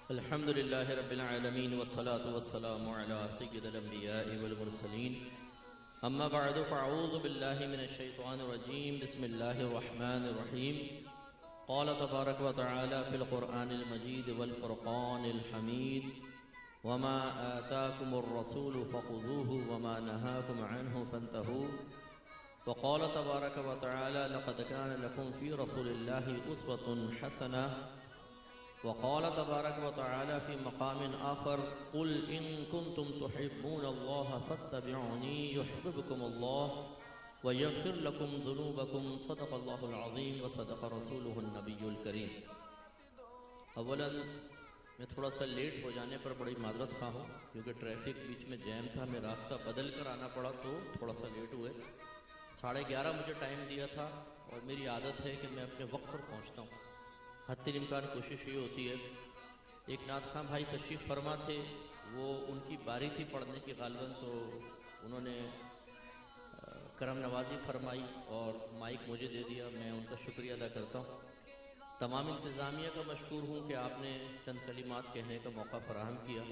الحمد لله رب العالمين والصلاة والسلام على سيد الأنبياء والمرسلين أما بعد فأعوذ بالله من الشيطان الرجيم بسم الله الرحمن الرحيم قال تبارك وتعالى في القرآن المجيد والفرقان الحميد وما آتاكم الرسول فخذوه وما نهاكم عنه فانتهوا وقال تبارك وتعالى لقد كان لكم في رسول الله أسوة حسنة وقال تبارك وتعالى في مقام آخر قل إن كنتم تحبون الله فاتبعوني يحببكم الله ويغفر لكم ذنوبكم صدق الله العظيم وصدق رسوله النبي الكريم۔ اولا میں تھوڑا سا لیٹ ہو جانے پر بڑی معذرت خواہ ہوں کیونکہ ٹریفک بیچ میں جیم تھا، میں راستہ بدل کر آنا پڑا تو تھوڑا سا لیٹ ہوئے۔ 11:30 مجھے ٹائم دیا تھا اور میری عادت ہے کہ میں اپنے وقت پر پہنچتا ہوں، حتی الامکان کوشش یہ ہوتی ہے۔ ایک نعت خواں بھائی تشریف فرما تھے، وہ ان کی باری تھی پڑھنے کی غالباً، تو انہوں نے کرم نوازی فرمائی اور مائک مجھے دے دیا، میں ان کا شکریہ ادا کرتا ہوں۔ تمام انتظامیہ کا مشکور ہوں کہ آپ نے چند کلمات کہنے کا موقع فراہم کیا۔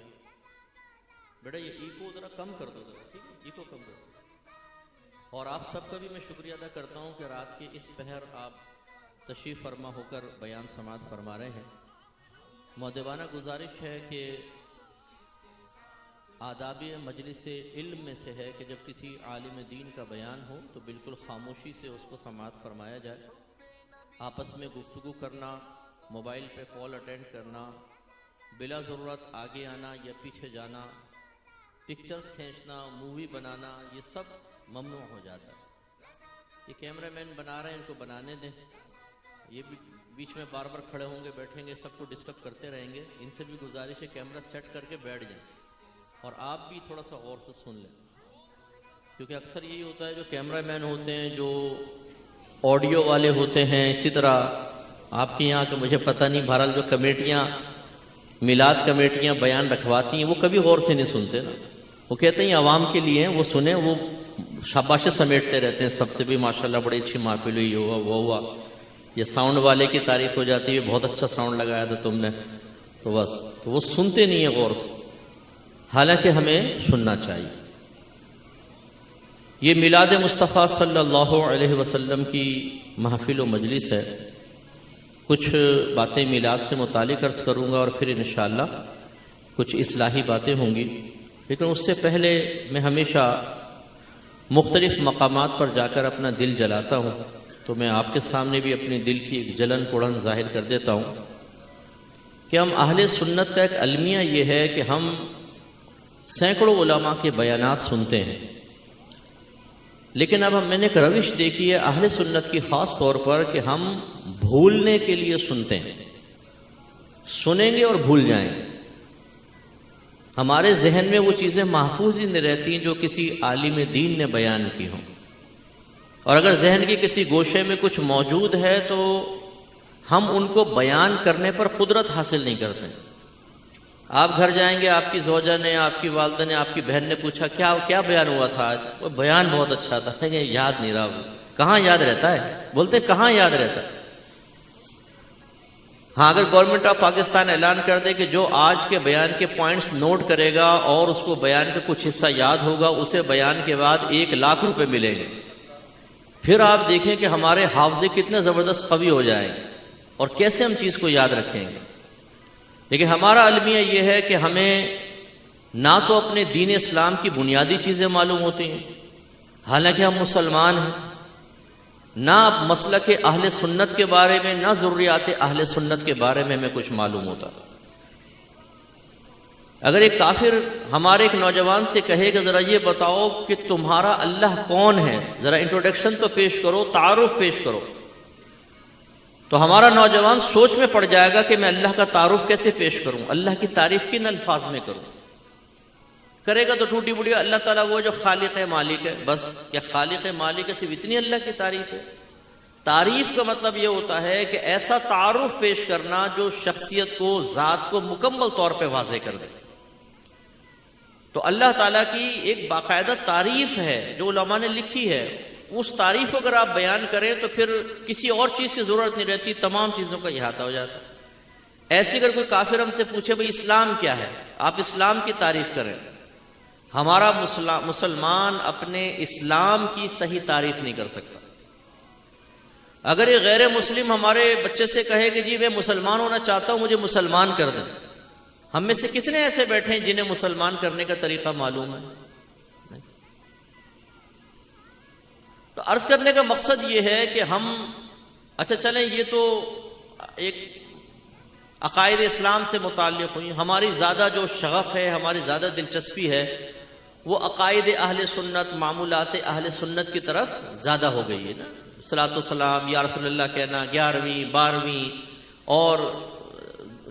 بیٹا یہ ایکو ذرا کم کر دو، ٹھیک ہے، ایکو کم کر دو۔ اور آپ سب کا بھی میں شکریہ ادا کرتا ہوں کہ رات کے اس پہر آپ تشریف فرما ہو کر بیان سماعت فرما رہے ہیں۔ مؤدبانہ گزارش ہے کہ آداب مجلس علم میں سے ہے کہ جب کسی عالم دین کا بیان ہو تو بالکل خاموشی سے اس کو سماعت فرمایا جائے۔ آپس میں گفتگو کرنا، موبائل پہ کال اٹینڈ کرنا، بلا ضرورت آگے آنا یا پیچھے جانا، پکچرز کھینچنا، مووی بنانا، یہ سب ممنوع ہو جاتا ہے۔ یہ کیمرہ مین بنا رہے ہیں، ان کو بنانے دیں۔ یہ بھی بیچ میں بار بار کھڑے ہوں گے، بیٹھیں گے، سب کو ڈسٹرب کرتے رہیں گے۔ ان سے بھی گزارش ہے کیمرہ سیٹ کر کے بیٹھ جائیں اور آپ بھی تھوڑا سا غور سے سن لیں، کیونکہ اکثر یہی ہوتا ہے جو کیمرہ مین ہوتے ہیں، جو آڈیو والے ہوتے ہیں، اسی طرح آپ کے یہاں کہ مجھے پتہ نہیں، بہرحال جو کمیٹیاں، میلاد کمیٹیاں بیان رکھواتی ہیں، وہ کبھی غور سے نہیں سنتے نا۔ وہ کہتے ہیں عوام کے لیے ہیں، وہ سنیں، وہ شاباشیں سمیٹتے رہتے ہیں سب سے، بھی ماشاءاللہ بڑی اچھی محفل ہوئی، ہوا وہ ہوا۔ یہ ساؤنڈ والے کی تعریف ہو جاتی ہے، بہت اچھا ساؤنڈ لگایا تھا تم نے، تو بس تو وہ سنتے نہیں ہیں غور سے، حالانکہ ہمیں سننا چاہیے۔ یہ میلاد مصطفیٰ صلی اللہ علیہ وسلم کی محفل و مجلس ہے۔ کچھ باتیں میلاد سے متعلق عرض کروں گا اور پھر انشاءاللہ کچھ اصلاحی باتیں ہوں گی، لیکن اس سے پہلے میں ہمیشہ مختلف مقامات پر جا کر اپنا دل جلاتا ہوں، تو میں آپ کے سامنے بھی اپنی دل کی ایک جلن پڑن ظاہر کر دیتا ہوں کہ ہم اہل سنت کا ایک المیہ یہ ہے کہ ہم سینکڑوں علماء کے بیانات سنتے ہیں، لیکن اب میں نے ایک روش دیکھی ہے اہل سنت کی، خاص طور پر کہ ہم بھولنے کے لیے سنتے ہیں، سنیں گے اور بھول جائیں گے۔ ہمارے ذہن میں وہ چیزیں محفوظ ہی نہیں رہتی جو کسی عالم دین نے بیان کی ہوں، اور اگر ذہن کی کسی گوشے میں کچھ موجود ہے تو ہم ان کو بیان کرنے پر قدرت حاصل نہیں کرتے۔ آپ گھر جائیں گے، آپ کی زوجہ نے، آپ کی والدہ نے، آپ کی بہن نے پوچھا کیا بیان ہوا تھا آج؟ وہ بیان بہت اچھا تھا، یاد نہیں رہا۔ کہاں یاد رہتا ہے؟ بولتے کہاں یاد رہتا ہے؟ ہاں، اگر گورنمنٹ آف پاکستان اعلان کر دے کہ جو آج کے بیان کے پوائنٹس نوٹ کرے گا اور اس کو بیان کا کچھ حصہ یاد ہوگا، اسے بیان کے بعد 1,00,000 روپے ملیں گے، پھر آپ دیکھیں کہ ہمارے حافظے کتنے زبردست قوی ہو جائیں گے اور کیسے ہم چیز کو یاد رکھیں گے۔ لیکن ہمارا المیہ یہ ہے کہ ہمیں نہ تو اپنے دین اسلام کی بنیادی چیزیں معلوم ہوتی ہیں، حالانکہ ہم مسلمان ہیں، نہ مسلک اہل سنت کے بارے میں، نہ ضروریات اہل سنت کے بارے میں ہمیں کچھ معلوم ہوتا۔ اگر ایک کافر ہمارے ایک نوجوان سے کہے کہ ذرا یہ بتاؤ کہ تمہارا اللہ کون ہے، ذرا انٹروڈکشن تو پیش کرو، تعارف پیش کرو، تو ہمارا نوجوان سوچ میں پڑ جائے گا کہ میں اللہ کا تعارف کیسے پیش کروں، اللہ کی تعریف کن الفاظ میں کروں۔ کرے گا تو ٹوٹی بڑی اللہ تعالیٰ وہ جو خالق ہے، مالک ہے، بس کیا خالق ہے، مالک ہے، صرف اتنی اللہ کی تعریف ہے؟ تعریف کا مطلب یہ ہوتا ہے کہ ایسا تعارف پیش کرنا جو شخصیت کو، ذات کو مکمل طور پہ واضح کر دے۔ تو اللہ تعالیٰ کی ایک باقاعدہ تعریف ہے جو علماء نے لکھی ہے، اس تعریف کو اگر آپ بیان کریں تو پھر کسی اور چیز کی ضرورت نہیں رہتی، تمام چیزوں کا احاطہ ہو جاتا ہے۔ ایسے اگر کوئی کافر ہم سے پوچھے بھئی اسلام کیا ہے، آپ اسلام کی تعریف کریں، ہمارا مسلمان اپنے اسلام کی صحیح تعریف نہیں کر سکتا۔ اگر یہ غیر مسلم ہمارے بچے سے کہے کہ جی میں مسلمان ہونا چاہتا ہوں، مجھے مسلمان کر دیں، ہم میں سے کتنے ایسے بیٹھے ہیں جنہیں مسلمان کرنے کا طریقہ معلوم ہے؟ تو عرض کرنے کا مقصد یہ ہے کہ ہم اچھا چلیں، یہ تو ایک عقائد اسلام سے متعلق ہوئی، ہماری زیادہ جو شغف ہے، ہماری زیادہ دلچسپی ہے وہ عقائد اہل سنت، معمولات اہل سنت کی طرف زیادہ ہو گئی ہے نا۔ صلاۃ والسلام یا رسول اللہ کہنا، 11ویں 12ویں اور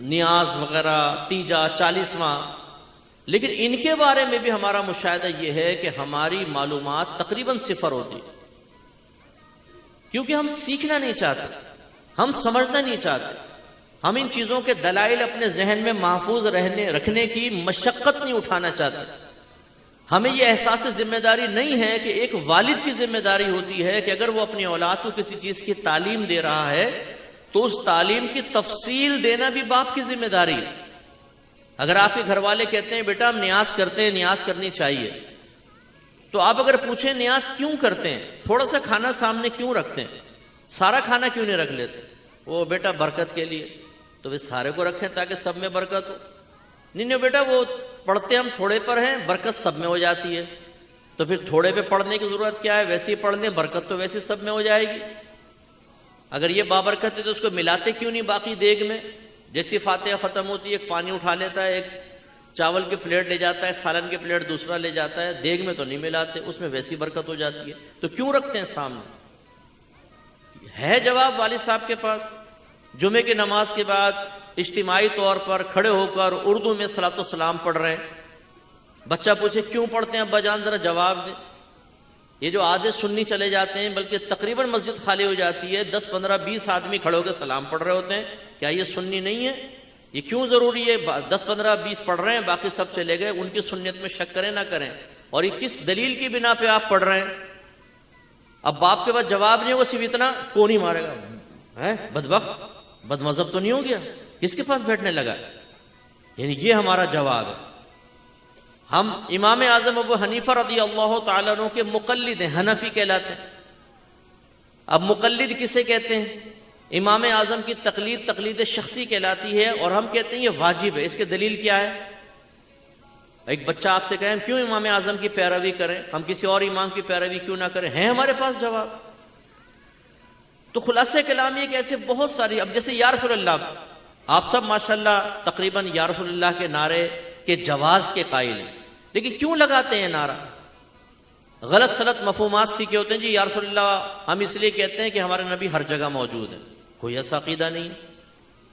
نیاز وغیرہ، تیجا 40واں، لیکن ان کے بارے میں بھی ہمارا مشاہدہ یہ ہے کہ ہماری معلومات تقریباً صفر ہوتی، کیونکہ ہم سیکھنا نہیں چاہتے، ہم سمجھنا نہیں چاہتے، ہم ان چیزوں کے دلائل اپنے ذہن میں محفوظ رکھنے کی مشقت نہیں اٹھانا چاہتے۔ ہمیں یہ احساس ذمہ داری نہیں ہے کہ ایک والد کی ذمہ داری ہوتی ہے کہ اگر وہ اپنی اولاد کو کسی چیز کی تعلیم دے رہا ہے تو اس تعلیم کی تفصیل دینا بھی باپ کی ذمہ داری ہے۔ اگر آپ کے گھر والے کہتے ہیں بیٹا ہم نیاز کرتے ہیں، نیاز کرنی چاہیے، تو آپ اگر پوچھیں نیاز کیوں کرتے ہیں، تھوڑا سا کھانا سامنے کیوں رکھتے ہیں، سارا کھانا کیوں نہیں رکھ لیتے؟ وہ بیٹا برکت کے لیے، تو وہ سارے کو رکھیں تاکہ سب میں برکت ہو۔ نہیں بیٹا وہ پڑھتے ہم تھوڑے پر ہیں، برکت سب میں ہو جاتی ہے، تو پھر تھوڑے پہ پڑھنے کی ضرورت کیا ہے، ویسے ہی پڑھ لیں، برکت تو ویسے سب میں ہو جائے گی۔ اگر یہ بابرکت ہے تو اس کو ملاتے کیوں نہیں باقی دیگ میں؟ جیسی فاتحہ ختم ہوتی ہے ایک پانی اٹھا لیتا ہے، ایک چاول کی پلیٹ لے جاتا ہے، سالن کی پلیٹ دوسرا لے جاتا ہے، دیگ میں تو نہیں ملاتے، اس میں ویسی برکت ہو جاتی ہے، تو کیوں رکھتے ہیں سامنے؟ ہے جواب والد صاحب کے پاس۔ جمعے کی نماز کے بعد اجتماعی طور پر کھڑے ہو کر اردو میں صلاۃ والسلام پڑھ رہے ہیں، بچہ پوچھے کیوں پڑھتے ہیں ابا جان، ذرا جواب دیں۔ یہ جو آدھے سنی چلے جاتے ہیں، بلکہ تقریباً مسجد خالی ہو جاتی ہے، 10 15 20 آدمی کھڑے ہو کے سلام پڑھ رہے ہوتے ہیں، کیا یہ سنی نہیں ہے؟ یہ کیوں ضروری ہے؟ 10 15 20 پڑھ رہے ہیں، باقی سب چلے گئے، ان کی سنت میں شک کریں نہ کریں، اور یہ کس دلیل کی بنا پہ آپ پڑھ رہے ہیں؟ اب باپ کے پاس جواب نہیں ہوگا، صرف اتنا کون ہی مارے گا، ہے بدبخت، بد مذہب تو نہیں ہو گیا، کس کے پاس بیٹھنے لگا؟ یعنی یہ ہمارا جواب ہے۔ ہم امام اعظم ابو حنیفہ رضی اللہ تعالیٰ عنہ کے مقلد ہیں، حنفی کہلاتے ہیں۔ اب مقلد کسے کہتے ہیں؟ امام اعظم کی تقلید شخصی کہلاتی ہے، اور ہم کہتے ہیں یہ واجب ہے۔ اس کی دلیل کیا ہے؟ ایک بچہ آپ سے کہے ہم کیوں امام اعظم کی پیروی کریں، ہم کسی اور امام کی پیروی کیوں نہ کریں؟ ہیں ہمارے پاس جواب۔ تو خلاصہ کلام یہ کہ ایسے بہت ساری، اب جیسے یا رسول اللہ، آپ سب ماشاءاللہ تقریباً یا رسول اللہ کے نعرے کے جواز کے قائل ہیں، لیکن کیوں لگاتے ہیں نعرہ؟ غلط سلط مفہومات سیکھے ہوتے ہیں، جی یا رسول اللہ ہم اس لیے کہتے ہیں کہ ہمارے نبی ہر جگہ موجود ہیں، کوئی ایسا عقیدہ نہیں،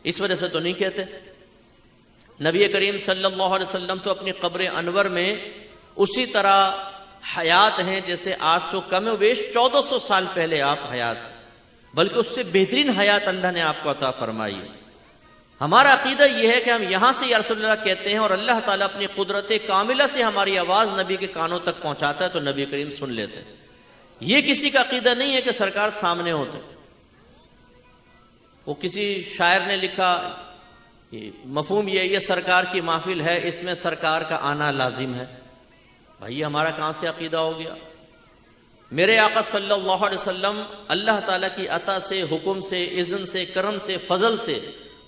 اس وجہ سے تو نہیں کہتے۔ نبی کریم صلی اللہ علیہ وسلم تو اپنی قبر انور میں اسی طرح حیات ہیں جیسے آج سے کم و بیش 1400 سال پہلے آپ حیات، بلکہ اس سے بہترین حیات اللہ نے آپ کو عطا فرمائی ہے۔ ہمارا عقیدہ یہ ہے کہ ہم یہاں سے یا رسول اللہ کہتے ہیں، اور اللہ تعالیٰ اپنی قدرت کاملہ سے ہماری آواز نبی کے کانوں تک پہنچاتا ہے تو نبی کریم سن لیتے ہیں۔ یہ کسی کا عقیدہ نہیں ہے کہ سرکار سامنے ہوتے۔ وہ کسی شاعر نے لکھا کہ مفہوم یہ سرکار کی محفل ہے، اس میں سرکار کا آنا لازم ہے۔ بھائی یہ ہمارا کہاں سے عقیدہ ہو گیا؟ میرے آقا صلی اللہ علیہ وسلم اللہ تعالیٰ کی عطا سے، حکم سے، اذن سے، کرم سے، فضل سے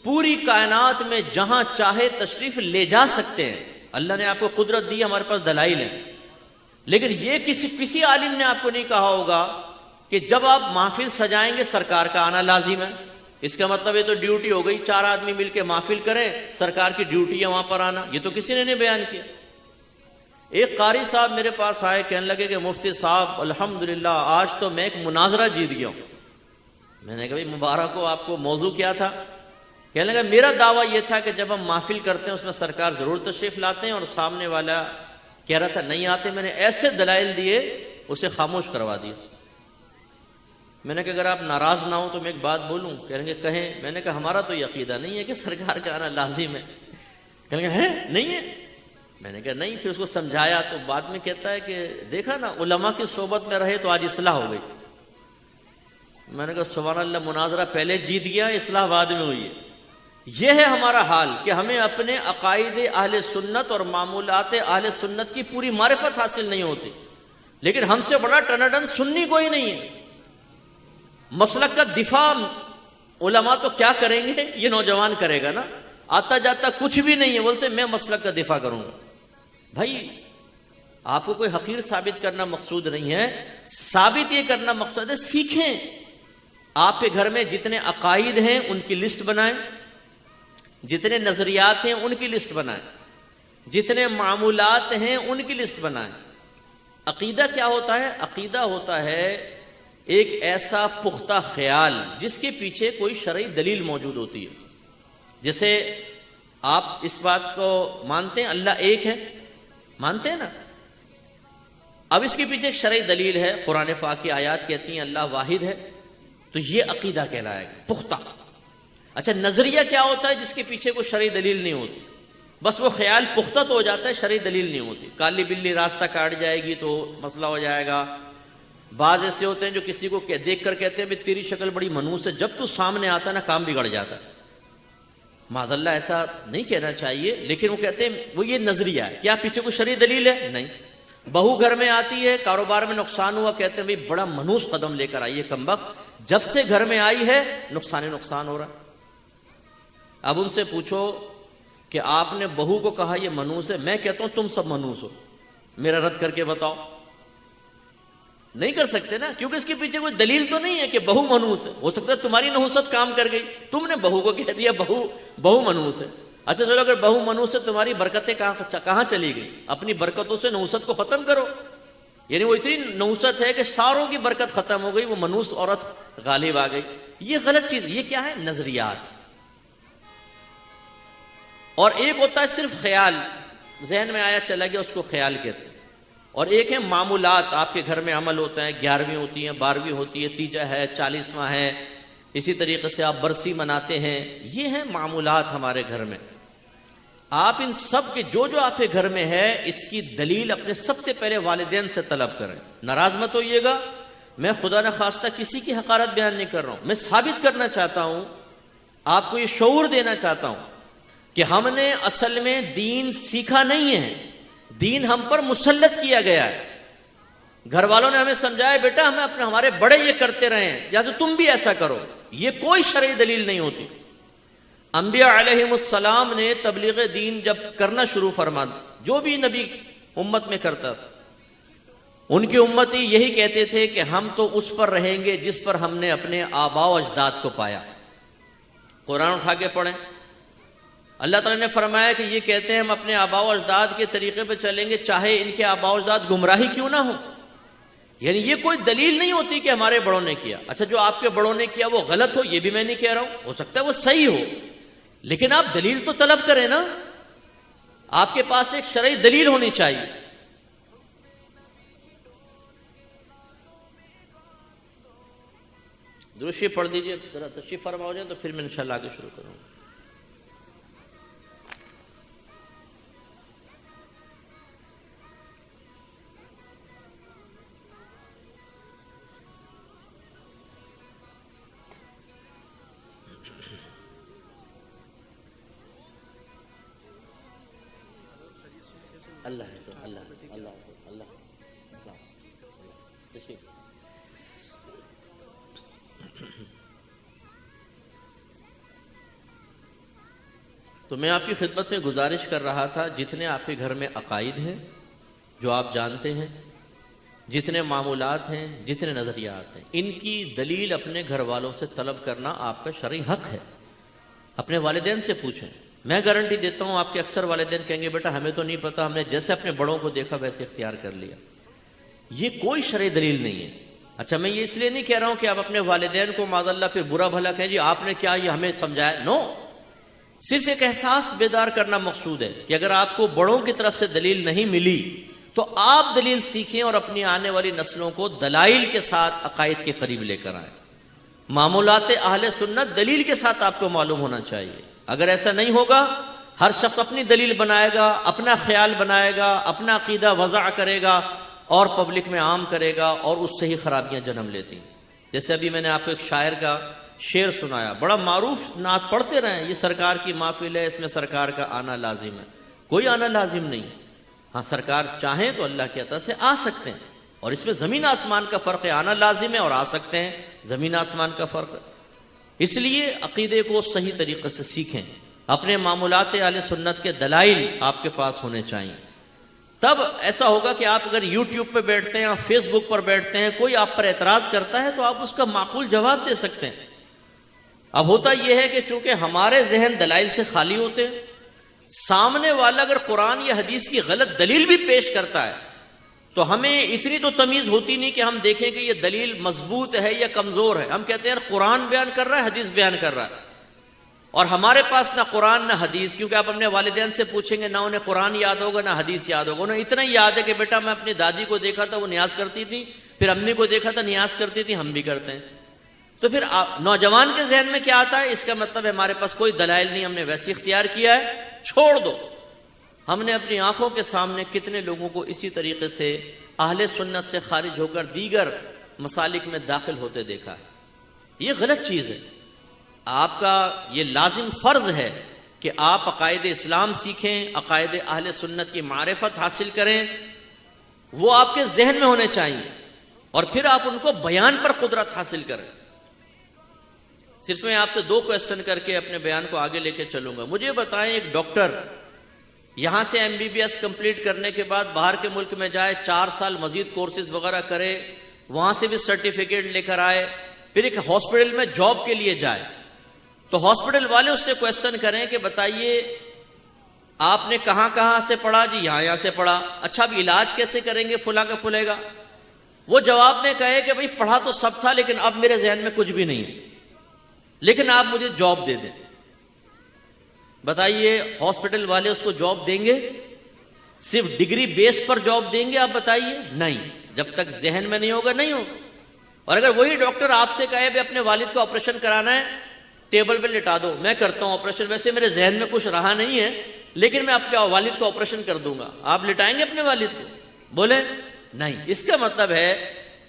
پوری کائنات میں جہاں چاہے تشریف لے جا سکتے ہیں۔ اللہ نے آپ کو قدرت دی، ہمارے پاس دلائل ہیں، لیکن یہ کسی عالم نے آپ کو نہیں کہا ہوگا کہ جب آپ محفل سجائیں گے سرکار کا آنا لازم ہے۔ اس کا مطلب یہ تو ڈیوٹی ہو گئی، 4 آدمی مل کے محفل کریں، سرکار کی ڈیوٹی ہے وہاں پر آنا، یہ تو کسی نے نہیں بیان کیا۔ ایک قاری صاحب میرے پاس آئے، کہنے لگے کہ مفتی صاحب الحمدللہ آج تو میں ایک مناظرہ جیت گیا ہوں۔ میں نے کہا بھائی مبارک ہو، آپ کو موضوع کیا تھا؟ کہنے لگا میرا دعویٰ یہ تھا کہ جب ہم محفل کرتے ہیں اس میں سرکار ضرور تشریف لاتے ہیں، اور سامنے والا کہہ رہا تھا نہیں آتے، میں نے ایسے دلائل دیے اسے خاموش کروا دیا۔ میں نے کہا اگر آپ ناراض نہ ہوں تو میں ایک بات بولوں؟ کہیں گے کہیں۔ میں نے کہا ہمارا تو یہ عقیدہ نہیں ہے کہ سرکار کا آنا لازم ہے۔ کہیں گے ہے نہیں ہے؟ میں نے کہا نہیں۔ پھر اس کو سمجھایا تو بعد میں کہتا ہے کہ دیکھا نا علماء کی صحبت میں رہے تو آج اصلاح ہو گئی۔ میں نے کہا سبحان اللہ، مناظرہ پہلے جیت گیا، اصلاح بعد میں ہوئی ہے۔ یہ ہے ہمارا حال کہ ہمیں اپنے عقائد اہل سنت اور معمولات اہل سنت کی پوری معرفت حاصل نہیں ہوتی، لیکن ہم سے بڑا ٹناٹن سنی کوئی نہیں ہے۔ مسلک کا دفاع علماء تو کیا کریں گے، یہ نوجوان کرے گا نا، آتا جاتا کچھ بھی نہیں ہے، بولتے میں مسلک کا دفاع کروں گا۔ بھائی آپ کو کوئی حقیر ثابت کرنا مقصود نہیں ہے، ثابت یہ کرنا مقصد ہے سیکھیں۔ آپ کے گھر میں جتنے عقائد ہیں ان کی لسٹ بنائیں، جتنے نظریات ہیں ان کی لسٹ بنائیں، جتنے معمولات ہیں ان کی لسٹ بنائیں۔ عقیدہ کیا ہوتا ہے؟ عقیدہ ہوتا ہے ایک ایسا پختہ خیال جس کے پیچھے کوئی شرعی دلیل موجود ہوتی ہے۔ جیسے آپ اس بات کو مانتے ہیں اللہ ایک ہے، مانتے ہیں نا؟ اب اس کے پیچھے ایک شرعی دلیل ہے، قرآن پاک کی آیات کہتی ہیں اللہ واحد ہے، تو یہ عقیدہ کہلائے گا، پختہ۔ اچھا نظریہ کیا ہوتا ہے؟ جس کے پیچھے کوئی شرعی دلیل نہیں ہوتی، بس وہ خیال پختہ تو ہو جاتا ہے، شرعی دلیل نہیں ہوتی۔ کالی بلی راستہ کاٹ جائے گی تو مسئلہ ہو جائے گا۔ بعض ایسے ہوتے ہیں جو کسی کو دیکھ کر کہتے ہیں تیری شکل بڑی منحوس ہے، جب تو سامنے آتا نا کام بگڑ جاتا ہے۔ معاذ اللہ ایسا نہیں کہنا چاہیے، لیکن وہ کہتے ہیں وہ یہ نظریہ ہے۔ کیا پیچھے کوئی شرعی دلیل ہے؟ نہیں۔ بہو گھر میں آتی ہے، کاروبار میں نقصان ہوا، کہتے ہیں بھئی بڑا منحوس قدم لے کر آئی ہے کمبخت، جب سے گھر میں آئی ہے نقصان ہو رہا ہے۔ اب ان سے پوچھو کہ آپ نے بہو کو کہا یہ منحوس ہے، میں کہتا ہوں تم سب منحوس ہو، میرا رد کر کے بتاؤ۔ نہیں کر سکتے نا، کیونکہ اس کے پیچھے کوئی دلیل تو نہیں ہے کہ بہو منحوس ہے۔ ہو سکتا ہے تمہاری نحوست کام کر گئی، تم نے بہو کو کہہ دیا بہو منحوس ہے۔ اچھا چلو اگر بہو منحوس ہے تمہاری برکتیں کہاں چلی گئی؟ اپنی برکتوں سے نحوست کو ختم کرو۔ یعنی وہ اتنی نحوست ہے کہ ساروں کی برکت ختم ہو گئی، وہ منحوس عورت غالب آ گئی۔ یہ غلط چیز، یہ کیا ہے؟ نظریات۔ اور ایک ہوتا ہے صرف خیال، ذہن میں آیا چلا گیا، اس کو خیال کہتے ہیں۔ اور ایک ہے معمولات، آپ کے گھر میں عمل ہوتا ہے، 11ویں ہوتی ہیں، 12ویں ہوتی ہے، تیجا ہے، 40واں ہے، اسی طریقے سے آپ برسی مناتے ہیں، یہ ہیں معمولات ہمارے گھر میں۔ آپ ان سب کے جو آپ کے گھر میں ہے اس کی دلیل اپنے سب سے پہلے والدین سے طلب کریں۔ ناراض مت ہوئیے گا، میں خدا نخواستہ کسی کی حقارت بیان نہیں کر رہا ہوں، میں ثابت کرنا چاہتا ہوں، آپ کو یہ شعور دینا چاہتا ہوں کہ ہم نے اصل میں دین سیکھا نہیں ہے، دین ہم پر مسلط کیا گیا ہے۔ گھر والوں نے ہمیں سمجھایا بیٹا ہمارے بڑے یہ کرتے رہے ہیں یا تو تم بھی ایسا کرو، یہ کوئی شرعی دلیل نہیں ہوتی۔ انبیاء علیہم السلام نے تبلیغ دین جب کرنا شروع فرما، جو بھی نبی امت میں کرتا تھا، ان کی امتی یہی کہتے تھے کہ ہم تو اس پر رہیں گے جس پر ہم نے اپنے آباء و اجداد کو پایا۔ قرآن اٹھا کے پڑھیں، اللہ تعالیٰ نے فرمایا کہ یہ کہتے ہیں ہم اپنے آباء و اجداد کے طریقے پہ چلیں گے چاہے ان کے آباء و اجداد گمراہی کیوں نہ ہو۔ یعنی یہ کوئی دلیل نہیں ہوتی کہ ہمارے بڑوں نے کیا۔ اچھا جو آپ کے بڑوں نے کیا وہ غلط ہو، یہ بھی میں نہیں کہہ رہا ہوں، ہو سکتا ہے وہ صحیح ہو، لیکن آپ دلیل تو طلب کریں نا، آپ کے پاس ایک شرعی دلیل ہونی چاہیے۔ درود شریف پڑھ دیجئے، ذرا تشریف فرما ہو جائے تو پھر میں انشاءاللہ آگے شروع کروں گا۔ اللہ تو میں آپ کی خدمت میں گزارش کر رہا تھا، جتنے آپ کے گھر میں عقائد ہیں جو آپ جانتے ہیں، جتنے معمولات ہیں، جتنے نظریات ہیں، ان کی دلیل اپنے گھر والوں سے طلب کرنا آپ کا شرعی حق ہے۔ اپنے والدین سے پوچھیں۔ میں گارنٹی دیتا ہوں آپ کے اکثر والدین کہیں گے بیٹا ہمیں تو نہیں پتا، ہم نے جیسے اپنے بڑوں کو دیکھا ویسے اختیار کر لیا۔ یہ کوئی شرعی دلیل نہیں ہے۔ اچھا میں یہ اس لیے نہیں کہہ رہا ہوں کہ آپ اپنے والدین کو معاذ اللہ پھر برا بھلا کہیں جی آپ نے کیا یہ ہمیں سمجھایا، نو، صرف ایک احساس بیدار کرنا مقصود ہے کہ اگر آپ کو بڑوں کی طرف سے دلیل نہیں ملی تو آپ دلیل سیکھیں اور اپنی آنے والی نسلوں کو دلائل کے ساتھ عقائد کے قریب لے کر آئیں۔ معمولات اہل سنت دلیل کے ساتھ آپ کو معلوم ہونا چاہیے۔ اگر ایسا نہیں ہوگا، ہر شخص اپنی دلیل بنائے گا، اپنا خیال بنائے گا، اپنا عقیدہ وضع کرے گا اور پبلک میں عام کرے گا، اور اس سے ہی خرابیاں جنم لیتی ہیں۔ جیسے ابھی میں نے آپ کو ایک شاعر کا شعر سنایا، بڑا معروف نعت پڑھتے رہے، یہ سرکار کی محفل ہے، اس میں سرکار کا آنا لازم ہے. کوئی آنا لازم نہیں. ہاں سرکار چاہیں تو اللہ کی عطا سے آ سکتے ہیں، اور اس میں زمین آسمان کا فرق ہے. آنا لازم ہے اور آ سکتے ہیں، زمین آسمان کا فرق ہے. اس لیے عقیدے کو صحیح طریقے سے سیکھیں. اپنے معمولات اہل سنت کے دلائل آپ کے پاس ہونے چاہیے. تب ایسا ہوگا کہ آپ اگر یوٹیوب پہ بیٹھتے ہیں، فیس بک پر بیٹھتے ہیں، کوئی آپ پر اعتراض کرتا ہے تو آپ اس کا معقول جواب دے سکتے ہیں. اب ہوتا یہ ہے کہ چونکہ ہمارے ذہن دلائل سے خالی ہوتے ہیں، سامنے والا اگر قرآن یا حدیث کی غلط دلیل بھی پیش کرتا ہے تو ہمیں اتنی تو تمیز ہوتی نہیں کہ ہم دیکھیں کہ یہ دلیل مضبوط ہے یا کمزور ہے. ہم کہتے ہیں قرآن بیان کر رہا ہے، حدیث بیان کر رہا ہے، اور ہمارے پاس نہ قرآن نہ حدیث. کیونکہ آپ اپنے والدین سے پوچھیں گے، نہ انہیں قرآن یاد ہوگا نہ حدیث یاد ہوگا. انہیں اتنا ہی یاد ہے کہ بیٹا میں اپنی دادی کو دیکھا تھا وہ نیاز کرتی تھی، پھر امی کو دیکھا تھا نیاز کرتی تھی، ہم بھی کرتے ہیں. تو پھر نوجوان کے ذہن میں کیا آتا ہے؟ اس کا مطلب ہے ہمارے پاس کوئی دلائل نہیں، ہم نے ویسے اختیار کیا ہے، چھوڑ دو. ہم نے اپنی آنکھوں کے سامنے کتنے لوگوں کو اسی طریقے سے اہل سنت سے خارج ہو کر دیگر مسالک میں داخل ہوتے دیکھا ہے. یہ غلط چیز ہے. آپ کا یہ لازم فرض ہے کہ آپ عقائد اسلام سیکھیں، عقائد اہل سنت کی معرفت حاصل کریں، وہ آپ کے ذہن میں ہونے چاہیے، اور پھر آپ ان کو بیان پر قدرت حاصل کریں. صرف میں آپ سے 2 کوسچن کر کے اپنے بیان کو آگے لے کے چلوں گا. مجھے بتائیں، ایک ڈاکٹر یہاں سے MBBS کمپلیٹ کرنے کے بعد باہر کے ملک میں جائے، 4 سال مزید کورسز وغیرہ کرے، وہاں سے بھی سرٹیفکیٹ لے کر آئے، پھر ایک ہاسپٹل میں جاب کے لیے جائے، تو ہاسپٹل والے اس سے کوسچن کریں کہ بتائیے آپ نے کہاں کہاں سے پڑھا؟ جی یہاں سے پڑھا. اچھا اب علاج کیسے کریں گے؟ فلاں کا پھلے گا. وہ جواب میں کہے کہ بھئی پڑھا تو سب تھا لیکن اب میرے ذہن میں کچھ بھی نہیں ہے، لیکن آپ مجھے جاب دے دیں. بتائیے ہاسپٹل والے اس کو جاب دیں گے؟ صرف ڈگری بیس پر جاب دیں گے؟ آپ بتائیے. نہیں، جب تک ذہن میں نہیں ہوگا نہیں ہوگا. اور اگر وہی ڈاکٹر آپ سے کہے اپنے والد کو آپریشن کرانا ہے، ٹیبل پہ لٹا دو، میں کرتا ہوں آپریشن، ویسے میرے ذہن میں کچھ رہا نہیں ہے لیکن میں اپنے والد کو آپریشن کر دوں گا، آپ لٹائیں گے اپنے والد کو؟ بولے نہیں. اس کا مطلب ہے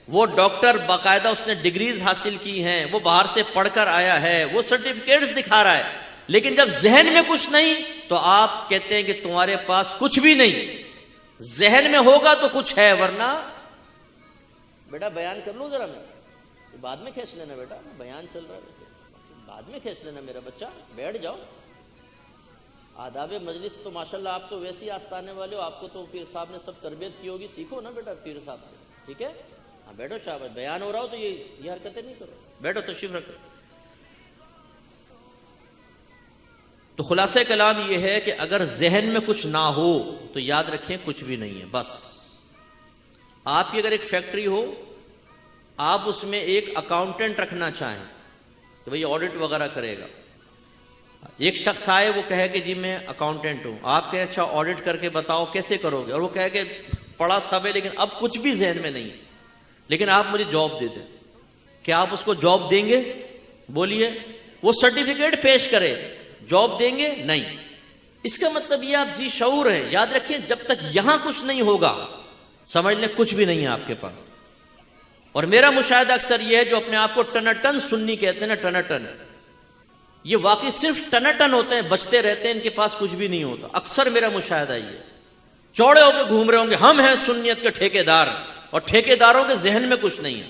وہ ڈاکٹر باقاعدہ اس نے ڈگریز حاصل کی ہیں، وہ باہر سے پڑھ کر آیا ہے، وہ سرٹیفکیٹس دکھا رہا ہے، لیکن جب ذہن میں کچھ نہیں تو آپ کہتے ہیں کہ تمہارے پاس کچھ بھی نہیں. ذہن میں ہوگا تو کچھ ہے، ورنہ بیٹا بیان کر لوں ذرا، میں بعد میں کھینچ لینا، بیٹا بیان چل رہا ہے بعد میں کھینچ لینا، میرا بچہ بیٹھ جاؤ. آداب مجلس تو ماشاءاللہ آپ تو ویسے ہی آستانے والے ہو، آپ کو تو پیر صاحب نے سب تربیت کی ہوگی، سیکھو نا بیٹا پیر صاحب سے. ٹھیک ہے، ہاں بیٹھو شاباش. بیان ہو رہا ہو تو یہ حرکتیں نہیں کرو، بیٹھو تشریف رکھو. تو خلاصہ کلام یہ ہے کہ اگر ذہن میں کچھ نہ ہو تو یاد رکھیں کچھ بھی نہیں ہے. بس آپ کی اگر ایک فیکٹری ہو، آپ اس میں ایک اکاؤنٹنٹ رکھنا چاہیں کہ بھئی آڈٹ وغیرہ کرے گا، ایک شخص آئے وہ کہے کہ جی میں اکاؤنٹنٹ ہوں، آپ کہیں اچھا آڈٹ کر کے بتاؤ کیسے کرو گے، اور وہ کہے کہ پڑھا سب ہے لیکن اب کچھ بھی ذہن میں نہیں، لیکن آپ مجھے جاب دے دیں، کیا آپ اس کو جاب دیں گے؟ بولیے. وہ سرٹیفکیٹ پیش کرے، جاب دیں گے؟ نہیں. اس کا مطلب یہ آپ ذی شعور ہیں. یاد رکھیں جب تک یہاں کچھ نہیں ہوگا سمجھ لیں کچھ بھی نہیں ہے آپ کے پاس. اور میرا مشاہدہ اکثر یہ ہے جو اپنے آپ کو ٹناٹن سنی کہتے ہیں نا، ٹناٹن، یہ واقعی صرف ٹناٹن ہوتے ہیں، بچتے رہتے ہیں، ان کے پاس کچھ بھی نہیں ہوتا. اکثر میرا مشاہدہ یہ چوڑے ہو کے گھوم رہے ہوں گے ہم ہیں سنیت کے ٹھیکیدار، اور ٹھیکیداروں کے ذہن میں کچھ نہیں ہے.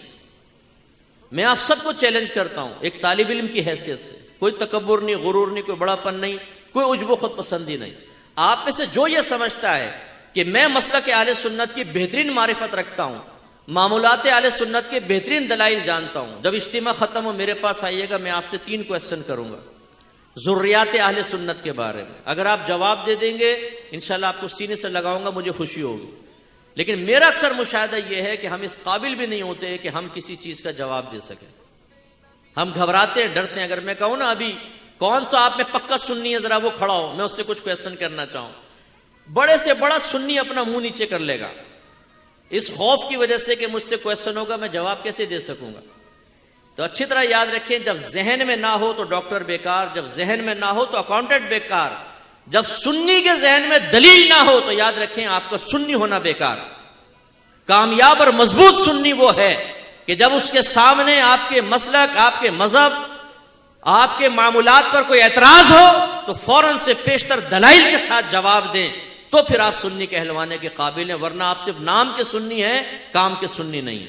میں آپ سب کو چیلنج کرتا ہوں ایک طالب علم کی حیثیت سے، کوئی تکبر نہیں، غرور نہیں، کوئی بڑا پن نہیں، کوئی عجب و خود پسندی نہیں. آپ میں سے جو یہ سمجھتا ہے کہ میں مسلک اہل سنت کی بہترین معرفت رکھتا ہوں، معمولات اہل سنت کے بہترین دلائل جانتا ہوں، جب اجتماع ختم ہو میرے پاس آئیے گا، میں آپ سے 3 کوسچن کروں گا ذریات اہل سنت کے بارے میں. اگر آپ جواب دے دیں گے انشاءاللہ آپ کو سینے سے لگاؤں گا، مجھے خوشی ہوگی. لیکن میرا اکثر مشاہدہ یہ ہے کہ ہم اس قابل بھی نہیں ہوتے کہ ہم کسی چیز کا جواب دے سکیں. ہم گھبراتے ہیں، ڈرتے ہیں. اگر میں کہوں نا ابھی کون تو آپ میں پکا سنی ہے ذرا وہ کھڑا ہو، میں اس سے کچھ کوسچن کرنا چاہوں، بڑے سے بڑا سنی اپنا منہ نیچے کر لے گا اس خوف کی وجہ سے کہ مجھ سے کوسچن ہوگا میں جواب کیسے دے سکوں گا. تو اچھی طرح یاد رکھیں جب ذہن میں نہ ہو تو ڈاکٹر بیکار، جب ذہن میں نہ ہو تو اکاؤنٹنٹ بیکار، جب سنی کے ذہن میں دلیل نہ ہو تو یاد رکھیں آپ کا سنی ہونا بیکار. کامیاب اور مضبوط سنی وہ ہے کہ جب اس کے سامنے آپ کے مسلک، آپ کے مذہب آپ کے معمولات پر کوئی اعتراض ہو تو فوراً سے پیشتر دلائل کے ساتھ جواب دیں، تو پھر آپ سنی کہلوانے کے قابل ہیں، ورنہ آپ صرف نام کے سنی ہیں، کام کے سنی نہیں۔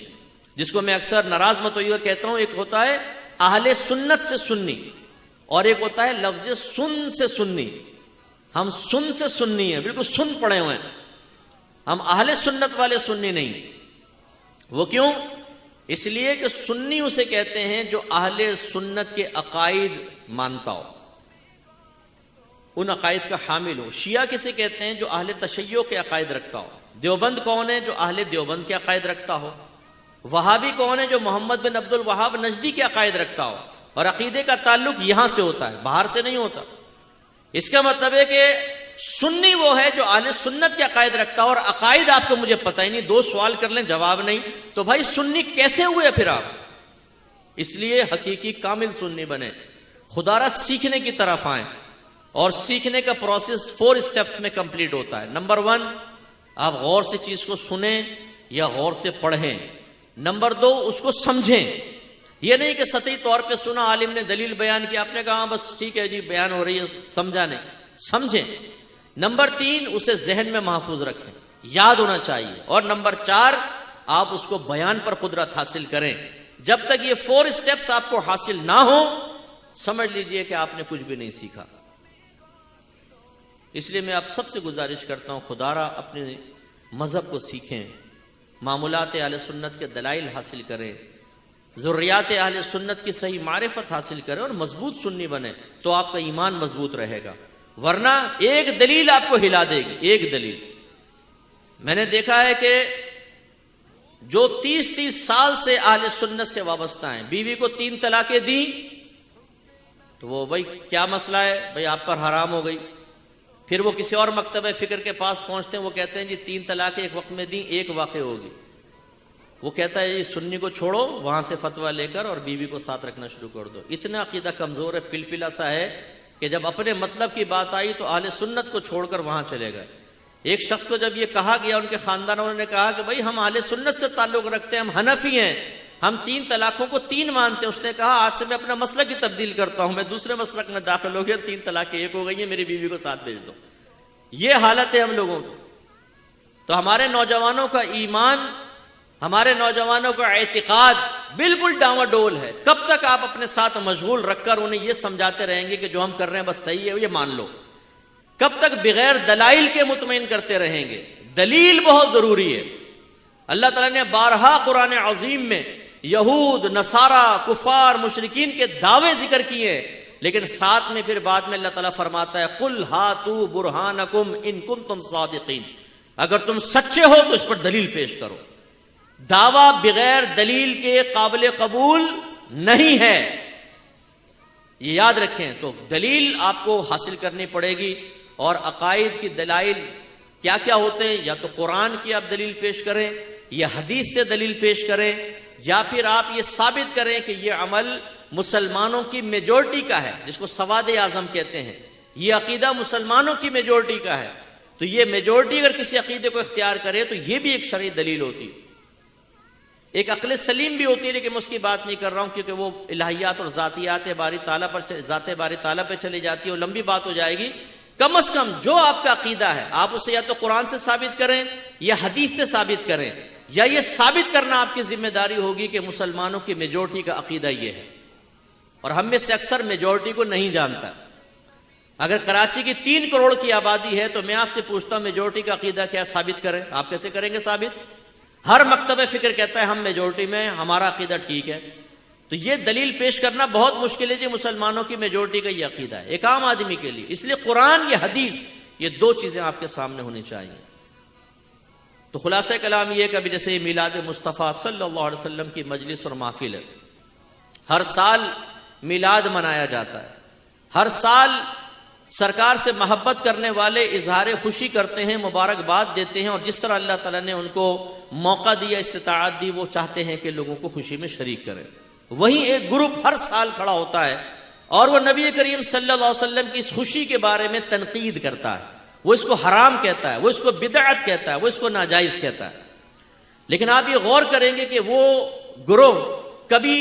جس کو میں اکثر ناراض مت ہوئیے کہتا ہوں، ایک ہوتا ہے اہل سنت سے سنی اور ایک ہوتا ہے لفظ سن سے سنی۔ ہم سن سے سنی ہیں، بالکل سن پڑے ہوئے ہیں، ہم اہل سنت والے سنی نہیں۔ وہ کیوں؟ اس لیے کہ سنی اسے کہتے ہیں جو اہل سنت کے عقائد مانتا ہو، ان عقائد کا حامل ہو۔ شیعہ کسے کہتے ہیں؟ جو اہل تشیع کے عقائد رکھتا ہو۔ دیوبند کون ہے؟ جو اہل دیوبند کے عقائد رکھتا ہو۔ وہابی کون ہے؟ جو محمد بن عبد الوہاب نجدی کے عقائد رکھتا ہو، اور عقیدے کا تعلق یہاں سے ہوتا ہے، باہر سے نہیں ہوتا۔ اس کا مطلب ہے کہ سنی وہ ہے جو اہل سنت کے عقائد رکھتا ہو، اور عقائد آپ کو مجھے پتہ ہی نہیں، دو سوال کر لیں جواب نہیں، تو بھائی سنی کیسے ہوئے پھر آپ؟ اس لیے حقیقی کامل سنی بنے، خدا را سیکھنے کی طرف آئیں، اور سیکھنے کا پروسیس 4 سٹیپس میں کمپلیٹ ہوتا ہے۔ نمبر 1، آپ غور سے چیز کو سنیں یا غور سے پڑھیں۔ نمبر 2، اس کو سمجھیں۔ یہ نہیں کہ سطحی طور پہ سنا، عالم نے دلیل بیان کی، آپ نے کہا بس ٹھیک ہے جی بیان ہو رہی ہے، سمجھا نہیں، سمجھیں۔ نمبر 3، اسے ذہن میں محفوظ رکھیں، یاد ہونا چاہیے۔ اور نمبر 4، آپ اس کو بیان پر قدرت حاصل کریں۔ جب تک یہ 4 سٹیپس آپ کو حاصل نہ ہو، سمجھ لیجئے کہ آپ نے کچھ بھی نہیں سیکھا۔ اس لیے میں آپ سب سے گزارش کرتا ہوں، خدا را اپنے مذہب کو سیکھیں، معمولات اہل سنت کے دلائل حاصل کریں، ضروریات اہل سنت کی صحیح معرفت حاصل کریں، اور مضبوط سنی بنے، تو آپ کا ایمان مضبوط رہے گا۔ ورنہ ایک دلیل آپ کو ہلا دے گی، ایک دلیل۔ میں نے دیکھا ہے کہ جو 30 سال سے اہل سنت سے وابستہ ہیں، بیوی کو 3 طلاقیں دیں تو وہ بھائی کیا مسئلہ ہے؟ بھائی آپ پر حرام ہو گئی۔ پھر وہ کسی اور مکتبہ فکر کے پاس پہنچتے ہیں، وہ کہتے ہیں جی 3 طلاقیں ایک وقت میں دیں، ایک واقع ہوگی۔ وہ کہتا ہے جی سنی کو چھوڑو، وہاں سے فتویٰ لے کر اور بیوی کو ساتھ رکھنا شروع کر دو۔ اتنا عقیدہ کمزور ہے، پلپلا سا ہے کہ جب اپنے مطلب کی بات آئی تو اہل سنت کو چھوڑ کر وہاں چلے گئے۔ ایک شخص کو جب یہ کہا گیا، ان کے خاندان والوں نے کہا کہ بھائی ہم اہل سنت سے تعلق رکھتے ہیں، ہم حنفی ہیں، ہم 3 طلاقوں کو 3 مانتے ہیں۔ اس نے کہا آج سے میں اپنا مسلک کی تبدیل کرتا ہوں، میں دوسرے مسلک میں داخل ہو گیا، 3 طلاقیں ایک ہو گئی ہیں، میری بیوی کو ساتھ بھیج دو۔ یہ حالت ہے ہم لوگوں کی۔ تو ہمارے نوجوانوں کا ایمان، ہمارے نوجوانوں کا اعتقاد بالکل ڈاواڈول ہے۔ کب تک آپ اپنے ساتھ مشغول رکھ کر انہیں یہ سمجھاتے رہیں گے کہ جو ہم کر رہے ہیں بس صحیح ہے، یہ مان لو؟ کب تک بغیر دلائل کے مطمئن کرتے رہیں گے؟ دلیل بہت ضروری ہے۔ اللہ تعالیٰ نے بارہا قرآن عظیم میں یہود، نصارہ، کفار، مشرکین کے دعوے ذکر کیے، لیکن ساتھ میں پھر بعد میں اللہ تعالیٰ فرماتا ہے قُلْ هَاتُوا بُرْهَانَكُمْ إِن كُنتُمْ صَادِقِينَ، اگر تم سچے ہو تو اس پر دلیل پیش کرو۔ دعویٰ بغیر دلیل کے قابل قبول نہیں ہے، یہ یاد رکھیں۔ تو دلیل آپ کو حاصل کرنی پڑے گی، اور عقائد کی دلائل کیا کیا ہوتے ہیں؟ یا تو قرآن کی آپ دلیل پیش کریں، یا حدیث سے دلیل پیش کریں، یا پھر آپ یہ ثابت کریں کہ یہ عمل مسلمانوں کی میجورٹی کا ہے، جس کو سواد اعظم کہتے ہیں، یہ عقیدہ مسلمانوں کی میجورٹی کا ہے۔ تو یہ میجورٹی اگر کسی عقیدے کو اختیار کرے تو یہ بھی ایک شرعی دلیل ہوتی ہے، ایک عقل سلیم بھی ہوتی ہے، لیکن میں اس کی بات نہیں کر رہا ہوں کیونکہ وہ الہیات اور ذات باری تعالیٰ پہ چلی جاتی ہے، وہ لمبی بات ہو جائے گی۔ کم از کم جو آپ کا عقیدہ ہے آپ اسے یا تو قرآن سے ثابت کریں یا حدیث سے ثابت کریں، یا یہ ثابت کرنا آپ کی ذمہ داری ہوگی کہ مسلمانوں کی میجورٹی کا عقیدہ یہ ہے، اور ہم میں سے اکثر میجورٹی کو نہیں جانتا۔ اگر کراچی کی 3 کروڑ کی آبادی ہے تو میں آپ سے پوچھتا ہوں میجورٹی کا عقیدہ کیا؟ ثابت کریں۔ آپ کیسے کریں گے ثابت؟ ہر مکتبہ فکر کہتا ہے ہم میجورٹی میں، ہمارا عقیدہ ٹھیک ہے۔ تو یہ دلیل پیش کرنا بہت مشکل ہے جی مسلمانوں کی میجورٹی کا یہ عقیدہ ہے ایک عام آدمی کے لیے۔ اس لیے قرآن یا حدیث، یہ 2 چیزیں آپ کے سامنے ہونی چاہیے۔ تو خلاصہ کلام یہ کہ ابھی جیسے میلاد مصطفیٰ صلی اللہ علیہ وسلم کی مجلس اور محفل ہے، ہر سال میلاد منایا جاتا ہے، ہر سال سرکار سے محبت کرنے والے اظہار خوشی کرتے ہیں، مبارکباد دیتے ہیں، اور جس طرح اللہ تعالیٰ نے ان کو موقع دیا، استطاعت دی، وہ چاہتے ہیں کہ لوگوں کو خوشی میں شریک کریں۔ وہیں ایک گروپ ہر سال کھڑا ہوتا ہے اور وہ نبی کریم صلی اللہ علیہ وسلم کی اس خوشی کے بارے میں تنقید کرتا ہے، وہ اس کو حرام کہتا ہے، وہ اس کو بدعت کہتا ہے، وہ اس کو ناجائز کہتا ہے۔ لیکن آپ یہ غور کریں گے کہ وہ گروہ کبھی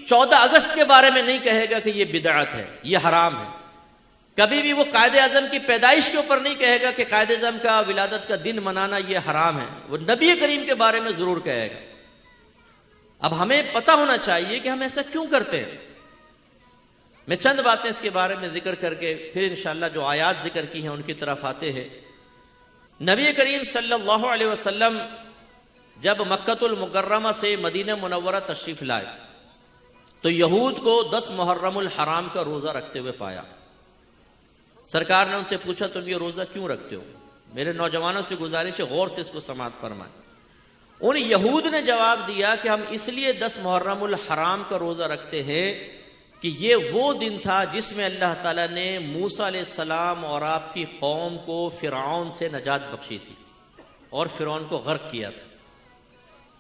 14 اگست کے بارے میں نہیں کہے گا کہ یہ بدعت ہے، یہ حرام ہے. کبھی بھی وہ قائد اعظم کی پیدائش کے اوپر نہیں کہے گا کہ قائد اعظم کا ولادت کا دن منانا یہ حرام ہے. وہ نبی کریم کے بارے میں ضرور کہے گا. اب ہمیں پتہ ہونا چاہیے کہ ہم ایسا کیوں کرتے ہیں. میں چند باتیں اس کے بارے میں ذکر کر کے پھر انشاءاللہ جو آیات ذکر کی ہیں ان کی طرف آتے ہیں. نبی کریم صلی اللہ علیہ وسلم جب مکۃ المکرمہ سے مدینہ منورہ تشریف لائے تو یہود کو 10 محرم الحرام کا روزہ رکھتے ہوئے پایا. سرکار نے ان سے پوچھا تم یہ روزہ کیوں رکھتے ہو؟ میرے نوجوانوں سے گزارش ہے غور سے اس کو سماعت فرمائیں. ان یہود نے جواب دیا کہ ہم اس لیے 10 محرم الحرام کا روزہ رکھتے ہیں کہ یہ وہ دن تھا جس میں اللہ تعالیٰ نے موسیٰ علیہ السلام اور آپ کی قوم کو فرعون سے نجات بخشی تھی اور فرعون کو غرق کیا تھا.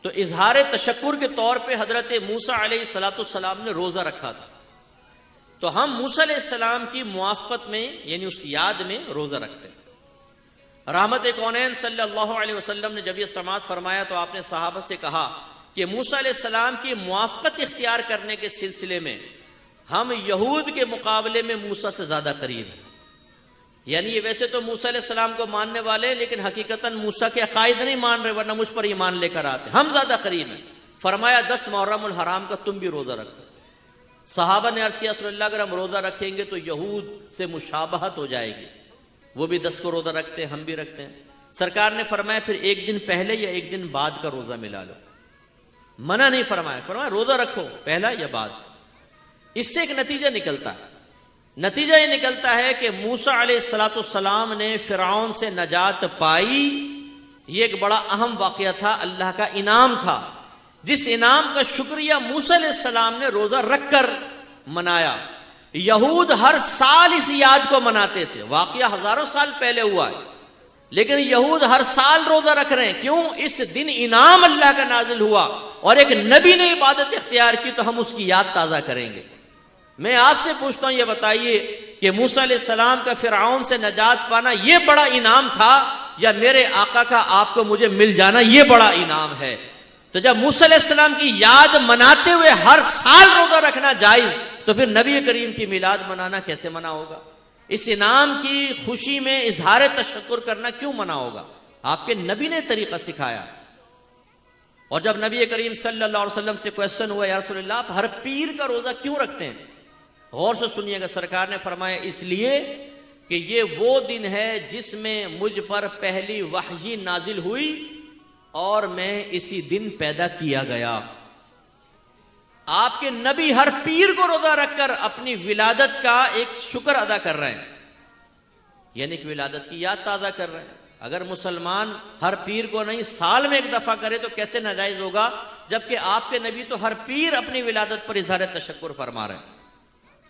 تو اظہار تشکر کے طور پہ حضرت موسیٰ علیہ السلام نے روزہ رکھا تھا. تو ہم موسیٰ علیہ السلام کی موافقت میں یعنی اس یاد میں روزہ رکھتے ہیں. رحمت کونین صلی اللہ علیہ وسلم نے جب یہ سماعت فرمایا تو آپ نے صحابہ سے کہا کہ موسیٰ علیہ السلام کی موافقت اختیار کرنے کے سلسلے میں ہم یہود کے مقابلے میں موسیٰ سے زیادہ قریب ہیں. یعنی یہ ویسے تو موسیٰ علیہ السلام کو ماننے والے لیکن حقیقتاً موسیٰ کے عقائد نہیں مان رہے ورنہ مجھ پر ایمان لے کر آتے. ہم زیادہ قریب ہیں. فرمایا 10 محرم الحرام کا تم بھی روزہ رکھو. صحابہ نے عرض کیا رسول اللہ اگر ہم روزہ رکھیں گے تو یہود سے مشابہت ہو جائے گی. وہ بھی 10 کو روزہ رکھتے ہیں ہم بھی رکھتے ہیں. سرکار نے فرمایا پھر ایک دن پہلے یا ایک دن بعد کا روزہ ملا لو. منع نہیں فرمایا، فرمایا روزہ رکھو پہلا یا بعد. اس سے ایک نتیجہ نکلتا ہے. نتیجہ یہ نکلتا ہے کہ موسیٰ علیہ السلام نے فرعون سے نجات پائی. یہ ایک بڑا اہم واقعہ تھا، اللہ کا انعام تھا، جس انعام کا شکریہ موسیٰ علیہ السلام نے روزہ رکھ کر منایا. یہود ہر سال اس یاد کو مناتے تھے. واقعہ ہزاروں سال پہلے ہوا ہے لیکن یہود ہر سال روزہ رکھ رہے ہیں. کیوں؟ اس دن انعام اللہ کا نازل ہوا اور ایک نبی نے عبادت اختیار کی تو ہم اس کی یاد تازہ کریں گے. میں آپ سے پوچھتا ہوں یہ بتائیے کہ موسیٰ علیہ السلام کا فرعون سے نجات پانا یہ بڑا انعام تھا یا میرے آقا کا آپ کو مجھے مل جانا یہ بڑا انعام ہے؟ تو جب موسیٰ علیہ السلام کی یاد مناتے ہوئے ہر سال روزہ رکھنا جائز تو پھر نبی کریم کی میلاد منانا کیسے منع ہوگا؟ اس انعام کی خوشی میں اظہار تشکر کرنا کیوں منع ہوگا؟ آپ کے نبی نے طریقہ سکھایا. اور جب نبی کریم صلی اللہ علیہ وسلم سے کوشچن ہوا یا رسول اللہ آپ ہر پیر کا روزہ کیوں رکھتے ہیں؟ غور سے سنیے گا. سرکار نے فرمایا اس لیے کہ یہ وہ دن ہے جس میں مجھ پر پہلی وحی نازل ہوئی اور میں اسی دن پیدا کیا گیا. آپ کے نبی ہر پیر کو روزہ رکھ کر اپنی ولادت کا ایک شکر ادا کر رہے ہیں، یعنی کہ ولادت کی یاد تازہ کر رہے ہیں. اگر مسلمان ہر پیر کو نہیں سال میں ایک دفعہ کرے تو کیسے ناجائز ہوگا، جبکہ آپ کے نبی تو ہر پیر اپنی ولادت پر اظہار تشکر فرما رہے ہیں.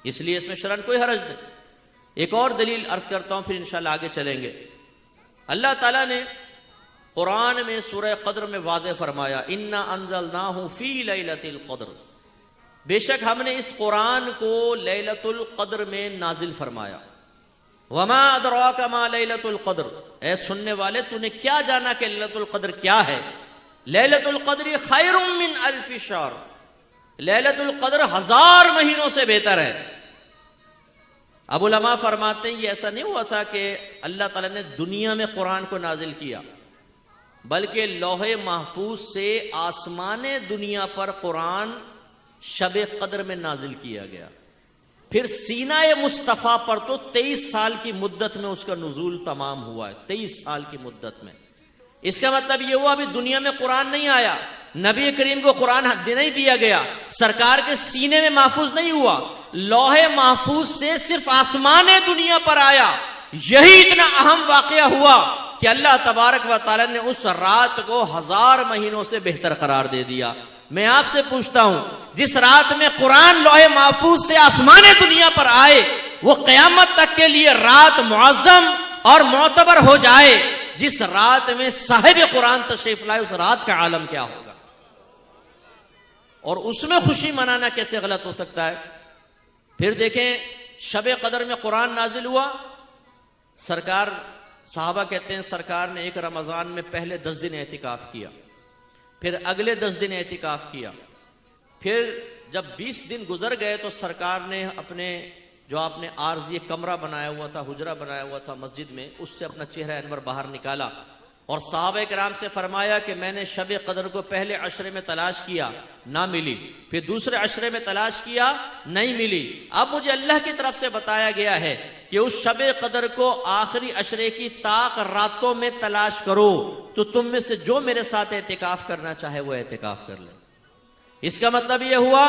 اس لیے اس میں شرعاً کوئی حرج نہیں. ایک اور دلیل عرض کرتا ہوں پھر انشاءاللہ آگے چلیں گے. اللہ تعالیٰ نے قرآن میں سورہ قدر میں واضح فرمایا انا انزلناہ فی لیلۃ القدر، بے شک ہم نے اس قرآن کو لیلۃ القدر میں نازل فرمایا. وما ادراک ما لیلۃ القدر، اے سننے والے تو نے کیا جانا کہ لیلۃ القدر کیا ہے؟ لیلۃ القدر خیر من الف شہر، لیلۃ القدر 1000 مہینوں سے بہتر ہے. اب علماء فرماتے ہیں یہ ایسا نہیں ہوا تھا کہ اللہ تعالیٰ نے دنیا میں قرآن کو نازل کیا، بلکہ لوح محفوظ سے آسمان دنیا پر قرآن شب قدر میں نازل کیا گیا. پھر سینہ مصطفیٰ پر تو 23 سال کی مدت میں اس کا نزول تمام ہوا ہے. 23 سال کی مدت میں. اس کا مطلب یہ ہوا ابھی دنیا میں قرآن نہیں آیا، نبی کریم کو قرآن نہیں دیا گیا، سرکار کے سینے میں محفوظ نہیں ہوا، لوح محفوظ سے صرف آسمان دنیا پر آیا. یہی اتنا اہم واقعہ ہوا کہ اللہ تبارک و تعالی نے اس رات کو 1000 مہینوں سے بہتر قرار دے دیا. میں آپ سے پوچھتا ہوں جس رات میں قرآن لوح محفوظ سے آسمان دنیا پر آئے وہ قیامت تک کے لیے رات معظم اور معتبر ہو جائے. جس رات میں صاحب قرآن تشریف لائے اس رات کا عالم کیا ہوگا؟ اور اس میں خوشی منانا کیسے غلط ہو سکتا ہے؟ پھر دیکھیں شب قدر میں قرآن نازل ہوا. سرکار صحابہ کہتے ہیں سرکار نے ایک رمضان میں پہلے 10 دن اعتکاف کیا، پھر اگلے 10 دن اعتکاف کیا، پھر جب 20 دن گزر گئے تو سرکار نے اپنے جو آپ نے عارضی کمرہ بنایا ہوا تھا، حجرہ بنایا ہوا تھا مسجد میں، اس سے اپنا چہرہ انور باہر نکالا اور صحابہ کرام سے فرمایا کہ میں نے شب قدر کو پہلے عشرے میں تلاش کیا، نہ ملی، پھر دوسرے عشرے میں تلاش کیا، نہیں ملی، اب مجھے اللہ کی طرف سے بتایا گیا ہے کہ اس شب قدر کو آخری عشرے کی طاق راتوں میں تلاش کرو، تو تم میں سے جو میرے ساتھ اعتکاف کرنا چاہے وہ اعتکاف کر لے۔ اس کا مطلب یہ ہوا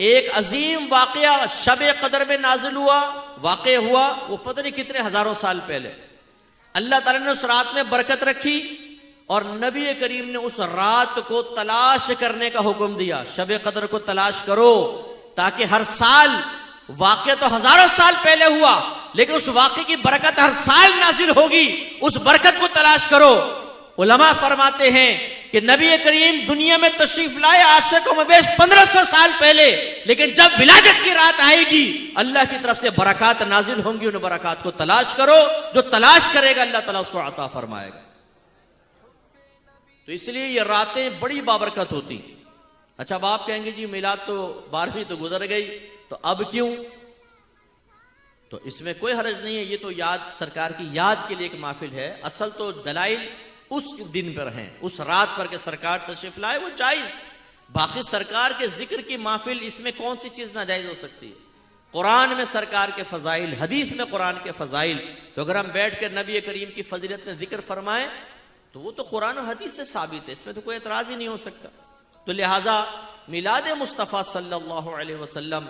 ایک عظیم واقعہ شب قدر میں نازل ہوا، واقع ہوا، وہ پتہ نہیں کتنے ہزاروں سال پہلے۔ اللہ تعالیٰ نے اس رات میں برکت رکھی اور نبی کریم نے اس رات کو تلاش کرنے کا حکم دیا، شب قدر کو تلاش کرو، تاکہ ہر سال، واقعہ تو ہزاروں سال پہلے ہوا لیکن اس واقعے کی برکت ہر سال نازل ہوگی، اس برکت کو تلاش کرو۔ علماء فرماتے ہیں کہ نبی کریم دنیا میں تشریف لائے آج سے کم و بیش 1500 سال پہلے، لیکن جب ولادت کی رات آئے گی اللہ کی طرف سے برکات نازل ہوں گی، ان برکات کو تلاش کرو، جو تلاش کرے گا اللہ تعالیٰ اس کو عطا فرمائے گا۔ تو اس لیے یہ راتیں بڑی بابرکت ہوتی۔ اچھا اب آپ کہیں گے جی میلاد تو 12ویں تو گزر گئی، تو اب کیوں؟ تو اس میں کوئی حرج نہیں ہے، یہ تو یاد، سرکار کی یاد کے لیے ایک محفل ہے۔ اصل تو دلائل اس دن پر ہیں، اس رات پر کہ سرکار تشریف لائے، وہ جائز۔ باقی سرکار کے ذکر کی محفل، اس میں کون سی چیز ناجائز ہو سکتی ہے؟ قرآن میں سرکار کے فضائل، حدیث میں قرآن کے فضائل، تو اگر ہم بیٹھ کر نبی کریم کی فضیلت میں ذکر فرمائیں تو وہ تو قرآن و حدیث سے ثابت ہے، اس میں تو کوئی اعتراض ہی نہیں ہو سکتا۔ تو لہٰذا میلاد مصطفیٰ صلی اللہ علیہ وسلم،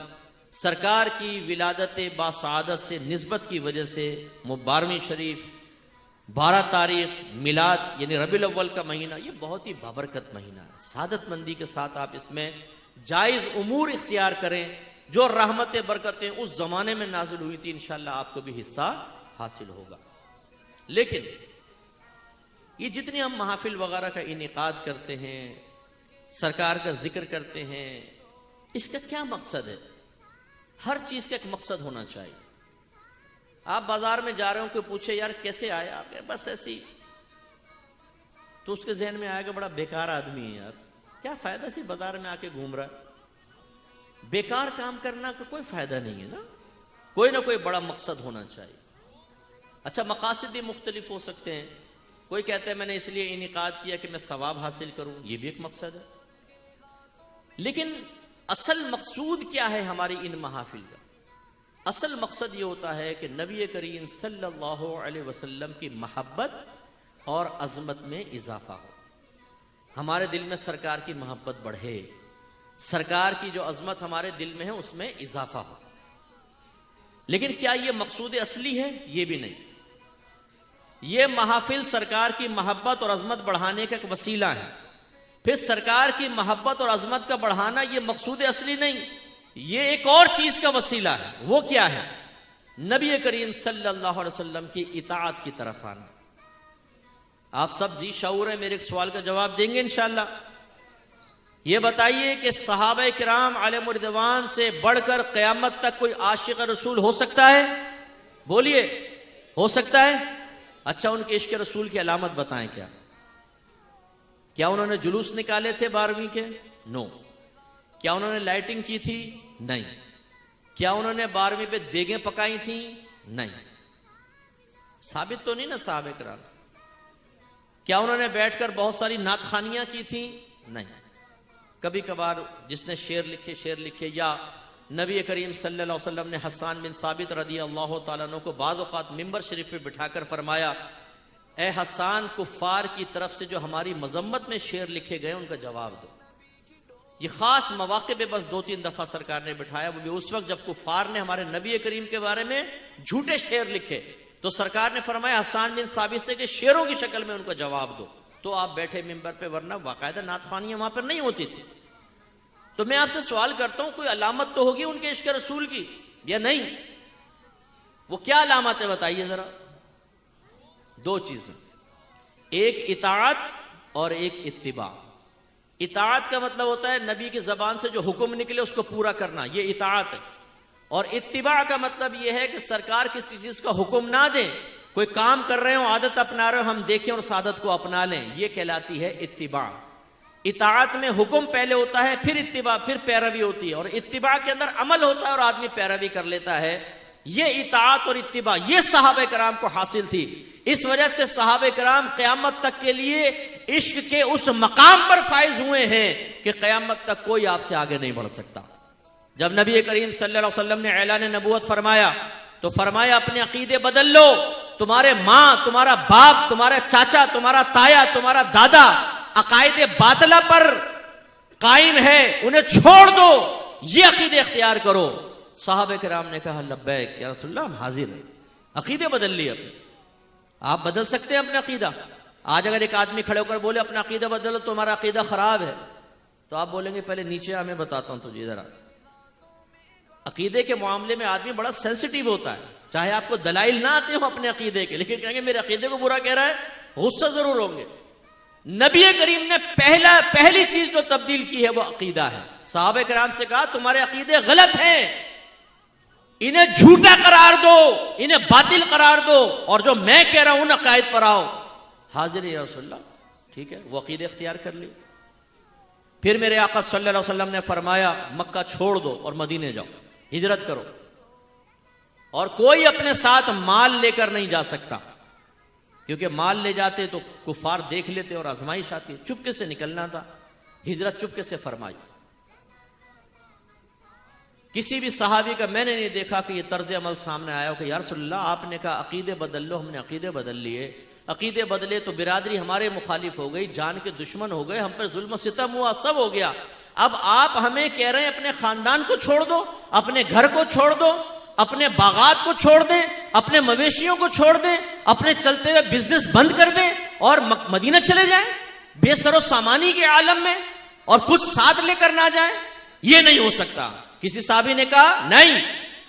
سرکار کی ولادت باسعادت سے نسبت کی وجہ سے 12ویں شریف، 12 تاریخ میلاد یعنی ربیع الاول کا مہینہ، یہ بہت ہی بابرکت مہینہ ہے۔ سعادت مندی کے ساتھ آپ اس میں جائز امور اختیار کریں، جو رحمت برکتیں اس زمانے میں نازل ہوئی تھی انشاءاللہ آپ کو بھی حصہ حاصل ہوگا۔ لیکن یہ جتنی ہم محافل وغیرہ کا انعقاد کرتے ہیں، سرکار کا ذکر کرتے ہیں، اس کا کیا مقصد ہے؟ ہر چیز کا ایک مقصد ہونا چاہیے۔ آپ بازار میں جا رہے ہو، کوئی پوچھے یار کیسے آئے آپ، بس ایسی، تو اس کے ذہن میں آئے گا بڑا بیکار آدمی ہے یار، کیا فائدہ سی بازار میں آ کے گھوم رہا ہے۔ بیکار کام کرنا کا کوئی فائدہ نہیں ہے نا، کوئی نہ کوئی بڑا مقصد ہونا چاہیے۔ اچھا مقاصد بھی مختلف ہو سکتے ہیں، کوئی کہتا ہے میں نے اس لیے انعقاد کیا کہ میں ثواب حاصل کروں، یہ بھی ایک مقصد ہے۔ لیکن اصل مقصود کیا ہے ہماری ان محافل کا؟ اصل مقصد یہ ہوتا ہے کہ نبی کریم صلی اللہ علیہ وسلم کی محبت اور عظمت میں اضافہ ہو، ہمارے دل میں سرکار کی محبت بڑھے، سرکار کی جو عظمت ہمارے دل میں ہے اس میں اضافہ ہو۔ لیکن کیا یہ مقصود اصلی ہے؟ یہ بھی نہیں۔ یہ محافل سرکار کی محبت اور عظمت بڑھانے کا ایک وسیلہ ہے، پھر سرکار کی محبت اور عظمت کا بڑھانا یہ مقصود اصلی نہیں، یہ ایک اور چیز کا وسیلہ ہے۔ وہ کیا ہے؟ نبی کریم صلی اللہ علیہ وسلم کی اطاعت کی طرف آنا۔ آپ سب ذی شعور ہیں، میرے ایک سوال کا جواب دیں گے انشاءاللہ۔ یہ بتائیے کہ صحابہ کرام علیہم رضوان سے بڑھ کر قیامت تک کوئی عاشق رسول ہو سکتا ہے؟ بولیے، ہو سکتا ہے؟ اچھا ان کے عشق رسول کی علامت بتائیں۔ کیا انہوں نے جلوس نکالے تھے 12ویں کے؟ نو۔ کیا انہوں نے لائٹنگ کی تھی؟ نہیں۔ کیا انہوں نے 12ویں پہ دیگیں پکائی تھیں؟ نہیں۔ ثابت تو نہیں نا صحابہ کرام سے۔ کیا انہوں نے بیٹھ کر بہت ساری نعت خوانیاں کی تھیں؟ نہیں۔ کبھی کبھار جس نے شعر لکھے، یا نبی کریم صلی اللہ علیہ وسلم نے حسان بن ثابت رضی اللہ تعالیٰ عنہ کو بعض اوقات ممبر شریف پہ بٹھا کر فرمایا، اے حسان، کفار کی طرف سے جو ہماری مذمت میں شعر لکھے گئے ان کا جواب دو۔ یہ خاص مواقع پہ بس 2-3 دفعہ سرکار نے بٹھایا، وہ بھی اس وقت جب کفار نے ہمارے نبی کریم کے بارے میں جھوٹے شعر لکھے، تو سرکار نے فرمایا حسان بن ثابت سے کہ شعروں کی شکل میں ان کا جواب دو، تو آپ بیٹھے ممبر پہ، ورنہ باقاعدہ نعت خوانیاں وہاں پر نہیں ہوتی تھی۔ تو میں آپ سے سوال کرتا ہوں، کوئی علامت تو ہوگی ان کے عشق رسول کی یا نہیں؟ وہ کیا علامت ہے بتائیے ذرا۔ 2 چیزیں، ایک اطاعت اور ایک اتباع۔ اطاعت کا مطلب ہوتا ہے نبی کی زبان سے جو حکم نکلے اس کو پورا کرنا، یہ اطاعت ہے۔ اور اتباع کا مطلب یہ ہے کہ سرکار کسی چیز کا حکم نہ دیں، کوئی کام کر رہے ہوں، عادت اپنا رہے ہو، ہم دیکھیں اور اس عادت کو اپنا لیں، یہ کہلاتی ہے اتباع۔ اطاعت میں حکم پہلے ہوتا ہے، پھر اتباع، پھر پیروی ہوتی ہے، اور اتباع کے اندر عمل ہوتا ہے اور آدمی پیروی کر لیتا ہے۔ یہ اطاعت اور اتباع یہ صحابہ کرام کو حاصل تھی۔ اس وجہ سے صحابہ کرام قیامت تک کے لیے عشق کے اس مقام پر فائز ہوئے ہیں کہ قیامت تک کوئی آپ سے آگے نہیں بڑھ سکتا۔ جب نبی کریم صلی اللہ علیہ وسلم نے اعلان نبوت فرمایا تو فرمایا اپنے عقیدے بدل لو، تمہارے ماں، تمہارا باپ، تمہارا چاچا، تمہارا تایا، تمہارا دادا عقائد باطلہ پر قائم ہے، انہیں چھوڑ دو، یہ عقیدے اختیار کرو۔ صحابہ کرام نے کہا لبیک یا رسول اللہ، ہم حاضر ہیں۔ عقیدے بدل لیے اپنے۔ آپ بدل سکتے ہیں اپنا عقیدہ؟ آج اگر ایک آدمی کھڑے ہو کر بولے اپنا عقیدہ بدلو، تمہارا عقیدہ خراب ہے، تو آپ بولیں گے پہلے نیچے میں بتاتا ہوں تجھے ذرا۔ عقیدے کے معاملے میں آدمی بڑا سینسٹیو ہوتا ہے، چاہے آپ کو دلائل نہ آتے ہوں اپنے عقیدے کے، لیکن کہیں گے میرے عقیدے کو برا کہہ رہا ہے، غصہ ضرور ہوں گے۔ نبی کریم نے پہلی چیز جو تبدیل کی ہے وہ عقیدہ ہے۔ صحابہ کرام سے کہا تمہارے عقیدے غلط ہیں، انہیں جھوٹا قرار دو، انہیں باطل قرار دو، اور جو میں کہہ رہا ہوں ان عقائد پر آؤ۔ حاضر یا رسول اللہ، ٹھیک ہے، وہ عقیدے اختیار کر لی۔ پھر میرے آقا صلی اللہ علیہ وسلم نے فرمایا مکہ چھوڑ دو اور مدینے جاؤ، ہجرت کرو، اور کوئی اپنے ساتھ مال لے کر نہیں جا سکتا، کیونکہ مال لے جاتے تو کفار دیکھ لیتے اور آزمائش آتی، چپکے سے نکلنا تھا۔ ہجرت چپکے سے فرمائی۔ کسی بھی صحابی کا میں نے نہیں دیکھا کہ یہ طرز عمل سامنے آیا ہو کہ یا رسول اللہ آپ نے کہا عقیدے بدل لو، ہم نے عقیدے بدل لیے، عقیدے بدلے تو برادری ہمارے مخالف ہو گئی، جان کے دشمن ہو گئے، ہم پر ظلم و ستم ہوا، سب ہو گیا، اب آپ ہمیں کہہ رہے ہیں اپنے خاندان کو چھوڑ دو، اپنے گھر کو چھوڑ دو، اپنے باغات کو چھوڑ دیں، اپنے مویشیوں کو چھوڑ دیں، اپنے چلتے ہوئے بزنس بند کر دیں اور مدینہ چلے جائیں بے سر و سامانی کے عالم میں، اور کچھ ساتھ لے کر نہ جائیں؟ یہ نہیں ہو سکتا۔ کسی صحابی نے کہا نہیں،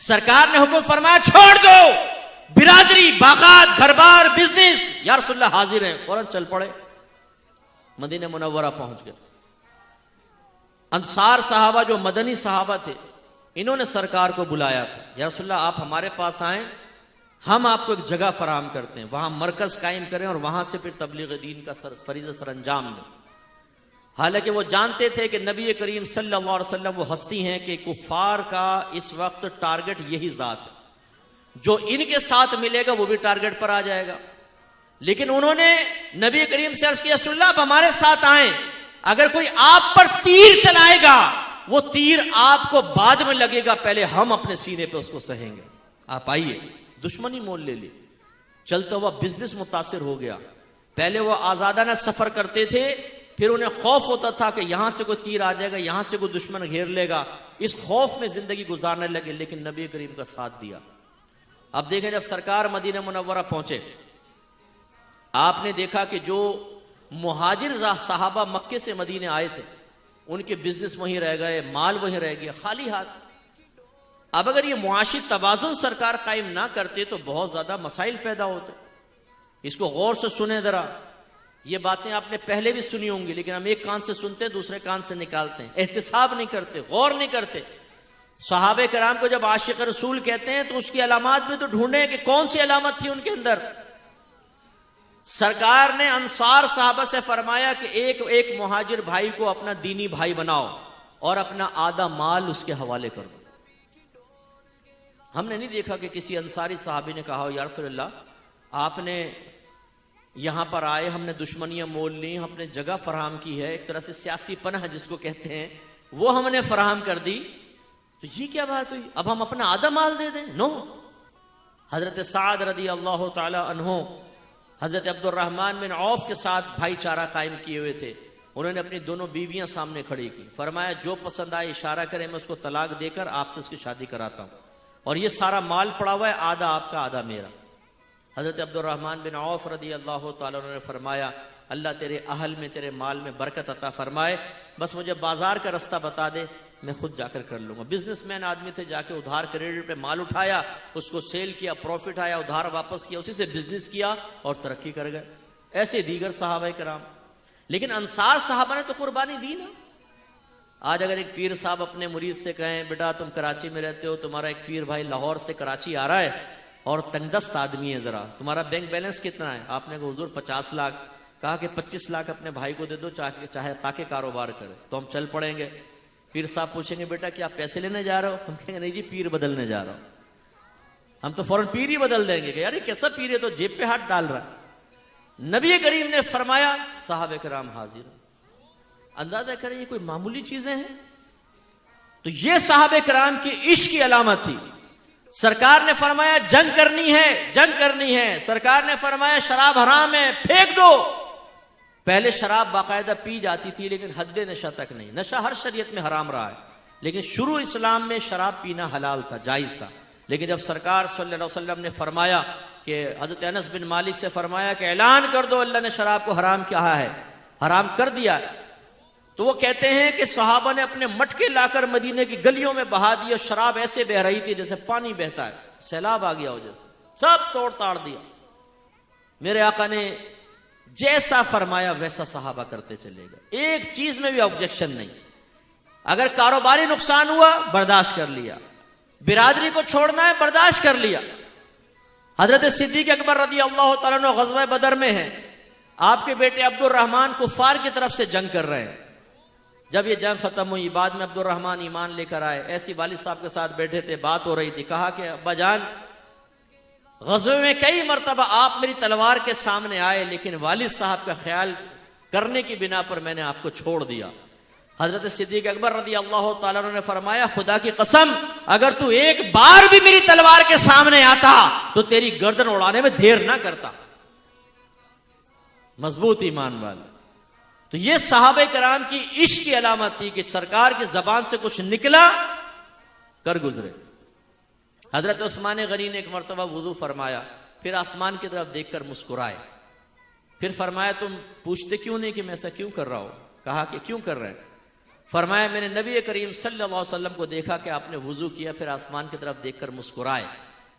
سرکار نے حکم فرمایا چھوڑ دو، برادری، باغات، گھر بار، بزنس، یا رسول اللہ حاضر ہیں، فوراً چل پڑے، مدینہ منورہ پہنچ گئے۔ انصار صحابہ جو مدنی صحابہ تھے، انہوں نے سرکار کو بلایا تھا، یا رسول اللہ آپ ہمارے پاس آئیں، ہم آپ کو ایک جگہ فراہم کرتے ہیں، وہاں مرکز قائم کریں اور وہاں سے پھر تبلیغ دین کا فریضہ سر انجام دیں۔ حالانکہ وہ جانتے تھے کہ نبی کریم صلی اللہ علیہ وسلم وہ ہستی ہیں کہ کفار کا اس وقت ٹارگٹ یہی ذات ہے، جو ان کے ساتھ ملے گا وہ بھی ٹارگٹ پر آ جائے گا۔ لیکن انہوں نے نبی کریم سے عرض کیا رسول اللہ آپ ہمارے ساتھ آئیں، اگر کوئی آپ پر تیر چلائے گا وہ تیر آپ کو بعد میں لگے گا، پہلے ہم اپنے سینے پہ اس کو سہیں گے، آپ آئیے۔ دشمنی مول لے لی، چلتا ہوا بزنس متاثر ہو گیا۔ پہلے وہ آزادانہ سفر کرتے تھے، پھر انہیں خوف ہوتا تھا کہ یہاں سے کوئی تیر آ جائے گا، یہاں سے کوئی دشمن گھیر لے گا، اس خوف میں زندگی گزارنے لگے، لیکن نبی کریم کا ساتھ دیا۔ اب دیکھیں جب سرکار مدینہ منورہ پہنچے، آپ نے دیکھا کہ جو مہاجر صحابہ مکے سے مدینے آئے تھے ان کے بزنس وہیں رہ گئے، مال وہیں رہ گیا، خالی ہاتھ۔ اب اگر یہ معاشی توازن سرکار قائم نہ کرتے تو بہت زیادہ مسائل پیدا ہوتے۔ اس کو غور سے سنیں ذرا، یہ باتیں آپ نے پہلے بھی سنی ہوں گی، لیکن ہم ایک کان سے سنتے ہیں دوسرے کان سے نکالتے ہیں، احتساب نہیں کرتے، غور نہیں کرتے۔ صحابہ کرام کو جب عاشق رسول کہتے ہیں تو اس کی علامات میں تو ڈھونڈیں کہ کون سی علامت تھی ان کے اندر۔ سرکار نے انصار صحابہ سے فرمایا کہ ایک مہاجر بھائی کو اپنا دینی بھائی بناؤ اور اپنا آدھا مال اس کے حوالے کر دو۔ ہم نے نہیں دیکھا کہ کسی انصاری صحابی نے کہا یا رسول اللہ آپ نے یہاں پر آئے، ہم نے دشمنیاں مول لی، ہم نے جگہ فراہم کی ہے، ایک طرح سے سیاسی پناہ جس کو کہتے ہیں وہ ہم نے فراہم کر دی، تو یہ کیا بات ہوئی، اب ہم اپنا آدھا مال دے دیں؟ نو۔ حضرت سعد رضی اللہ تعالی عنہ حضرت عبد الرحمن بن عوف کے ساتھ بھائی چارہ قائم کیے ہوئے تھے، انہوں نے اپنی دونوں بیویاں سامنے کھڑی کی، فرمایا جو پسند آئے اشارہ کرے، میں اس کو طلاق دے کر آپ سے اس کی شادی کراتا ہوں، اور یہ سارا مال پڑا ہوا ہے، آدھا آپ کا آدھا میرا۔ حضرت عبد الرحمن بن عوف رضی اللہ تعالیٰ عنہ نے فرمایا اللہ تیرے اہل میں تیرے مال میں برکت عطا فرمائے، بس مجھے بازار کا رستہ بتا دے، میں خود جا کر لوں گا۔ بزنس مین آدمی تھے، جا کے ادھار کریڈٹ پہ مال اٹھایا، اس کو سیل کیا، پروفٹ آیا، ادھار واپس کیا، اسی سے بزنس کیا اور ترقی کر گئے۔ ایسے دیگر صحابہ کرام، لیکن انصار صحابہ نے تو قربانی دی نا۔ آج اگر ایک پیر صاحب اپنے مرید سے کہیں بیٹا تم کراچی میں رہتے ہو، تمہارا ایک پیر بھائی لاہور سے کراچی آ رہا ہے اور تنگ دست آدمی ہے، ذرا تمہارا بینک بیلنس کتنا ہے؟ آپ نے کہا حضور 50 لاکھ۔ کہا کہ 25 لاکھ اپنے بھائی کو دے دو چاہے تاکہ کاروبار کرے. تو ہم چل پڑیں گے. پیر صاحب پوچھیں گے بیٹا کیا پیسے لینے جا رہے ہو؟ ہم کہیں گے نہیں جی پیر بدلنے جا رہا ہوں. ہم تو فوراً پیر ہی بدل دیں گے کہ یار یہ کیسا پیر ہے تو جیب پہ ہاتھ ڈال رہا ہے. نبی کریم نے فرمایا صحابہ کرام حاضر. اندازہ کریں یہ کوئی معمولی چیزیں ہیں؟ تو یہ صحابہ کرام کی عشق کی علامت تھی. سرکار نے فرمایا جنگ کرنی ہے، جنگ کرنی ہے. سرکار نے فرمایا شراب حرام ہے، پھینک دو. پہلے شراب باقاعدہ پی جاتی تھی لیکن حد نشہ تک نہیں. نشہ ہر شریعت میں حرام رہا ہے لیکن شروع اسلام میں شراب پینا حلال تھا، جائز تھا. لیکن جب سرکار صلی اللہ علیہ وسلم نے فرمایا کہ حضرت انس بن مالک سے فرمایا کہ اعلان کر دو اللہ نے شراب کو حرام کیا ہے، حرام کر دیا، تو وہ کہتے ہیں کہ صحابہ نے اپنے مٹکے لا کر مدینے کی گلیوں میں بہا دیا. شراب ایسے بہ رہی تھی جیسے پانی بہتا ہے، سیلاب آ گیا ہو جیسے، سب توڑ تاڑ دیا. میرے آقا نے جیسا فرمایا ویسا صحابہ کرتے چلے گئے، ایک چیز میں بھی آبجیکشن نہیں. اگر کاروباری نقصان ہوا برداشت کر لیا، برادری کو چھوڑنا ہے برداشت کر لیا. حضرت صدیق اکبر رضی اللہ تعالیٰ عنہ غزوہ بدر میں ہیں. آپ کے بیٹے عبد الرحمن کفار کی طرف سے جنگ کر رہے ہیں. جب یہ جنگ ختم ہوئی بعد میں عبد الرحمن ایمان لے کر آئے. ایسی والد صاحب کے ساتھ بیٹھے تھے، بات ہو رہی تھی. کہا کہ ابا جان غزوے میں کئی مرتبہ آپ میری تلوار کے سامنے آئے لیکن والد صاحب کا خیال کرنے کی بنا پر میں نے آپ کو چھوڑ دیا. حضرت صدیق اکبر رضی اللہ تعالیٰ عنہ نے فرمایا خدا کی قسم اگر تو ایک بار بھی میری تلوار کے سامنے آتا تو تیری گردن اڑانے میں دیر نہ کرتا. مضبوط ایمان والے. تو یہ صحابہ کرام کی عشق کی علامت تھی کہ سرکار کی زبان سے کچھ نکلا کر گزرے. حضرت عثمان غنی نے ایک مرتبہ وضو فرمایا، پھر آسمان کی طرف دیکھ کر مسکرائے. پھر فرمایا تم پوچھتے کیوں نہیں کہ میں ایسا کیوں کر رہا ہوں؟ کہا کہ کیوں کر رہے ہیں؟ فرمایا میں نے نبی کریم صلی اللہ علیہ وسلم کو دیکھا کہ آپ نے وضو کیا پھر آسمان کی طرف دیکھ کر مسکرائے.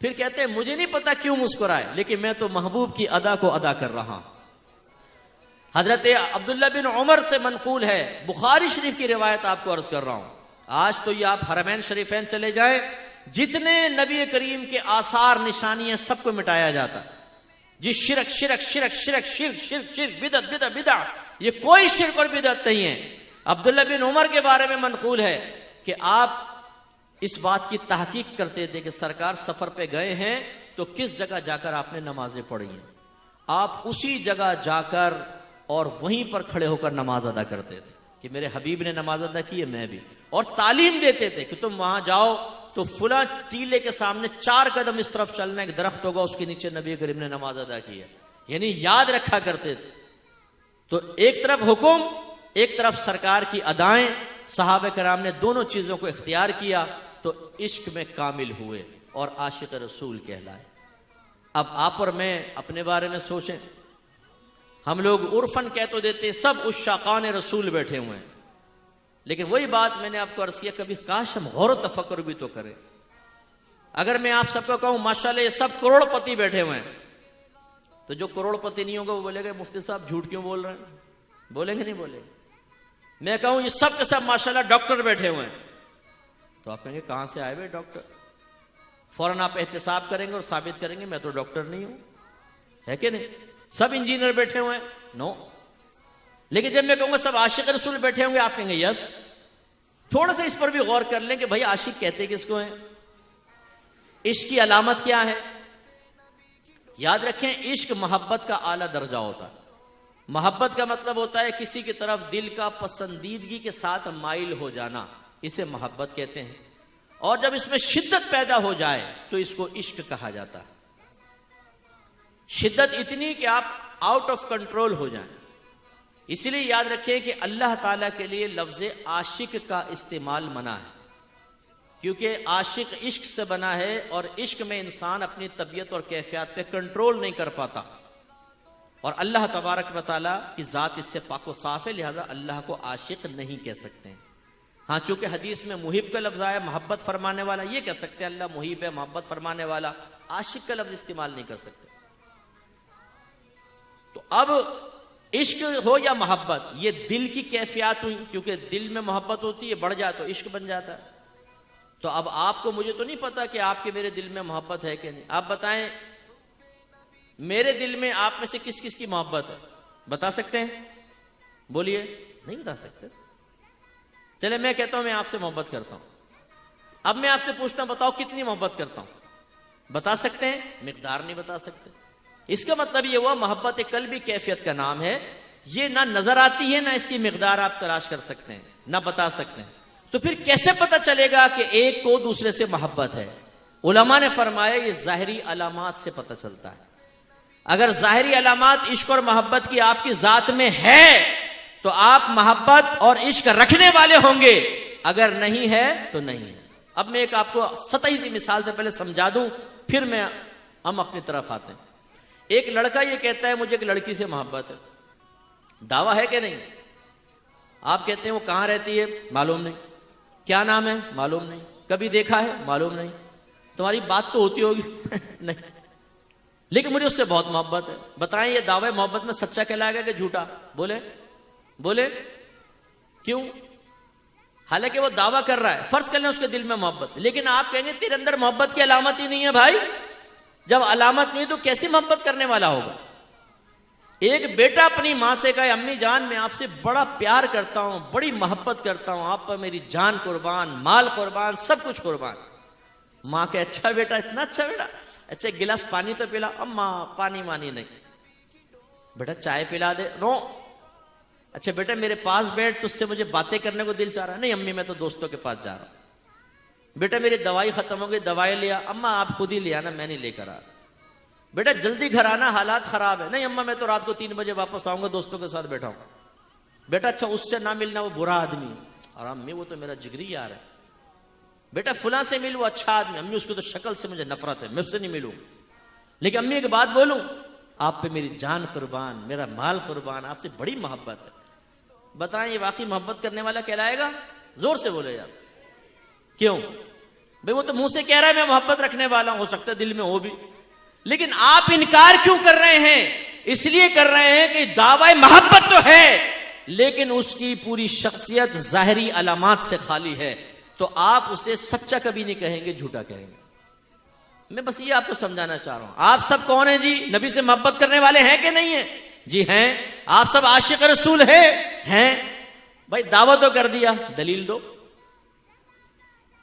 پھر کہتے ہیں مجھے نہیں پتا کیوں مسکرائے لیکن میں تو محبوب کی ادا کو ادا کر رہا ہوں. حضرت عبداللہ بن عمر سے منقول ہے، بخاری شریف کی روایت آپ کو عرض کر رہا ہوں. آج تو یہ آپ حرمین شریفین چلے جائیں، جتنے نبی کریم کے آثار نشانیاں سب کو مٹایا جاتا. جی شرک شرک شرک شرک شرک شرک شرک بدعت بدعت بدعت، یہ کوئی شرک اور بدعت نہیں ہے. عبداللہ بن عمر کے بارے میں منقول ہے کہ آپ اس بات کی تحقیق کرتے تھے کہ سرکار سفر پہ گئے ہیں تو کس جگہ جا کر آپ نے نمازیں پڑھی ہیں. آپ اسی جگہ جا کر اور وہیں پر کھڑے ہو کر نماز ادا کرتے تھے کہ میرے حبیب نے نماز ادا کی ہے میں بھی. اور تعلیم دیتے تھے کہ تم وہاں جاؤ تو فلاں ٹیلے کے سامنے 4 قدم اس طرف چلنا، ایک درخت ہوگا اس کے نیچے نبی کریم نے نماز ادا کی ہے. یعنی یاد رکھا کرتے تھے. تو ایک طرف حکم، ایک طرف سرکار کی ادائیں. صحابہ کرام نے دونوں چیزوں کو اختیار کیا تو عشق میں کامل ہوئے اور عاشق رسول کہلائے. اب آپ اور میں اپنے بارے میں سوچیں. ہم لوگ عرفاً کہہ تو دیتے سب عشاقان رسول بیٹھے ہوئے ہیں، لیکن وہی بات میں نے آپ کو عرض کیا کبھی کاش ہم غور و تفکر بھی تو کریں. اگر میں آپ سب کو کہوں ماشاءاللہ یہ سب کروڑ پتی بیٹھے ہوئے ہیں تو جو کروڑ پتی نہیں ہوگا وہ بولے گا مفتی صاحب جھوٹ کیوں بول رہے ہیں؟ بولیں گے نہیں بولیں گے؟ میں کہوں یہ سب کے سب ماشاءاللہ ڈاکٹر بیٹھے ہوئے ہیں تو آپ کہیں گے کہاں سے آئے ہوئے ڈاکٹر؟ فوراً آپ احتساب کریں گے اور ثابت کریں گے میں تو ڈاکٹر نہیں ہوں، ہے کہ نہیں؟ سب انجینئر بیٹھے ہوئے ہیں، نو. لیکن جب میں کہوں گا سب عاشق رسول بیٹھے ہوں گے آپ کہیں گے یس. تھوڑا سا اس پر بھی غور کر لیں کہ بھائی عاشق کہتے کس کو ہیں؟ عشق کی علامت کیا ہے؟ یاد رکھیں عشق محبت کا اعلیٰ درجہ ہوتا ہے. محبت کا مطلب ہوتا ہے کسی کی طرف دل کا پسندیدگی کے ساتھ مائل ہو جانا، اسے محبت کہتے ہیں. اور جب اس میں شدت پیدا ہو جائے تو اس کو عشق کہا جاتا ہے. شدت اتنی کہ آپ آؤٹ آف کنٹرول ہو جائیں. اسی لیے یاد رکھیں کہ اللہ تعالیٰ کے لیے لفظ عاشق کا استعمال منع ہے، کیونکہ عاشق عشق سے بنا ہے اور عشق میں انسان اپنی طبیعت اور کیفیات پہ کنٹرول نہیں کر پاتا. اور اللہ تبارک و تعالیٰ کی ذات اس سے پاک و صاف ہے، لہذا اللہ کو عاشق نہیں کہہ سکتے ہیں. ہاں چونکہ حدیث میں محب کا لفظ آیا، محبت فرمانے والا، یہ کہہ سکتے ہیں اللہ محب ہے، محبت فرمانے والا. عاشق کا لفظ استعمال نہیں کر سکتے. تو اب عشق ہو یا محبت یہ دل کی کیفیات ہوئی، کیونکہ دل میں محبت ہوتی ہے، بڑھ جائے تو عشق بن جاتا ہے. تو اب آپ کو مجھے تو نہیں پتا کہ آپ کے میرے دل میں محبت ہے کہ نہیں. آپ بتائیں میرے دل میں آپ میں سے کس کس کی محبت ہے؟ بتا سکتے ہیں؟ بولیے. نہیں بتا سکتے. چلے میں کہتا ہوں میں آپ سے محبت کرتا ہوں. اب میں آپ سے پوچھتا ہوں بتاؤ کتنی محبت کرتا ہوں. بتا سکتے ہیں؟ مقدار نہیں بتا سکتے. اس کا مطلب یہ ہوا محبت قلبی کیفیت کا نام ہے. یہ نہ نظر آتی ہے نہ اس کی مقدار آپ تلاش کر سکتے ہیں نہ بتا سکتے ہیں. تو پھر کیسے پتا چلے گا کہ ایک کو دوسرے سے محبت ہے؟ علماء نے فرمایا یہ ظاہری علامات سے پتا چلتا ہے. اگر ظاہری علامات عشق اور محبت کی آپ کی ذات میں ہے تو آپ محبت اور عشق رکھنے والے ہوں گے. اگر نہیں ہے تو نہیں ہے. اب میں ایک آپ کو سطحی سی مثال سے پہلے سمجھا دوں پھر ہم اپنی طرف آتے ہیں. ایک لڑکا یہ کہتا ہے مجھے ایک لڑکی سے محبت ہے. دعویٰ ہے کہ نہیں؟ آپ کہتے ہیں وہ کہاں رہتی ہے؟ معلوم نہیں. کیا نام ہے؟ معلوم نہیں. کبھی دیکھا ہے؟ معلوم نہیں. تمہاری بات تو ہوتی ہوگی نہیں، لیکن مجھے اس سے بہت محبت ہے. بتائیں یہ دعوی محبت میں سچا کہلائے گا کہ جھوٹا؟ بولے کیوں؟ حالانکہ وہ دعویٰ کر رہا ہے، فرض کر لیں اس کے دل میں محبت، لیکن آپ کہیں گے تیرے اندر محبت کی علامت ہی نہیں ہے. بھائی جب علامت نہیں تو کیسی محبت کرنے والا ہوگا؟ ایک بیٹا اپنی ماں سے کہے امی جان میں آپ سے بڑا پیار کرتا ہوں، بڑی محبت کرتا ہوں، آپ پر میری جان قربان، مال قربان، سب کچھ قربان. ماں کہ اچھا بیٹا، اتنا اچھا بیٹا، اچھا ایک گلاس پانی تو پلا. اماں پانی مانی نہیں. بیٹا چائے پلا دے. نو. اچھا بیٹا میرے پاس بیٹھ، تجھ سے مجھے باتیں کرنے کو دل چاہ رہا ہے. نہیں امی میں تو دوستوں کے پاس جا رہا ہوں. بیٹا میری دوائی ختم ہو گئی، دوائی لیا. اماں آپ خود ہی لے آنا، میں نہیں لے کر آ. بیٹا جلدی گھر آنا، حالات خراب ہے. نہیں اماں میں تو رات کو 3 بجے واپس آؤں گا، دوستوں کے ساتھ بیٹھا ہوں. بیٹا اچھا اس سے نہ ملنا، وہ برا آدمی. اور امی وہ تو میرا جگری یار ہے. بیٹا فلاں سے مل، وہ اچھا آدمی. امی اس کو تو شکل سے مجھے نفرت ہے، میں اس سے نہیں ملوں. لیکن امی ایک بات بولوں، آپ پہ میری جان قربان، میرا مال قربان، آپ سے بڑی محبت ہے. بتائیں یہ واقعی محبت کرنے والا کہلائے گا؟ زور سے بولے یار. کیوں بھئی؟ وہ تو منہ سے کہہ رہا ہے میں محبت رکھنے والا ہوں، ہو سکتا ہے دل میں ہو بھی، لیکن آپ انکار کیوں کر رہے ہیں؟ اس لیے کر رہے ہیں کہ دعوی محبت تو ہے لیکن اس کی پوری شخصیت ظاہری علامات سے خالی ہے. تو آپ اسے سچا کبھی نہیں کہیں گے، جھوٹا کہیں گے. میں بس یہ آپ کو سمجھانا چاہ رہا ہوں. آپ سب کون ہیں جی؟ نبی سے محبت کرنے والے ہیں کہ نہیں ہیں؟ جی ہیں. آپ سب عاشق رسول ہیں. بھائی دعویٰ تو کر دیا، دلیل دو.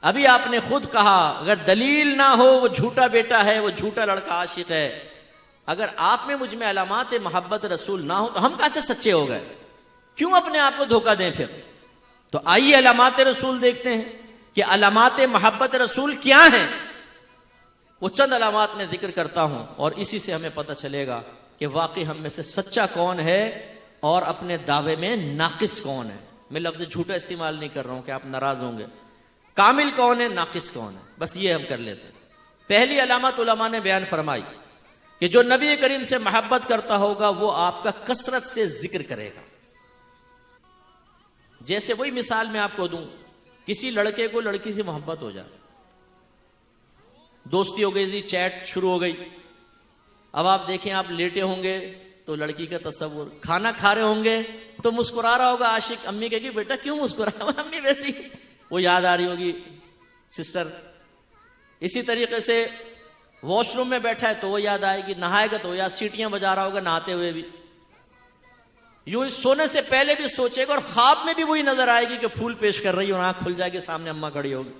ابھی آپ نے خود کہا اگر دلیل نہ ہو وہ جھوٹا بیٹا ہے، وہ جھوٹا لڑکا عاشق ہے. اگر آپ میں مجھ میں علامات محبت رسول نہ ہو تو ہم کہاں سے سچے ہو گئے؟ کیوں اپنے آپ کو دھوکہ دیں پھر؟ تو آئیے علامات رسول دیکھتے ہیں کہ علامات محبت رسول کیا ہیں. وہ چند علامات میں ذکر کرتا ہوں اور اسی سے ہمیں پتہ چلے گا کہ واقعی ہم میں سے سچا کون ہے اور اپنے دعوے میں ناقص کون ہے. میں لفظ جھوٹا استعمال نہیں کر رہا ہوں کہ آپ ناراض ہوں گے. کامل کون ہے، ناقص کون ہے، بس یہ ہم کر لیتے ہیں. پہلی علامت علماء نے بیان فرمائی کہ جو نبی کریم سے محبت کرتا ہوگا وہ آپ کا کثرت سے ذکر کرے گا. جیسے وہی مثال میں آپ کو دوں، کسی لڑکے کو لڑکی سے محبت ہو جائے، دوستی ہو گئی جی، چیٹ شروع ہو گئی. اب آپ دیکھیں آپ لیٹے ہوں گے تو لڑکی کا تصور، کھانا کھا رہے ہوں گے تو مسکرا رہا ہوگا عاشق. امی کہے گی بیٹا کیوں مسکرا؟ امی ویسی وہ یاد آ رہی ہوگی سسٹر. اسی طریقے سے واش روم میں بیٹھا ہے تو وہ یاد آئے گی، نہائے گا تو وہ یاد، سیٹیاں بجا رہا ہوگا نہاتے ہوئے بھی. یوں سونے سے پہلے بھی سوچے گا اور خواب میں بھی وہی نظر آئے گی کہ پھول پیش کر رہی اور آنکھ کھل جائے گی، سامنے اماں کھڑی ہوگی.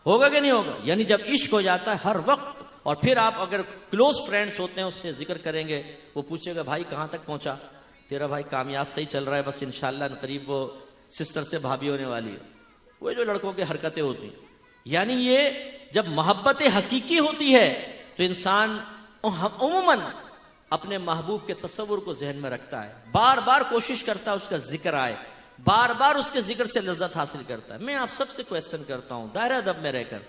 ہوگا کہ نہیں ہوگا؟ یعنی جب عشق ہو جاتا ہے ہر وقت. اور پھر آپ اگر کلوز فرینڈز ہوتے ہیں اس سے ذکر کریں گے، وہ پوچھے گا بھائی کہاں تک پہنچا؟ تیرا بھائی کامیاب صحیح چل رہا ہے، بس انشاءاللہ قریب وہ سسٹر سے بھابھی ہونے والی ہے. وہ جو لڑکوں کی حرکتیں ہوتی ہیں، یعنی یہ جب محبت حقیقی ہوتی ہے تو انسان عموماً اپنے محبوب کے تصور کو ذہن میں رکھتا ہے، بار بار کوشش کرتا ہے اس کا ذکر آئے، بار بار اس کے ذکر سے لذت حاصل کرتا ہے. میں آپ سب سے کویسچن کرتا ہوں، دائرہ ادب میں رہ کر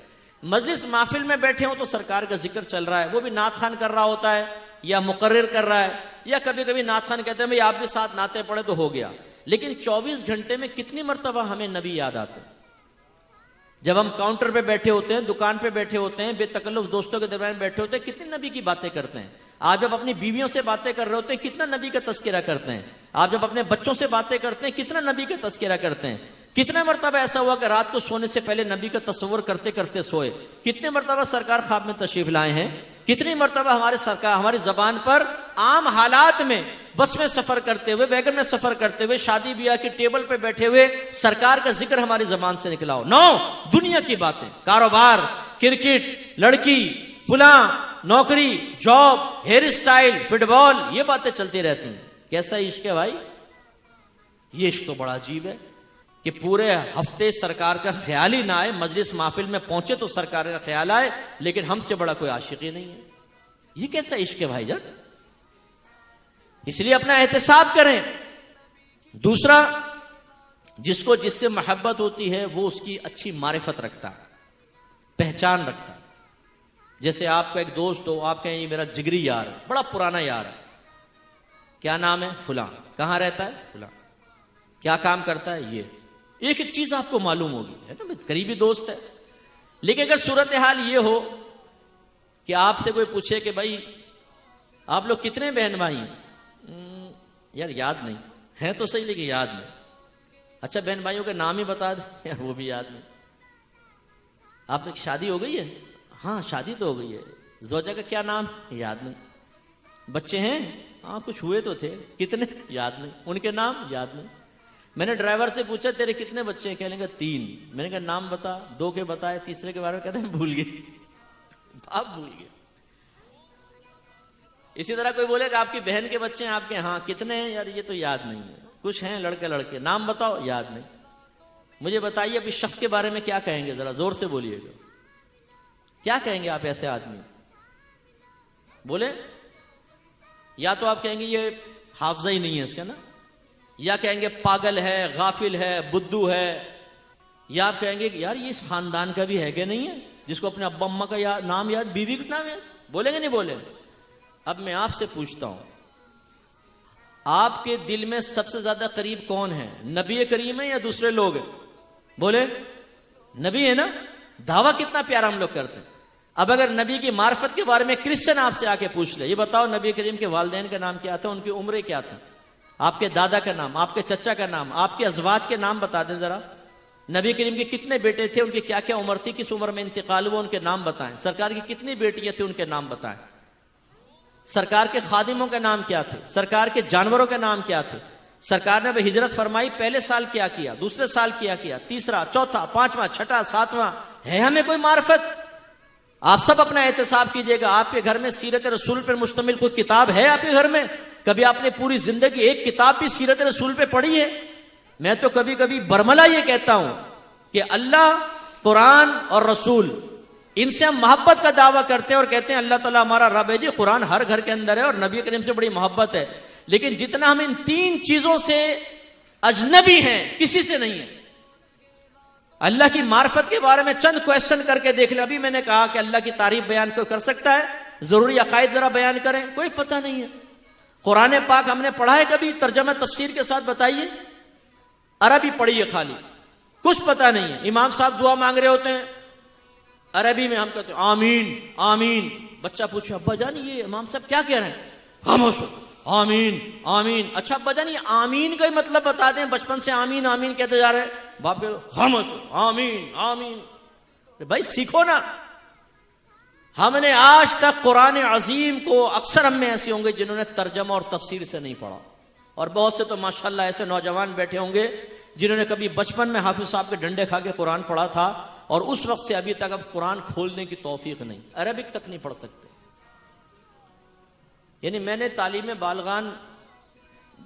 مجلس محفل میں بیٹھے ہوں تو سرکار کا ذکر چل رہا ہے، وہ بھی نعت خوان کر رہا ہوتا ہے یا مقرر کر رہا ہے، یا کبھی کبھی نعت خوان کہتے ہیں بھئی آپ بھی ساتھ نعتیں پڑھے تو ہو گیا. لیکن 24 گھنٹے میں کتنی مرتبہ ہمیں نبی یاد آتے ہیں؟ جب ہم کاؤنٹر پہ بیٹھے ہوتے ہیں، دکان پہ بیٹھے ہوتے ہیں، بے تکلف دوستوں کے درمیان بیٹھے ہوتے ہیں، کتنی نبی کی باتیں کرتے ہیں. آپ جب اپنی بیویوں سے باتیں کر رہے ہوتے ہیں کتنا نبی کا تذکرہ کرتے ہیں. آپ جب اپنے بچوں سے باتیں کرتے ہیں کتنا نبی کا تذکرہ کرتے ہیں. کتنے مرتبہ ایسا ہوا کہ رات کو سونے سے پہلے نبی کا تصور کرتے کرتے سوئے. کتنے مرتبہ سرکار خواب میں تشریف لائے ہیں. کتنی مرتبہ ہمارے سرکار ہماری زبان پر عام حالات میں بس میں سفر کرتے ہوئے، ویگن میں سفر کرتے ہوئے، شادی بیاہ کی ٹیبل پہ بیٹھے ہوئے سرکار کا ذکر ہماری زبان سے نکلا ہو. نو دنیا کی باتیں، کاروبار، کرکٹ، لڑکی، فلاں، نوکری، جاب، ہیئر اسٹائل، فٹ بال، یہ باتیں چلتی رہتی ہیں. کیسا عشق ہے بھائی؟ یہ عشق تو بڑا عجیب ہے کہ پورے ہفتے سرکار کا خیال ہی نہ آئے، مجلس محفل میں پہنچے تو سرکار کا خیال آئے، لیکن ہم سے بڑا کوئی عاشق ہی نہیں ہے. یہ کیسا عشق ہے بھائی جان؟ اس لیے اپنا احتساب کریں. دوسرا، جس کو جس سے محبت ہوتی ہے وہ اس کی اچھی معرفت رکھتا ہے، پہچان رکھتا ہے. جیسے آپ کا ایک دوست ہو، آپ کہیں یہ میرا جگری یار ہے، بڑا پرانا یار ہے. کیا نام ہے؟ فلاں. کہاں رہتا ہے؟ فلاں. کیا کام کرتا ہے؟ یہ. ایک ایک چیز آپ کو معلوم ہوگی، ہے نا، قریبی دوست ہے. لیکن اگر صورتحال یہ ہو کہ آپ سے کوئی پوچھے کہ بھائی آپ لوگ کتنے بہن بھائی ہیں؟ یار یاد نہیں ہے تو صحیح، لیکن یاد نہیں. اچھا بہن بھائیوں کے نام ہی بتا دیں. یار وہ بھی یاد نہیں. آپ کی شادی ہو گئی ہے؟ ہاں شادی تو ہو گئی ہے. زوجہ کا کیا نام؟ یاد نہیں. بچے ہیں؟ ہاں کچھ ہوئے تو تھے. کتنے؟ یاد نہیں. ان کے نام یاد نہیں. میں نے ڈرائیور سے پوچھا تیرے کتنے بچے ہیں؟ کہنے کا 3. میں نے کہا نام بتا. 2 کے بتائے، تیسرے کے بارے میں کہتے ہیں بھول گئے. آپ بھول گئے. اسی طرح کوئی بولے کہ آپ کی بہن کے بچے ہیں آپ کے، ہاں کتنے ہیں؟ یار یہ تو یاد نہیں ہے. کچھ ہیں لڑکے، نام بتاؤ. یاد نہیں. مجھے بتائیے اب اس شخص کے بارے میں کیا کہیں گے؟ ذرا زور سے بولیے گا. کیا کہیں گے آپ ایسے آدمی؟ بولے. یا تو آپ کہیں گے یہ حافظہ ہی نہیں ہے اس کا نا، یا کہیں گے پاگل ہے، غافل ہے، بدو ہے، یا آپ کہیں گے کہ یار یہ اس خاندان کا بھی ہے کہ نہیں ہے جس کو اپنے ابا اماں کا نام یاد، بیوی کا نام یاد. بولیں گے نہیں بولیں؟ اب میں آپ سے پوچھتا ہوں، آپ کے دل میں سب سے زیادہ قریب کون ہے؟ نبی کریم ہے یا دوسرے لوگ ہیں؟ بولے. نبی ہے نا. دعویٰ کتنا پیارا ہم لوگ کرتے ہیں. اب اگر نبی کی معرفت کے بارے میں کرسچن آپ سے آ کے پوچھ لے، یہ بتاؤ نبی کریم کے والدین کا نام کیا تھا، ان کی عمریں کیا تھی، آپ کے دادا کا نام، آپ کے چچا کا نام، آپ کے ازواج کے نام بتا دیں ذرا. نبی کریم کے کتنے بیٹے تھے، ان کی کیا کیا عمر تھی، کس عمر میں انتقال ہوا، ان کے نام بتائیں. سرکار کی کتنی بیٹیاں تھیں، ان کے نام بتائیں. سرکار کے خادموں کے نام کیا تھے، سرکار کے جانوروں کے نام کیا تھے. سرکار نے ہجرت فرمائی، پہلے سال کیا کیا، دوسرے سال کیا کیا، تیسرا، چوتھا، پانچواں، چھٹا، ساتواں. ہے ہمیں کوئی معرفت؟ آپ سب اپنا احتساب کیجئے گا. آپ کے گھر میں سیرت رسول پر مشتمل کوئی کتاب ہے آپ کے گھر میں؟ کبھی آپ نے پوری زندگی ایک کتاب بھی سیرت رسول پہ پڑھی ہے؟ میں تو کبھی کبھی برملا یہ کہتا ہوں کہ اللہ، قرآن اور رسول، ان سے ہم محبت کا دعویٰ کرتے ہیں اور کہتے ہیں اللہ تعالیٰ ہمارا رب ہے. جی قرآن ہر گھر کے اندر ہے اور نبی کریم سے بڑی محبت ہے، لیکن جتنا ہم ان 3 چیزوں سے اجنبی ہیں کسی سے نہیں ہے. اللہ کی معرفت کے بارے میں چند کویسچن کر کے دیکھ لیں. ابھی میں نے کہا کہ اللہ کی تعریف بیان کوئی کر سکتا ہے؟ ضروری عقائد ذرا بیان کریں. کوئی پتہ نہیں ہے. قرآن پاک ہم نے پڑھا ہے کبھی ترجمہ تفسیر کے ساتھ؟ بتائیے. عربی پڑھی ہے خالی، کچھ پتہ نہیں ہے. امام صاحب دعا مانگ رہے ہوتے ہیں عربی میں، ہم کہتے ہیں آمین آمین. بچہ پوچھے ابا جان یہ امام صاحب کیا کہہ رہے ہیں؟ خاموش. آمین آمین. اچھا ابا جان یہ آمین کا ہی مطلب بتا دیں. بچپن سے آمین آمین کہتے جا رہے ہیں. باپ خاموش. آمین آمین. بھائی سیکھو نا. ہم نے آج تک قرآن عظیم کو، اکثر ہم میں ایسے ہوں گے جنہوں نے ترجمہ اور تفسیر سے نہیں پڑھا، اور بہت سے تو ماشاءاللہ ایسے نوجوان بیٹھے ہوں گے جنہوں نے کبھی بچپن میں حافظ صاحب کے ڈنڈے کھا کے قرآن پڑھا تھا، اور اس وقت سے ابھی تک اب قرآن کھولنے کی توفیق نہیں، عربک تک نہیں پڑھ سکتے. یعنی میں نے تعلیم بالغان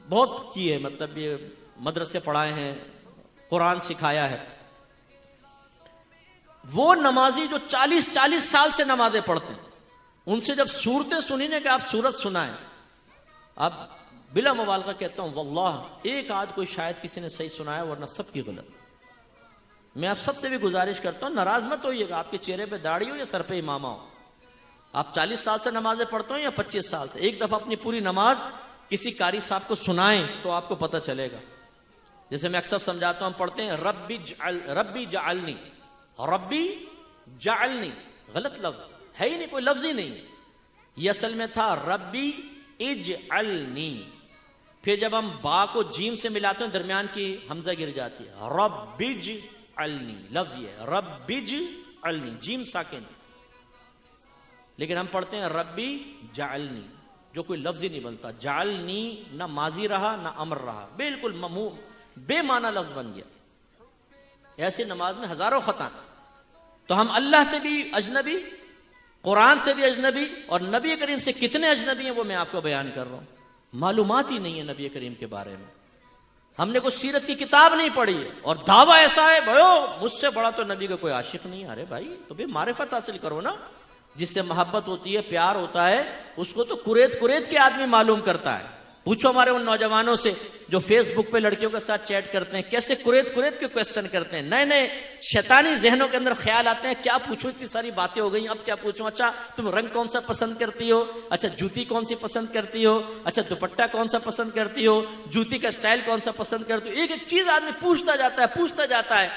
بہت کی ہے، مطلب یہ مدرسے پڑھائے ہیں، قرآن سکھایا ہے. وہ نمازی جو 40 سال سے نمازیں پڑھتے ہیں، ان سے جب صورتیں سنی نے کہ آپ سورت سنائیں، اب بلا مبالغہ کہتا ہوں واللہ ایک آدھ کوئی شاید کسی نے صحیح سنایا، ورنہ سب کی غلط. میں آپ سب سے بھی گزارش کرتا ہوں، ناراض مت ہوئیے گا، آپ کے چہرے پہ داڑھی ہو یا سر پہ امامہ ہو، آپ 40 سال سے نمازیں پڑھتے ہو یا 25 سال سے، ایک دفعہ اپنی پوری نماز کسی قاری صاحب کو سنائیں تو آپ کو پتہ چلے گا. جیسے میں اکثر سمجھاتا ہوں، ہم پڑھتے ہیں ربی جعلنی، ربی جعلنی، غلط لفظ ہے ہی نہیں، کوئی لفظ ہی نہیں. یہ اصل میں تھا ربی اجعلنی. پھر جب ہم با کو جیم سے ملاتے ہیں درمیان کی حمزہ گر جاتی ہے، ربی اجعلنی، لفظ یہ ہے ربی اجعلنی، جیم ساکن. لیکن ہم پڑھتے ہیں ربی جعلنی. جو کوئی لفظ ہی نہیں بنتا. جعلنی نہ ماضی رہا نہ امر رہا, بالکل بے معنی لفظ بن گیا. ایسی نماز میں ہزاروں خطا. تو ہم اللہ سے بھی اجنبی, قرآن سے بھی اجنبی, اور نبی کریم سے کتنے اجنبی ہیں وہ میں آپ کو بیان کر رہا ہوں. معلومات ہی نہیں ہے نبی کریم کے بارے میں, ہم نے کوئی سیرت کی کتاب نہیں پڑھی ہے, اور دعویٰ ایسا ہے بھائیو مجھ سے بڑا تو نبی کا کوئی عاشق نہیں. ارے بھائی تو بھی معرفت حاصل کرو نا, جس سے محبت ہوتی ہے, پیار ہوتا ہے, اس کو تو قریت کے آدمی معلوم کرتا ہے. پوچھو ہمارے ان نوجوانوں سے جو فیس بک پہ لڑکیوں کے ساتھ چیٹ کرتے ہیں, کیسے قریت کے کویسچن کرتے ہیں, نئے نئے شیطانی ذہنوں کے اندر خیال آتے ہیں, کیا پوچھو اتنی ساری باتیں ہو گئی, اب کیا پوچھوں, اچھا تم رنگ کون سا پسند کرتی ہو, اچھا جوتی کون سی پسند کرتی ہو, اچھا دوپٹہ کون سا پسند کرتی ہو, جوتی کا سٹائل کون سا پسند کرتی ہو. ایک ایک چیز آدمی پوچھتا جاتا ہے,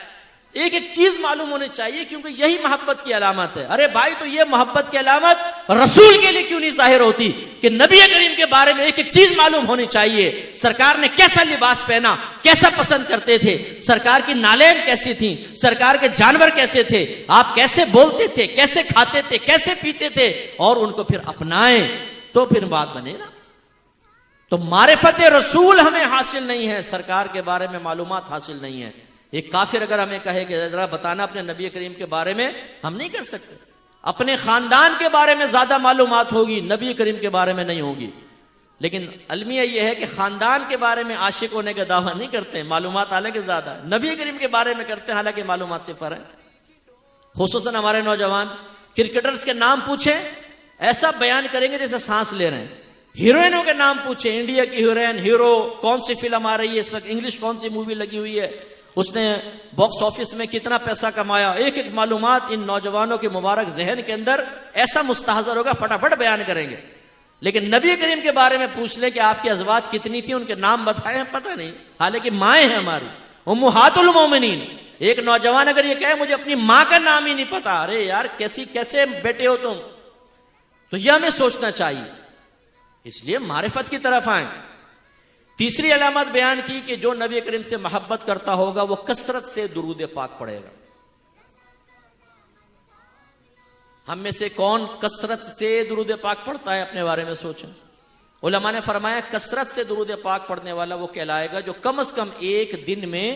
ایک ایک چیز معلوم ہونی چاہیے, کیونکہ یہی محبت کی علامت ہے. ارے بھائی تو یہ محبت کی علامت رسول کے لیے کیوں نہیں ظاہر ہوتی کہ نبی کریم کے بارے میں ایک ایک چیز معلوم ہونی چاہیے. سرکار نے کیسا لباس پہنا, کیسا پسند کرتے تھے, سرکار کی نالین کیسی تھیں, سرکار کے جانور کیسے تھے, آپ کیسے بولتے تھے, کیسے کھاتے تھے, کیسے پیتے تھے, اور ان کو پھر اپنائیں تو پھر بات بنے نا. تو معرفت رسول ہمیں حاصل نہیں ہے, سرکار کے بارے میں معلومات حاصل نہیں ہے. ایک کافر اگر ہمیں کہے کہ ذرا بتانا اپنے نبی کریم کے بارے میں, ہم نہیں کر سکتے. اپنے خاندان کے بارے میں زیادہ معلومات ہوگی, نبی کریم کے بارے میں نہیں ہوگی. لیکن المیہ یہ ہے کہ خاندان کے بارے میں عاشق ہونے کا دعویٰ نہیں کرتے, معلومات حالانکہ زیادہ, نبی کریم کے بارے میں کرتے ہیں حالانکہ معلومات صفر ہیں. خصوصاً ہمارے نوجوان کرکٹرز کے نام پوچھیں, ایسا بیان کریں گے جیسے سانس لے رہے ہیں. ہیروئنوں کے نام پوچھیں, انڈیا کی ہیروئن, ہیرو, کون سی فلم آ رہی ہے اس وقت, انگلش کون سی مووی لگی ہوئی ہے, اس نے باکس آفس میں کتنا پیسہ کمایا, ایک ایک معلومات ان نوجوانوں کے مبارک ذہن کے اندر ایسا مستحضر ہوگا, فٹافٹ بیان کریں گے. لیکن نبی کریم کے بارے میں پوچھ لے کہ آپ کی ازواج کتنی تھی, ان کے نام بتائیں, پتہ نہیں, حالانکہ مائیں ہیں ہماری امہات المومنین. ایک نوجوان اگر یہ کہے مجھے اپنی ماں کا نام ہی نہیں پتا, ارے یار کیسے بیٹے ہو تم. تو یہ ہمیں سوچنا چاہیے, اس لیے معرفت کی طرف آئیں. تیسری علامت بیان کی کہ جو نبی کریم سے محبت کرتا ہوگا وہ کثرت سے درود پاک پڑھے گا. ہم میں سے کون کثرت سے درود پاک پڑھتا ہے, اپنے بارے میں سوچیں. علماء نے فرمایا کثرت سے درود پاک پڑھنے والا وہ کہلائے گا جو کم از کم ایک دن میں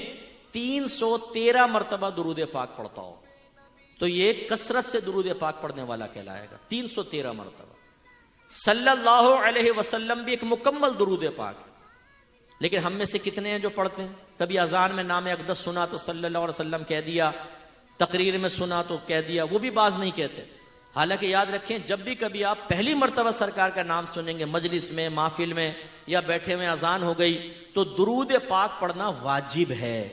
313 مرتبہ درود پاک پڑھتا ہو, تو یہ کثرت سے درود پاک پڑھنے والا کہلائے گا. 313 مرتبہ. صلی اللہ علیہ وسلم بھی ایک مکمل درود پاک. لیکن ہم میں سے کتنے ہیں جو پڑھتے ہیں؟ کبھی اذان میں نام اقدس سنا تو صلی اللہ علیہ وسلم کہہ دیا, تقریر میں سنا تو کہہ دیا, وہ بھی باز نہیں کہتے. حالانکہ یاد رکھیں جب بھی کبھی آپ پہلی مرتبہ سرکار کا نام سنیں گے مجلس میں, محفل میں, یا بیٹھے ہوئے اذان ہو گئی, تو درود پاک پڑھنا واجب ہے.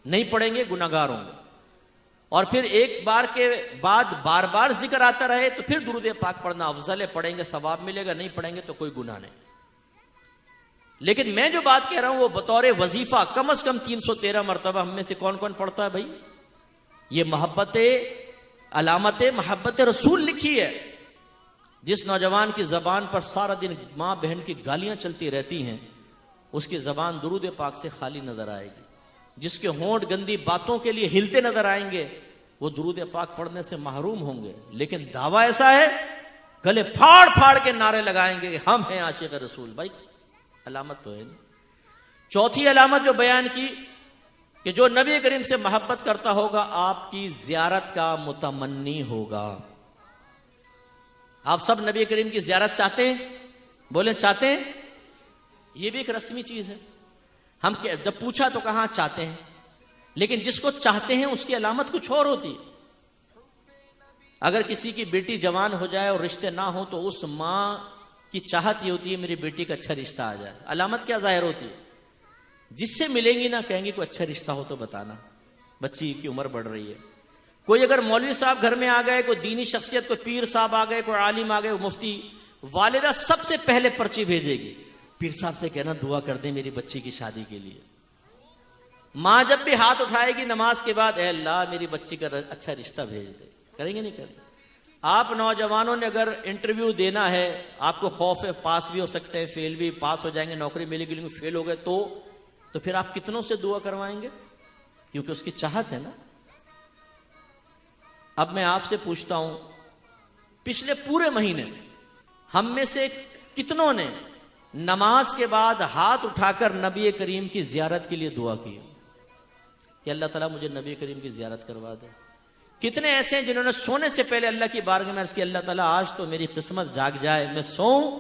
نہیں پڑھیں گے گناہگار ہوں گے. اور پھر ایک بار کے بعد بار بار ذکر آتا رہے تو پھر درود پاک پڑھنا افضل ہے, پڑھیں گے ثواب ملے گا, نہیں پڑھیں گے تو کوئی گناہ نہیں. لیکن میں جو بات کہہ رہا ہوں وہ بطور وظیفہ کم از کم 313 مرتبہ ہم میں سے کون کون پڑھتا ہے بھائی؟ یہ محبت, علامت محبت رسول لکھی ہے. جس نوجوان کی زبان پر سارا دن ماں بہن کی گالیاں چلتی رہتی ہیں, اس کی زبان درود پاک سے خالی نظر آئے گی. جس کے ہونٹ گندی باتوں کے لیے ہلتے نظر آئیں گے وہ درود پاک پڑھنے سے محروم ہوں گے. لیکن دعویٰ ایسا ہے گلے پھاڑ پھاڑ کے نعرے لگائیں گے کہ ہم ہیں عاشق رسول. بھائی علامت تو ہے. چوتھی علامت جو بیان کی کہ جو نبی کریم سے محبت کرتا ہوگا آپ کی زیارت کا متمنی ہوگا. آپ سب نبی کریم کی زیارت چاہتے ہیں؟ بولیں چاہتے ہیں. یہ بھی ایک رسمی چیز ہے. ہم جب پوچھا تو کہاں چاہتے ہیں, لیکن جس کو چاہتے ہیں اس کی علامت کچھ اور ہوتی ہے. اگر کسی کی بیٹی جوان ہو جائے اور رشتے نہ ہو تو اس ماں کی چاہت یہ ہوتی ہے میری بیٹی کا اچھا رشتہ آ جائے. علامت کیا ظاہر ہوتی ہے؟ جس سے ملیں گی نا کہیں گی کوئی اچھا رشتہ ہو تو بتانا, بچی کی عمر بڑھ رہی ہے. کوئی اگر مولوی صاحب گھر میں آ گئے, کوئی دینی شخصیت, کوئی پیر صاحب آ گئے, کوئی عالم آ گئے, مفتی, والدہ سب سے پہلے پرچی بھیجے گی, پیر صاحب سے کہنا دعا کر دیں میری بچی کی شادی کے لیے. ماں جب بھی ہاتھ اٹھائے گی نماز کے بعد, اے اللہ میری بچی کا اچھا رشتہ بھیج دے. کریں گے نہیں کریں گے؟ آپ نوجوانوں نے اگر انٹرویو دینا ہے, آپ کو خوف ہے پاس بھی ہو سکتے ہیں, فیل بھی, پاس ہو جائیں گے نوکری ملے گی, لیکن فیل ہو گئے تو پھر آپ کتنوں سے دعا کروائیں گے؟ کیونکہ اس کی چاہت ہے نا. اب میں آپ سے پوچھتا ہوں, پچھلے پورے مہینے ہم میں سے کتنوں نے نماز کے بعد ہاتھ اٹھا کر نبی کریم کی زیارت کے لیے دعا کی کہ اللہ تعالیٰ مجھے نبی کریم کی زیارت کروا دے؟ کتنے ایسے ہیں جنہوں نے سونے سے پہلے اللہ کی بارگاہ میں عرض کی اللہ تعالیٰ آج تو میری قسمت جاگ جائے، میں سوؤں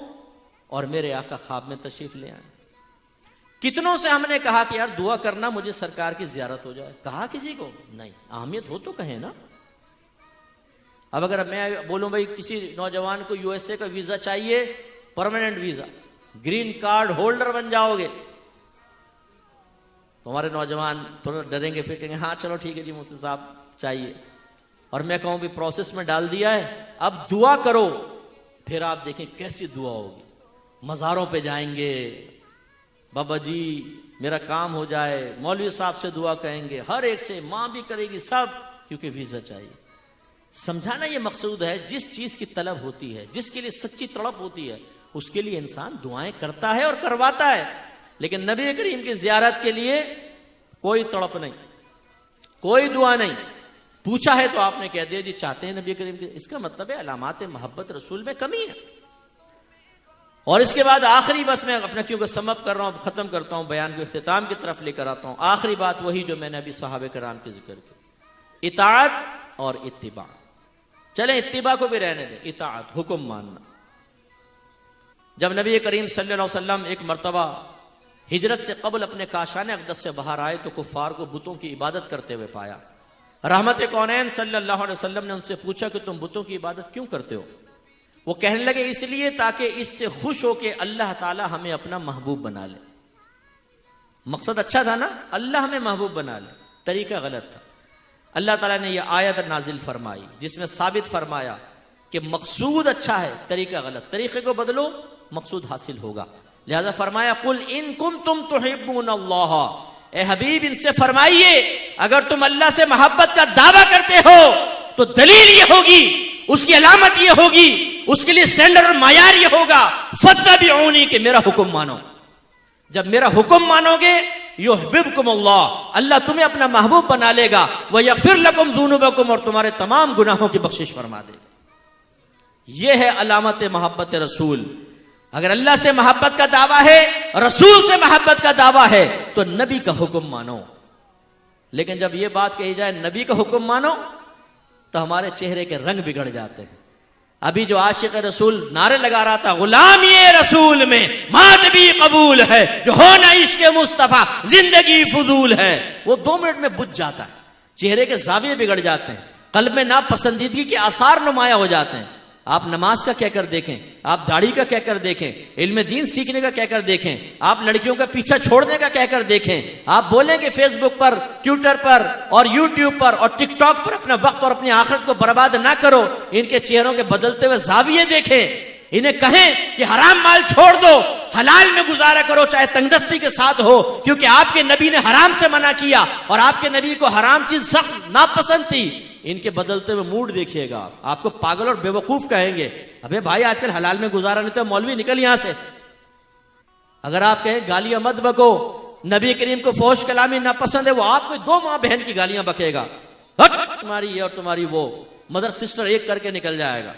اور میرے آقا خواب میں تشریف لے آئیں۔ کتنوں سے ہم نے کہا کہ یار دعا کرنا مجھے سرکار کی زیارت ہو جائے، کہا کسی کو نہیں، اہمیت ہو تو کہیں نا۔ اب اگر میں بولوں بھائی کسی نوجوان کو USA کا ویزا چاہیے، permanent visa, green card holder بن جاؤ گے، تو ہمارے نوجوان تھوڑا ڈریں گے، پھر کہیں گے ہاں چلو ٹھیک ہے جی مفتی صاحب چاہیے، اور میں کہوں بھی پروسیس میں ڈال دیا ہے، اب دعا کرو، پھر آپ دیکھیں کیسی دعا ہوگی۔ مزاروں پہ جائیں گے، بابا جی میرا کام ہو جائے، مولوی صاحب سے دعا کہیں گے، ہر ایک سے، ماں بھی کرے گی، سب، کیونکہ ویزا چاہیے۔ سمجھانا یہ مقصود ہے، جس چیز کی طلب ہوتی ہے، جس کے لیے سچی تڑپ ہوتی ہے، اس کے لیے انسان دعائیں کرتا ہے اور کرواتا ہے۔ لیکن نبی کریم کی زیارت کے لیے کوئی تڑپ نہیں، کوئی دعا نہیں۔ پوچھا ہے تو آپ نے کہہ دیا جی چاہتے ہیں نبی کریم کی، اس کا مطلب ہے علامات محبت رسول میں کمی ہے۔ اور اس کے بعد آخری، بس میں اپنا کیونکہ سم اپ کر رہا ہوں، ختم کرتا ہوں بیان کو، اختتام کی طرف لے کر آتا ہوں۔ آخری بات وہی جو میں نے ابھی صحابہ کرام کی ذکر کی، اطاعت اور اتباع۔ چلیں اتباع کو بھی رہنے دیں، اطاعت حکم ماننا۔ جب نبی کریم صلی اللہ علیہ وسلم ایک مرتبہ ہجرت سے قبل اپنے کاشان اقدس سے باہر آئے تو کفار کو بتوں کی عبادت کرتے ہوئے پایا۔ رحمت کونین صلی اللہ علیہ وسلم نے ان سے پوچھا کہ تم بتوں کی عبادت کیوں کرتے ہو؟ وہ کہنے لگے اس لیے تاکہ اس سے خوش ہو کہ اللہ تعالی ہمیں اپنا محبوب بنا لے۔ مقصد اچھا تھا نا، اللہ ہمیں محبوب بنا لے، طریقہ غلط تھا۔ اللہ تعالیٰ نے یہ آیت نازل فرمائی جس میں ثابت فرمایا کہ مقصود اچھا ہے، طریقہ غلط، طریقے کو بدلو مقصود حاصل ہوگا۔ لہذا فرمایا قل ان کنتم تحبون اللہ، اے حبیب ان سے فرمائیے اگر تم اللہ سے محبت کا دعویٰ کرتے ہو تو دلیل یہ ہوگی، اس کی علامت یہ ہوگی، اس کے لیے سٹینڈرڈ اور معیار یہ ہوگا فاتبعونی، کہ میرا حکم مانو۔ جب میرا حکم مانو گے یحببکم اللہ، اللہ تمہیں اپنا محبوب بنا لے گا، ویغفر لکم ذنوبکم، اور تمہارے تمام گناہوں کی بخشش فرما دے گا۔ یہ ہے علامت محبت رسول۔ اگر اللہ سے محبت کا دعویٰ ہے، رسول سے محبت کا دعویٰ ہے تو نبی کا حکم مانو۔ لیکن جب یہ بات کہی جائے نبی کا حکم مانو تو ہمارے چہرے کے رنگ بگڑ جاتے ہیں۔ ابھی جو عاشق رسول نعرے لگا رہا تھا غلامی رسول میں مات بھی قبول ہے، جو ہونا عشق مصطفیٰ زندگی فضول ہے، وہ 2 منٹ میں بجھ جاتا ہے، چہرے کے زاویے بگڑ جاتے ہیں، قلب میں ناپسندیدگی کے آثار نمایاں ہو جاتے ہیں۔ آپ نماز کا کہہ کر دیکھیں، آپ داڑھی کا کہہ کر دیکھیں، علم دین سیکھنے کا کہہ کر دیکھیں، آپ لڑکیوں کا پیچھا چھوڑنے کا کہہ کر دیکھیں، آپ بولیں کہ فیس بک پر، ٹویٹر پر اور یوٹیوب پر اور ٹک ٹاک پر اپنا وقت اور اپنی آخرت کو برباد نہ کرو، ان کے چہروں کے بدلتے ہوئے زاویے دیکھیں، انہیں کہیں کہ حرام مال چھوڑ دو، حلال میں گزارا کرو چاہے تنگدستی کے ساتھ ہو، کیونکہ آپ کے نبی نے حرام سے منع کیا اور آپ کے نبی کو حرام چیز سخت ناپسند تھی۔ ان کے بدلتے ہوئے موڈ دیکھیے گا، آپ کو پاگل اور بے وقوف کہیں گے۔ ابے بھائی آج کل حلال میں گزارا نہیں تو مولوی نکل یہاں سے۔ اگر آپ کہیں گالیاں مت بکو، نبی کریم کو فحش کلامی ناپسند ہے، وہ آپ کو 2 ماں بہن کی گالیاں بکے گا، تمہاری یہ اور تمہاری وہ، مدر سسٹر ایک کر کے نکل جائے گا۔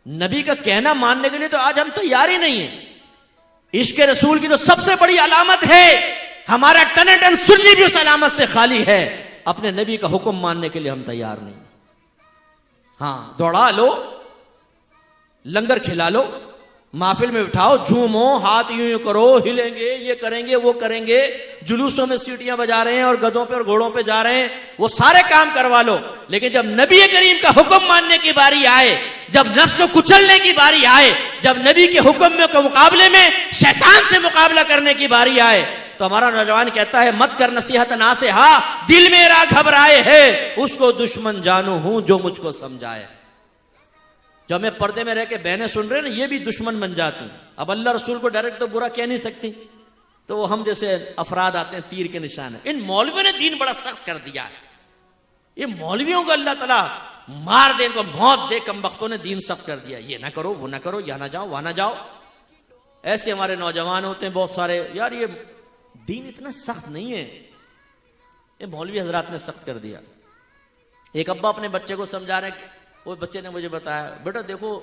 نبی کا کہنا ماننے کے لیے تو آج ہم تیار ہی نہیں ہیں۔ عشق رسول کی جو سب سے بڑی علامت ہے، ہمارا ٹن ٹن سنی بھی اس علامت سے خالی ہے، اپنے نبی کا حکم ماننے کے لیے ہم تیار نہیں۔ ہاں دوڑا لو، لنگر کھلا لو، محفل میں بٹھاؤ، جھومو، ہاتھ یوں کرو، ہلیں گے، یہ کریں گے، وہ کریں گے، جلوسوں میں سیٹیاں بجا رہے ہیں اور گدھوں پہ اور گھوڑوں پہ جا رہے ہیں، وہ سارے کام کروا لو، لیکن جب نبی کریم کا حکم ماننے کی باری آئے، جب نفس کو کچلنے کی باری آئے، جب نبی کے حکم کے مقابلے میں شیطان سے مقابلہ کرنے کی باری آئے، تو ہمارا نوجوان کہتا ہے مت کر نصیحت ناصحا، دل میرا گھبرائے ہے، اس کو دشمن جانو ہوں جو مجھ کو سمجھائے۔ جو ہمیں پردے میں رہ کے بہنیں سن رہے ہیں نا، یہ بھی دشمن بن جاتی ہیں۔ اب اللہ رسول کو ڈائریکٹ تو برا کہہ نہیں سکتی، تو وہ ہم جیسے افراد آتے ہیں تیر کے نشان ہے۔ ان مولویوں نے دین بڑا سخت کر دیا ہے، یہ مولویوں کو اللہ تعالیٰ مار دے، ان کو موت دے، کم بختوں نے دین سخت کر دیا، یہ نہ کرو، وہ نہ کرو، یہاں نہ جاؤ، وہاں نہ جاؤ۔ ایسے ہمارے نوجوان ہوتے ہیں بہت سارے، یار یہ دین اتنا سخت نہیں ہے، یہ مولوی حضرات نے سخت کر دیا۔ ایک ابا اپنے بچے کو سمجھا رہے ہیں، وہ بچے نے مجھے بتایا بیٹا دیکھو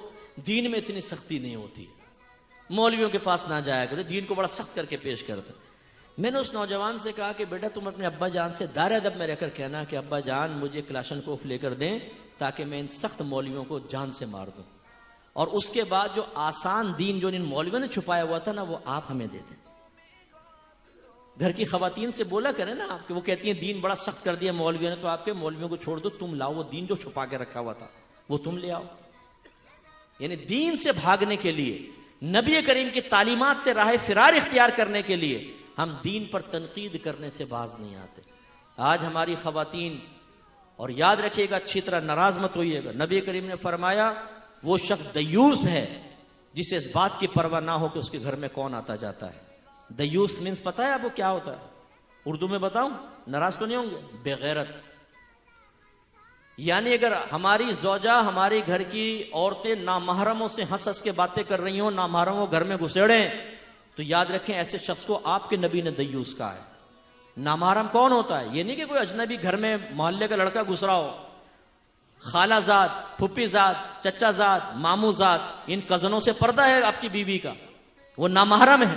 دین میں اتنی سختی نہیں ہوتی، مولویوں کے پاس نہ جایا کرو، دین کو بڑا سخت کر کے پیش کرتے۔ میں نے اس نوجوان سے کہا کہ بیٹا تم اپنے ابا جان سے دار ادب میں رہ کر کہنا کہ ابا جان مجھے کلاشن کوف لے کر دیں تاکہ میں ان سخت مولویوں کو جان سے مار دوں، اور اس کے بعد جو آسان دین جو ان مولویوں نے چھپایا ہوا تھا نا وہ آپ ہمیں دے دیں۔ گھر کی خواتین سے بولا کریں نا آپ کہ وہ کہتی ہیں دین بڑا سخت کر دیا مولویوں نے، تو آپ کے مولویوں کو چھوڑ دو، تم لاؤ وہ دین جو چھپا کے رکھا ہوا تھا وہ تم لے آؤ۔ یعنی دین سے بھاگنے کے لیے، نبی کریم کی تعلیمات سے راہ فرار اختیار کرنے کے لیے ہم دین پر تنقید کرنے سے باز نہیں آتے۔ آج ہماری خواتین، اور یاد رکھیے گا اچھی طرح ناراض مت ہوئیے گا، نبی کریم نے فرمایا وہ شخص دیوس ہے جسے اس بات کی پرواہ نہ ہو کہ اس کے گھر میں کون آتا جاتا ہے۔ دیوس مینس پتہ ہے آپ کو کیا ہوتا ہے؟ اردو میں بتاؤں، ناراض تو نہیں ہوں گے؟ بے غیرت۔ یعنی اگر ہماری زوجہ، ہماری گھر کی عورتیں نامحرموں سے ہنس ہنس کے باتیں کر رہی ہوں، نامحرموں گھر میں گھسیڑیں، تو یاد رکھیں ایسے شخص کو آپ کے نبی نے دیوس کہا ہے۔ نامحرم کون ہوتا ہے؟ یہ نہیں کہ کوئی اجنبی گھر میں محلے کا لڑکا گزرا ہو، خالہ زاد، پھپھی زاد، چچا زاد، ماموں زاد، ان کزنوں سے پردہ ہے آپ کی بیوی کا، وہ نامحرم ہے۔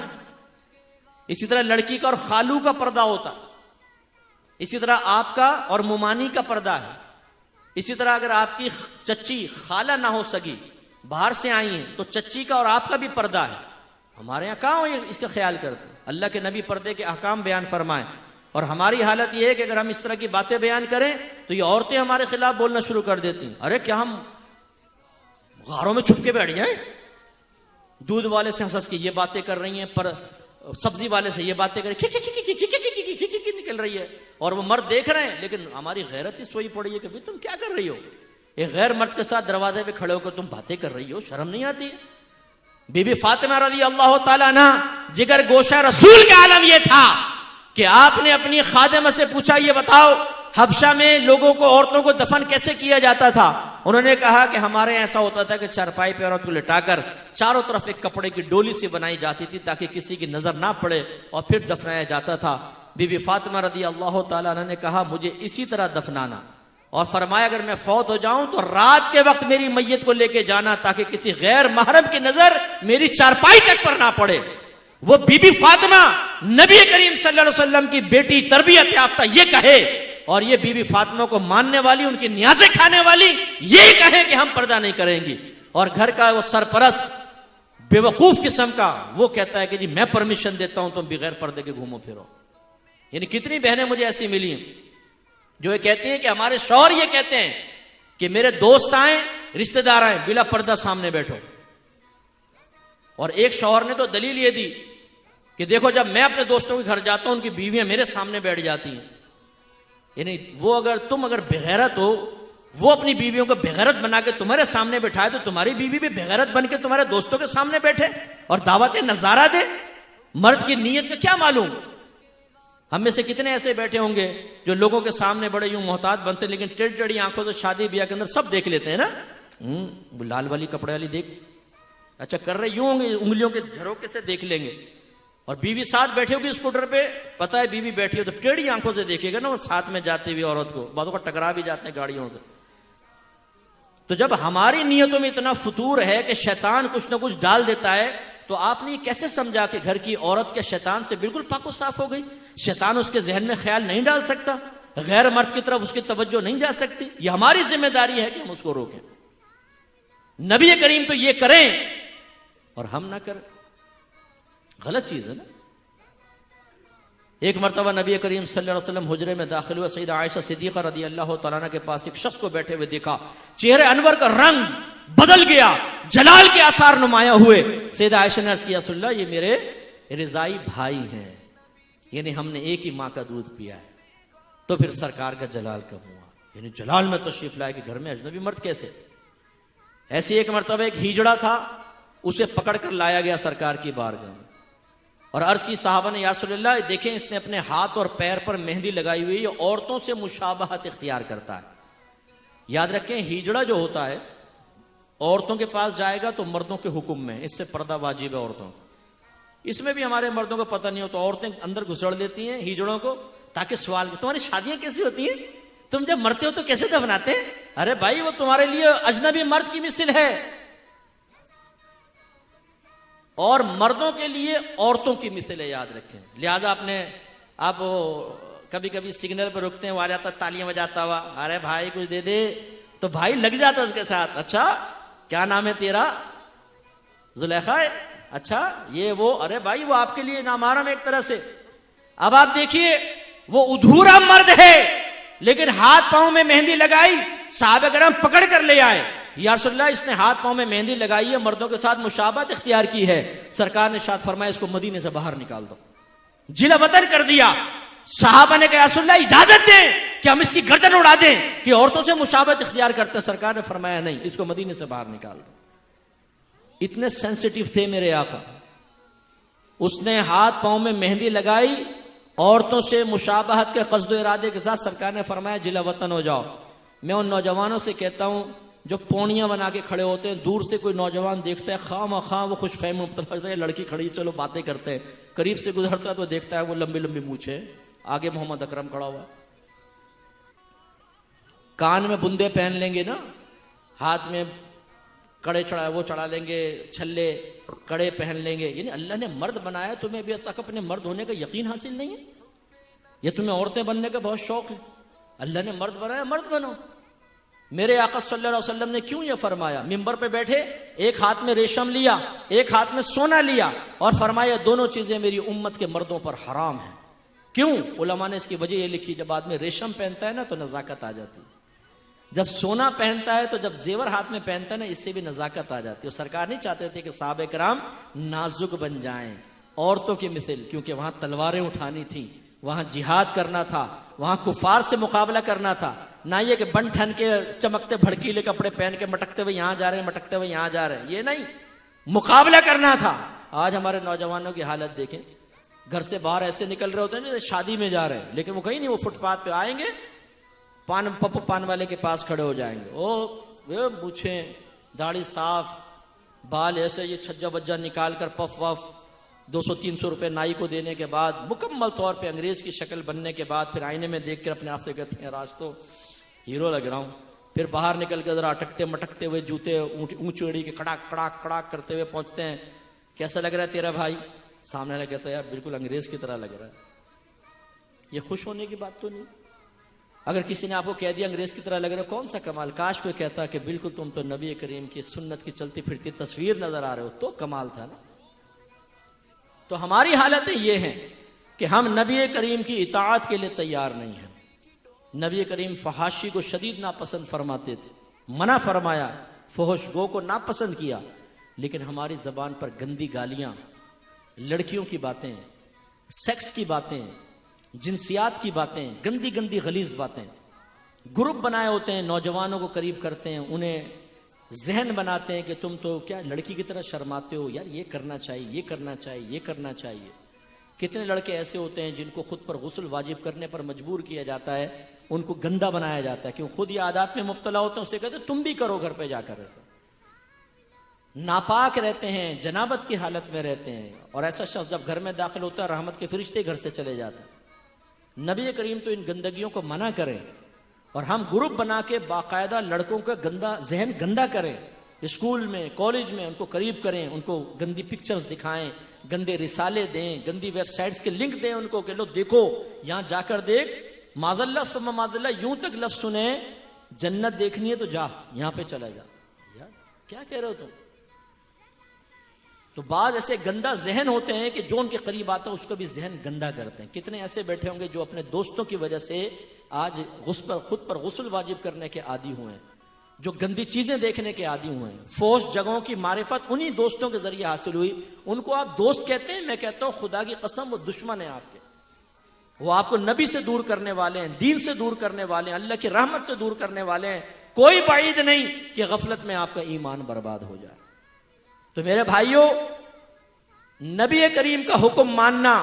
اسی طرح لڑکی کا اور خالو کا پردہ ہوتا، اسی طرح آپ کا اور ممانی کا پردہ ہے۔ اسی طرح اگر آپ کی چچی خالہ نہ ہو سکی، باہر سے آئی ہیں، تو چچی کا اور آپ کا بھی پردہ ہے۔ ہمارے یہاں کہاں اس کا خیال کرتے؟ اللہ کے نبی پردے کے احکام بیان فرمائیں، اور ہماری حالت یہ ہے کہ اگر ہم اس طرح کی باتیں بیان کریں تو یہ عورتیں ہمارے خلاف بولنا شروع کر دیتی ہیں۔ ارے کیا ہم غاروں میں چھپ کے بیٹھ جائیں؟ دودھ والے سے ہنس کے یہ باتیں کر رہی ہیں، پر سبزی والے سے یہ باتیں کر رہی ہیں، نکل رہی ہے، اور وہ مرد دیکھ رہے ہیں، لیکن ہماری غیرت ہی سوئی پڑی ہے کہ تم کیا کر رہی ہو؟ ایک غیر مرد کے ساتھ دروازے پہ کھڑے ہو کر تم باتیں کر رہی ہو، شرم نہیں آتی؟ بی بی فاطمہ رضی اللہ تعالیٰ عنہ، جگر گوشہ رسول کا عالم یہ تھا کہ آپ نے اپنی خادمہ سے پوچھا یہ بتاؤ حبشہ میں لوگوں کو، عورتوں کو دفن کیسے کیا جاتا تھا؟ انہوں نے کہا کہ ہمارے ایسا ہوتا تھا کہ چارپائی پہ عورت کو لٹا کر چاروں طرف ایک کپڑے کی ڈولی سے بنائی جاتی تھی تاکہ کسی کی نظر نہ پڑے، اور پھر دفنایا جاتا تھا۔ بی بی فاطمہ رضی اللہ تعالیٰ عنہ نے کہا مجھے اسی طرح دفنانا، اور فرمایا اگر میں فوت ہو جاؤں تو رات کے وقت میری میت کو لے کے جانا تاکہ کسی غیر محرم کی نظر میری چارپائی تک پر نہ پڑے۔ وہ بی بی فاطمہ نبی کریم صلی اللہ علیہ وسلم کی بیٹی، تربیت یافتہ، یہ کہے، اور یہ بی بی فاطمہ کو ماننے والی، ان کی نیازیں کھانے والی یہ کہے کہ ہم پردہ نہیں کریں گی، اور گھر کا وہ سرپرست بے وقوف قسم کا وہ کہتا ہے کہ جی میں پرمیشن دیتا ہوں تم بغیر پردے کے گھومو پھرو۔ یعنی کتنی بہنیں مجھے ایسی ملی ہیں جو یہ کہتی ہیں کہ ہمارے شوہر یہ کہتے ہیں کہ میرے دوست آئیں، رشتہ دار آئیں، بلا پردہ سامنے بیٹھو۔ اور ایک شوہر نے تو دلیل یہ دی کہ دیکھو جب میں اپنے دوستوں کے گھر جاتا ہوں ان کی بیویاں میرے سامنے بیٹھ جاتی ہیں۔ یعنی وہ تم اگر بغیرت ہو، وہ اپنی بیویوں کو بغیرت بنا کے تمہارے سامنے بٹھائے تو تمہاری بیوی بھی بغیرت بن کے تمہارے دوستوں کے سامنے بیٹھے اور دعوت نظارہ دے۔ مرد کی نیت کا کیا معلوم؟ ہم میں سے کتنے ایسے بیٹھے ہوں گے جو لوگوں کے سامنے بڑے یوں محتاط بنتے لیکن ٹیڑھی ٹیڑھی آنکھوں سے شادی بیاہ کے اندر سب دیکھ لیتے ہیں نا، لال والی کپڑے والی دیکھ، اچھا کر رہے یوں ہوں گے، انگلیوں کے جھروکے سے دیکھ لیں گے، اور بیوی ساتھ بیٹھے ہوگی اسکوٹر پہ، پتہ ہے بیوی بیٹھی ہو تو ٹیڑھی آنکھوں سے دیکھے گا نا وہ ساتھ میں جاتے ہوئے عورت کو، بعضوں کو ٹکرا بھی جاتے ہیں گاڑیوں سے۔ تو جب ہماری نیتوں میں اتنا فتور ہے کہ شیطان کچھ نہ کچھ ڈال دیتا ہے، تو آپ نے یہ کیسے سمجھا کہ گھر کی عورت کے شیطان سے بالکل پاک و صاف ہو گئی؟ شیطان اس کے ذہن میں خیال نہیں ڈال سکتا، غیر مرد کی طرف اس کی توجہ نہیں جا سکتی۔ یہ ہماری ذمہ داری ہے کہ ہم اس کو روکیں۔ نبی کریم تو یہ کریں اور ہم نہ کریں، غلط چیز ہے نا۔ ایک مرتبہ نبی کریم صلی اللہ علیہ وسلم حجرے میں داخل ہوئے، سیدہ عائشہ صدیقہ رضی اللہ تعالیٰ عنہ کے پاس ایک شخص کو بیٹھے ہوئے دیکھا، چہرے انور کا رنگ بدل گیا، جلال کے آثار نمایاں ہوئے۔ سیدہ عائشہ نے عرض کیا رسول اللہ یہ میرے رضائی بھائی ہیں، یعنی ہم نے ایک ہی ماں کا دودھ پیا ہے۔ تو پھر سرکار کا جلال کم ہوا، یعنی جلال میں تشریف لائے کہ گھر میں اجنبی مرد کیسے؟ ایسی ایک مرتبہ ایک ہیجڑا تھا، اسے پکڑ کر لایا گیا سرکار کی بارگاہ میں، اور عرض کی صحابہ نے یا رسول اللہ دیکھیں اس نے اپنے ہاتھ اور پیر پر مہندی لگائی ہوئی، یہ عورتوں سے مشابہت اختیار کرتا ہے۔ یاد رکھیں ہیجڑا جو ہوتا ہے عورتوں کے پاس جائے گا تو مردوں کے حکم میں، اس سے پردہ واجب ہے عورتوں کو۔ اس میں بھی ہمارے مردوں کو پتہ نہیں ہوتا، عورتیں اندر گھسڑ دیتی ہیں ہیجڑوں کو تاکہ سوال کہ تمہاری شادیاں کیسی ہوتی ہیں، تم جب مرتے ہو تو کیسے دفناتے ہیں؟ ارے بھائی وہ تمہارے لیے اجنبی مرد کی مثل ہے۔ اور مردوں کے لیے عورتوں کی مثلیں یاد رکھیں. لہذا آپ کبھی کبھی سگنل پہ رکتے ہیں, وہ آ جاتا تالیاں بجاتا ہوا, ارے بھائی کچھ دے دے, تو بھائی لگ جاتا اس کے ساتھ. اچھا کیا نام ہے تیرا؟ زلیخا ہے. اچھا یہ وہ, ارے بھائی وہ آپ کے لیے نامحرم ایک طرح سے. اب آپ دیکھیے وہ ادھورا مرد ہے لیکن ہاتھ پاؤں میں مہندی لگائی, صحابہ کرام پکڑ کر لے آئے, یا رسول اللہ اس نے ہاتھ پاؤں میں مہندی لگائی ہے, مردوں کے ساتھ مشابہت اختیار کی ہے. سرکار نے ارشاد فرمایا اس کو مدینے سے باہر نکال دو, جلا وطن کر دیا. صحابہ نے کہا رسول اللہ اجازت دیں کہ ہم اس کی گردن اڑا دیں کہ عورتوں سے مشابہت اختیار کرتے. سرکار نے فرمایا نہیں, اس کو مدینے سے باہر نکال دو. اتنے سینسیٹیو تھے میرے آقا. اس نے ہاتھ پاؤں میں مہندی لگائی, عورتوں سے مشابہت کے قصد و ارادے کے ساتھ. سرکار نے فرمایا جلا وطن ہو جاؤ. میں ان نوجوانوں سے کہتا ہوں جو پونیاں بنا کے کھڑے ہوتے ہیں, دور سے کوئی نوجوان دیکھتا ہے خواہ وہ خوش فہم مبتلا ہے, لڑکی کھڑی چلو باتیں کرتے ہیں. قریب سے گزرتا ہے تو دیکھتا ہے وہ لمبی لمبی مونچھ ہے, آگے محمد اکرم کھڑا ہوا. کان میں بندے پہن لیں گے نا, ہاتھ میں کڑے چڑھا لیں گے, چھلے کڑے پہن لیں گے. یعنی اللہ نے مرد بنایا, تمہیں ابھی تک اپنے مرد ہونے کا یقین حاصل نہیں ہے, یہ تمہیں عورتیں بننے کا بہت شوق ہے. اللہ نے مرد بنایا, مرد بنو. میرے آقا صلی اللہ علیہ وسلم نے کیوں یہ فرمایا؟ ممبر پہ بیٹھے, ایک ہاتھ میں ریشم لیا, ایک ہاتھ میں سونا لیا, اور فرمایا دونوں چیزیں میری امت کے مردوں پر حرام ہیں. کیوں؟ علماء نے اس کی وجہ یہ لکھی, جب آدمی ریشم پہنتا ہے نا تو نزاکت آ جاتی ہے, جب سونا پہنتا ہے تو جب زیور ہاتھ میں پہنتا ہے نا اس سے بھی نزاکت آ جاتی ہے. اور سرکار نہیں چاہتے تھے کہ صحابہ کرام نازک بن جائیں عورتوں کی مثل, کیونکہ وہاں تلواریں اٹھانی تھیں, وہاں جہاد کرنا تھا, وہاں کفار سے مقابلہ کرنا تھا. نہ یہ کہ بن ٹھن کے چمکتے بھڑکیلے کپڑے پہن کے مٹکتے ہوئے یہاں جا رہے ہیں, مٹکتے ہوئے یہاں جا رہے ہیں, یہ نہیں, مقابلہ کرنا تھا. آج ہمارے نوجوانوں کی حالت دیکھیں, گھر سے باہر ایسے نکل رہے ہوتے ہیں جیسے شادی میں جا رہے ہیں, لیکن وہ کہیں نہیں, وہ فٹ پاتھ پہ آئیں گے, پان والے کے پاس کھڑے ہو جائیں گے, وہ مونچھیں, داڑھی صاف, بال ایسے یہ چھجا بجا نکال کر پف وف, 200-300 روپے نائی کو دینے کے بعد مکمل طور پہ انگریز کی شکل بننے کے بعد پھر آئینے میں دیکھ کر اپنے آپ سے کہتے ہیں آج تو ہیرو لگ رہا ہوں. پھر باہر نکل کے ذرا اٹکتے مٹکتے ہوئے جوتے اونچی اڑی کے کڑاک کڑاک کڑاک کرتے ہوئے پہنچتے ہیں, کیسا لگ رہا ہے تیرا بھائی؟ سامنے لگا تو یار بالکل انگریز کی طرح لگ رہا ہے. یہ خوش ہونے کی بات تو نہیں. اگر کسی نے آپ کو کہہ دیا انگریز کی طرح لگ رہا ہے, کون سا کمال. کاش کوئی کہتا کہ بالکل تم تو نبی کریم کی سنت کی چلتی پھرتی تصویر نظر آ رہے ہو, تو کمال تھا نا. تو ہماری حالتیں یہ ہیں کہ ہم نبی کریم کی اطاعت کے لیے تیار نہیں ہیں. نبی کریم فحاشی کو شدید ناپسند فرماتے تھے, منع فرمایا, فحش گو کو ناپسند کیا, لیکن ہماری زبان پر گندی گالیاں, لڑکیوں کی باتیں, سیکس کی باتیں, جنسیات کی باتیں, گندی گندی غلیظ باتیں. گروپ بنائے ہوتے ہیں, نوجوانوں کو قریب کرتے ہیں, انہیں ذہن بناتے ہیں کہ تم تو کیا لڑکی کی طرح شرماتے ہو, یار یہ کرنا چاہیے, یہ کرنا چاہیے, یہ کرنا چاہیے. کتنے لڑکے ایسے ہوتے ہیں جن کو خود پر غسل واجب کرنے پر مجبور کیا جاتا ہے, ان کو گندا بنایا جاتا ہے, کیوں خود یہ عادات میں مبتلا ہوتے ہیں, اسے کہتے ہیں تم بھی کرو گھر پہ جا کر. ایسا ناپاک رہتے ہیں, جنابت کی حالت میں رہتے ہیں, اور ایسا شخص جب گھر میں داخل ہوتا ہے رحمت کے فرشتے گھر سے چلے جاتے ہیں. نبی کریم تو ان گندگیوں کو منع کریں, اور ہم گروپ بنا کے باقاعدہ لڑکوں کا گندا ذہن گندا کریں, اسکول میں کالج میں ان کو قریب کریں, ان کو گندی پکچرز دکھائیں, گندے رسالے دیں, گندی ویب سائٹس کے لنک دیں ان کو کہ لو دیکھو یہاں جا کر دیکھ, معاذ اللہ ثم معاذ اللہ, یوں تک لفظ سنیں جنت دیکھنی ہے تو جا یہاں پہ چلا جا. یار کیا کہہ رہے ہو تم؟ تو بعض ایسے گندا ذہن ہوتے ہیں کہ جو ان کے قریب آتا ہے اس کو بھی ذہن گندا کرتے ہیں. کتنے ایسے بیٹھے ہوں گے جو اپنے دوستوں کی وجہ سے آج خود پر غسل واجب کرنے کے عادی ہوئے ہیں, جو گندی چیزیں دیکھنے کے عادی ہوئے ہیں. فوش جگہوں کی معرفت انہی دوستوں کے ذریعے حاصل ہوئی. ان کو آپ دوست کہتے ہیں, میں کہتا ہوں خدا کی قسم وہ دشمن ہیں آپ کے. وہ آپ کو نبی سے دور کرنے والے ہیں, دین سے دور کرنے والے ہیں, اللہ کی رحمت سے دور کرنے والے ہیں. کوئی بعید نہیں کہ غفلت میں آپ کا ایمان برباد ہو جائے. تو میرے بھائیوں, نبی کریم کا حکم ماننا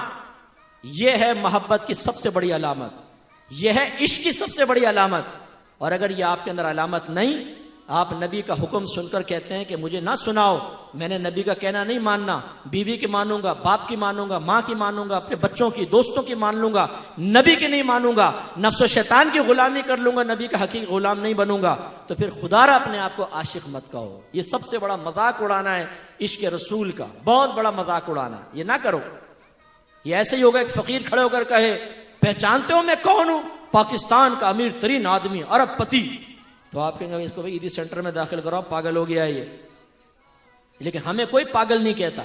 یہ ہے محبت کی سب سے بڑی علامت, یہ ہے عشق کی سب سے بڑی علامت. اور اگر یہ آپ کے اندر علامت نہیں, آپ نبی کا حکم سن کر کہتے ہیں کہ مجھے نہ سناؤ, میں نے نبی کا کہنا نہیں ماننا, بیوی کی مانوں گا, باپ کی مانوں گا, ماں کی مانوں گا, اپنے بچوں کی, دوستوں کی مان لوں گا, نبی کی نہیں مانوں گا, نفس و شیطان کی غلامی کر لوں گا, نبی کا حقیقی غلام نہیں بنوں گا, تو پھر خدا را اپنے آپ کو عاشق مت کہو. یہ سب سے بڑا مذاق اڑانا ہے, عشق رسول کا بہت بڑا مذاق اڑانا، یہ نہ کرو. یہ ایسے ہی ہوگا ایک فقیر کھڑے ہو کر کہے پہچانتے ہو میں کون ہوں؟ پاکستان کا امیر ترین آدمی، ارب پتی. تو آپ کہیں گے اس کو عیدی سینٹر میں داخل کرو، پاگل ہو گیا یہ. لیکن ہمیں کوئی پاگل نہیں کہتا.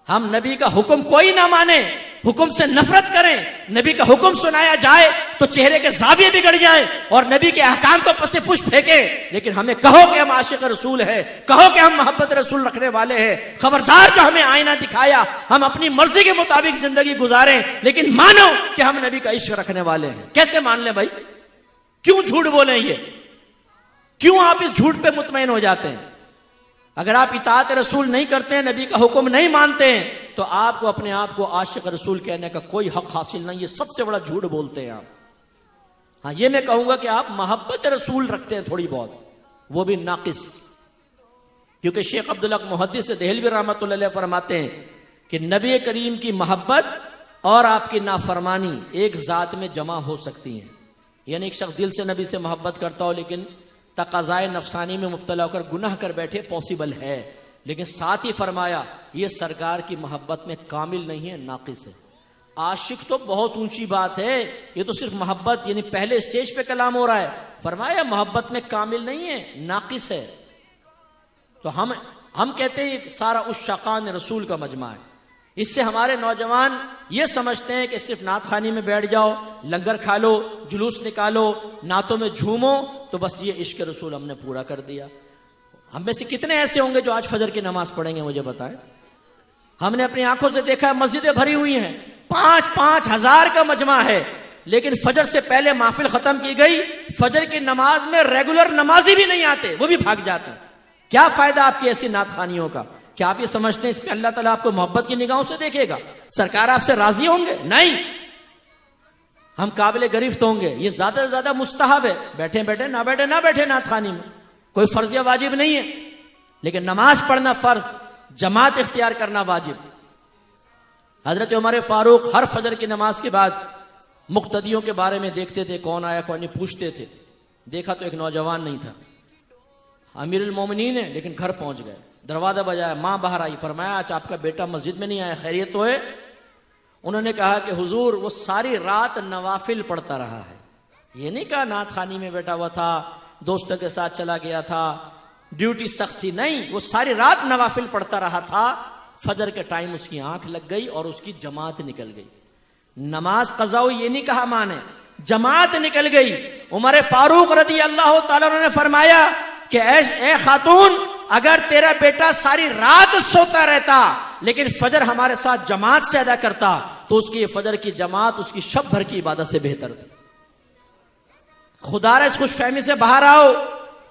ہم نبی کا حکم کوئی نہ مانے، حکم سے نفرت کریں، نبی کا حکم سنایا جائے تو چہرے کے زاویے بگڑ جائیں اور نبی کے احکام کو پس پش پھینکیں. لیکن ہمیں کہو کہ ہم عاشق رسول ہیں، کہو کہ ہم محبت رسول رکھنے والے ہیں. خبردار جو ہمیں آئینہ دکھایا ہم اپنی مرضی کے مطابق زندگی گزاریں، لیکن مانو کہ ہم نبی کا عشق رکھنے والے ہیں. کیسے مان لیں بھائی؟ کیوں جھوٹ بولیں؟ یہ کیوں آپ اس جھوٹ پہ مطمئن ہو جاتے ہیں؟ اگر آپ اطاعت رسول نہیں کرتے ہیں، نبی کا حکم نہیں مانتے ہیں، تو آپ کو اپنے آپ کو عاشق رسول کہنے کا کوئی حق حاصل نہیں. یہ سب سے بڑا جھوٹ بولتے ہیں آپ. ہاں یہ میں کہوں گا کہ آپ محبت رسول رکھتے ہیں تھوڑی بہت، وہ بھی ناقص. کیونکہ شیخ عبدالحق محدث دہلوی رحمۃ اللہ علیہ فرماتے ہیں کہ نبی کریم کی محبت اور آپ کی نافرمانی ایک ذات میں جمع ہو سکتی ہیں. یعنی ایک شخص دل سے نبی سے محبت کرتا ہو لیکن تقاضائے نفسانی میں مبتلا ہو کر گناہ کر بیٹھے، پاسبل ہے. لیکن ساتھ ہی فرمایا یہ سرکار کی محبت میں کامل نہیں ہے، ناقص ہے. عاشق تو بہت اونچی بات ہے، یہ تو صرف محبت یعنی پہلے اسٹیج پہ کلام ہو رہا ہے. فرمایا محبت میں کامل نہیں ہے، ناقص ہے. تو ہم کہتے ہیں یہ سارا عشاقان رسول کا مجمع ہے. اس سے ہمارے نوجوان یہ سمجھتے ہیں کہ صرف نعت خوانی میں بیٹھ جاؤ، لنگر کھا لو، جلوس نکالو، نعتوں میں جھومو تو بس یہ عشق رسول ہم نے پورا کر دیا. ہم میں سے کتنے ایسے ہوں گے جو آج فجر کی نماز پڑھیں گے؟ مجھے بتائیں. ہم نے اپنی آنکھوں سے دیکھا ہے مسجدیں بھری ہوئی ہیں، 5,000 کا مجمع ہے، لیکن فجر سے پہلے محفل ختم کی گئی، فجر کی نماز میں ریگولر نمازی بھی نہیں آتے، وہ بھی بھاگ جاتے ہیں. کیا فائدہ آپ کی ایسی نعت خوانیوں کا؟ کیا آپ یہ سمجھتے ہیں اس پہ اللہ تعالیٰ آپ کو محبت کی نگاہوں سے دیکھے گا؟ سرکار آپ سے راضی ہوں گے؟ نہیں. ہم قابل گرفت ہوں گے. یہ زیادہ سے زیادہ مستحب ہے، بیٹھے بیٹھے نہ بیٹھے نعت خوانی میں، کوئی فرض یا واجب نہیں ہے. لیکن نماز پڑھنا فرض، جماعت اختیار کرنا واجب. حضرت عمر فاروق ہر فجر کی نماز کے بعد مقتدیوں کے بارے میں دیکھتے تھے، کون آیا کون نہیں، پوچھتے تھے. دیکھا تو ایک نوجوان نہیں تھا، امیر المومنین ہے، لیکن گھر پہنچ گئے. دروازہ بجایا، ماں باہر آئی، فرمایا آج آپ کا بیٹا مسجد میں نہیں آیا، خیریت تو ہے؟ انہوں نے کہا کہ حضور وہ ساری رات نوافل پڑھتا رہا ہے. یہ نہیں کہا نعت خوانی میں بیٹھا ہوا تھا، دوستوں کے ساتھ چلا گیا تھا، ڈیوٹی سخت تھی. نہیں، وہ ساری رات نوافل پڑھتا رہا تھا. فجر کے ٹائم اس کی آنکھ لگ گئی اور اس کی جماعت نکل گئی. نماز قضا ہوئی یہ نہیں کہا ماں نے، جماعت نکل گئی. عمر فاروق رضی اللہ تعالیٰ عنہ نے فرمایا کہ اے خاتون، اگر تیرا بیٹا ساری رات سوتا رہتا لیکن فجر ہمارے ساتھ جماعت سے ادا کرتا تو اس کی یہ فجر کی جماعت اس کی شب بھر کی عبادت سے بہتر تھی. خدا را اس خوش فہمی سے باہر آؤ،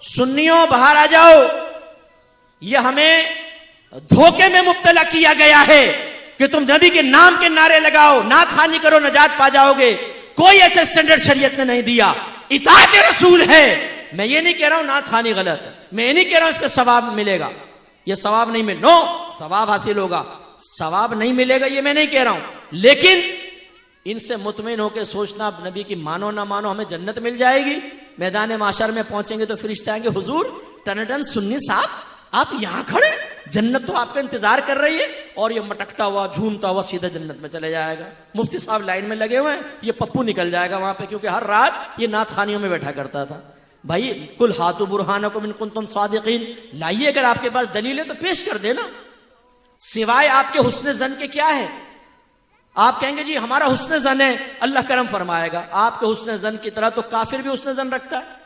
سنیوں باہر آ جاؤ. یہ ہمیں دھوکے میں مبتلا کیا گیا ہے کہ تم نبی کے نام کے نعرے لگاؤ، نعت خوانی کرو، نجات پا جاؤ گے. کوئی ایسے سٹینڈرڈ شریعت نے نہیں دیا. اطاعت رسول ہے. میں یہ نہیں کہہ رہا ہوں نعت خوانی غلط ہے، میں یہ نہیں کہہ رہا ہوں اس پہ ثواب ملے گا، یہ ثواب نہیں ملے، نو، ثواب حاصل ہوگا، ثواب نہیں ملے گا یہ میں نہیں کہہ رہا ہوں. لیکن ان سے مطمئن ہو کے سوچنا نبی کی مانو نہ مانو ہمیں جنت مل جائے گی. میدان معاشر میں پہنچیں گے تو فرشتے آئیں گے، حضور ٹنڈن سنی صاحب آپ یہاں کھڑے، جنت تو آپ کا انتظار کر رہی ہے. اور یہ مٹکتا ہوا جھومتا ہوا سیدھا جنت میں چلے جائے گا. مفتی صاحب لائن میں لگے ہوئے ہیں، یہ پپو نکل جائے گا وہاں پہ، کیونکہ ہر رات یہ نعت خوانیوں میں بیٹھا کرتا تھا. بھائی کل ہاتھو برہانکم ان کنتم صادقین، لائیے اگر آپ کے پاس دلیل ہے تو پیش کر دینا. سوائے آپ کے حسن زن کے کیا ہے؟ آپ کہیں گے جی ہمارا حسن زن ہے، اللہ کرم فرمائے گا. آپ کے حسن زن کی طرح تو کافر بھی حسن زن رکھتا ہے.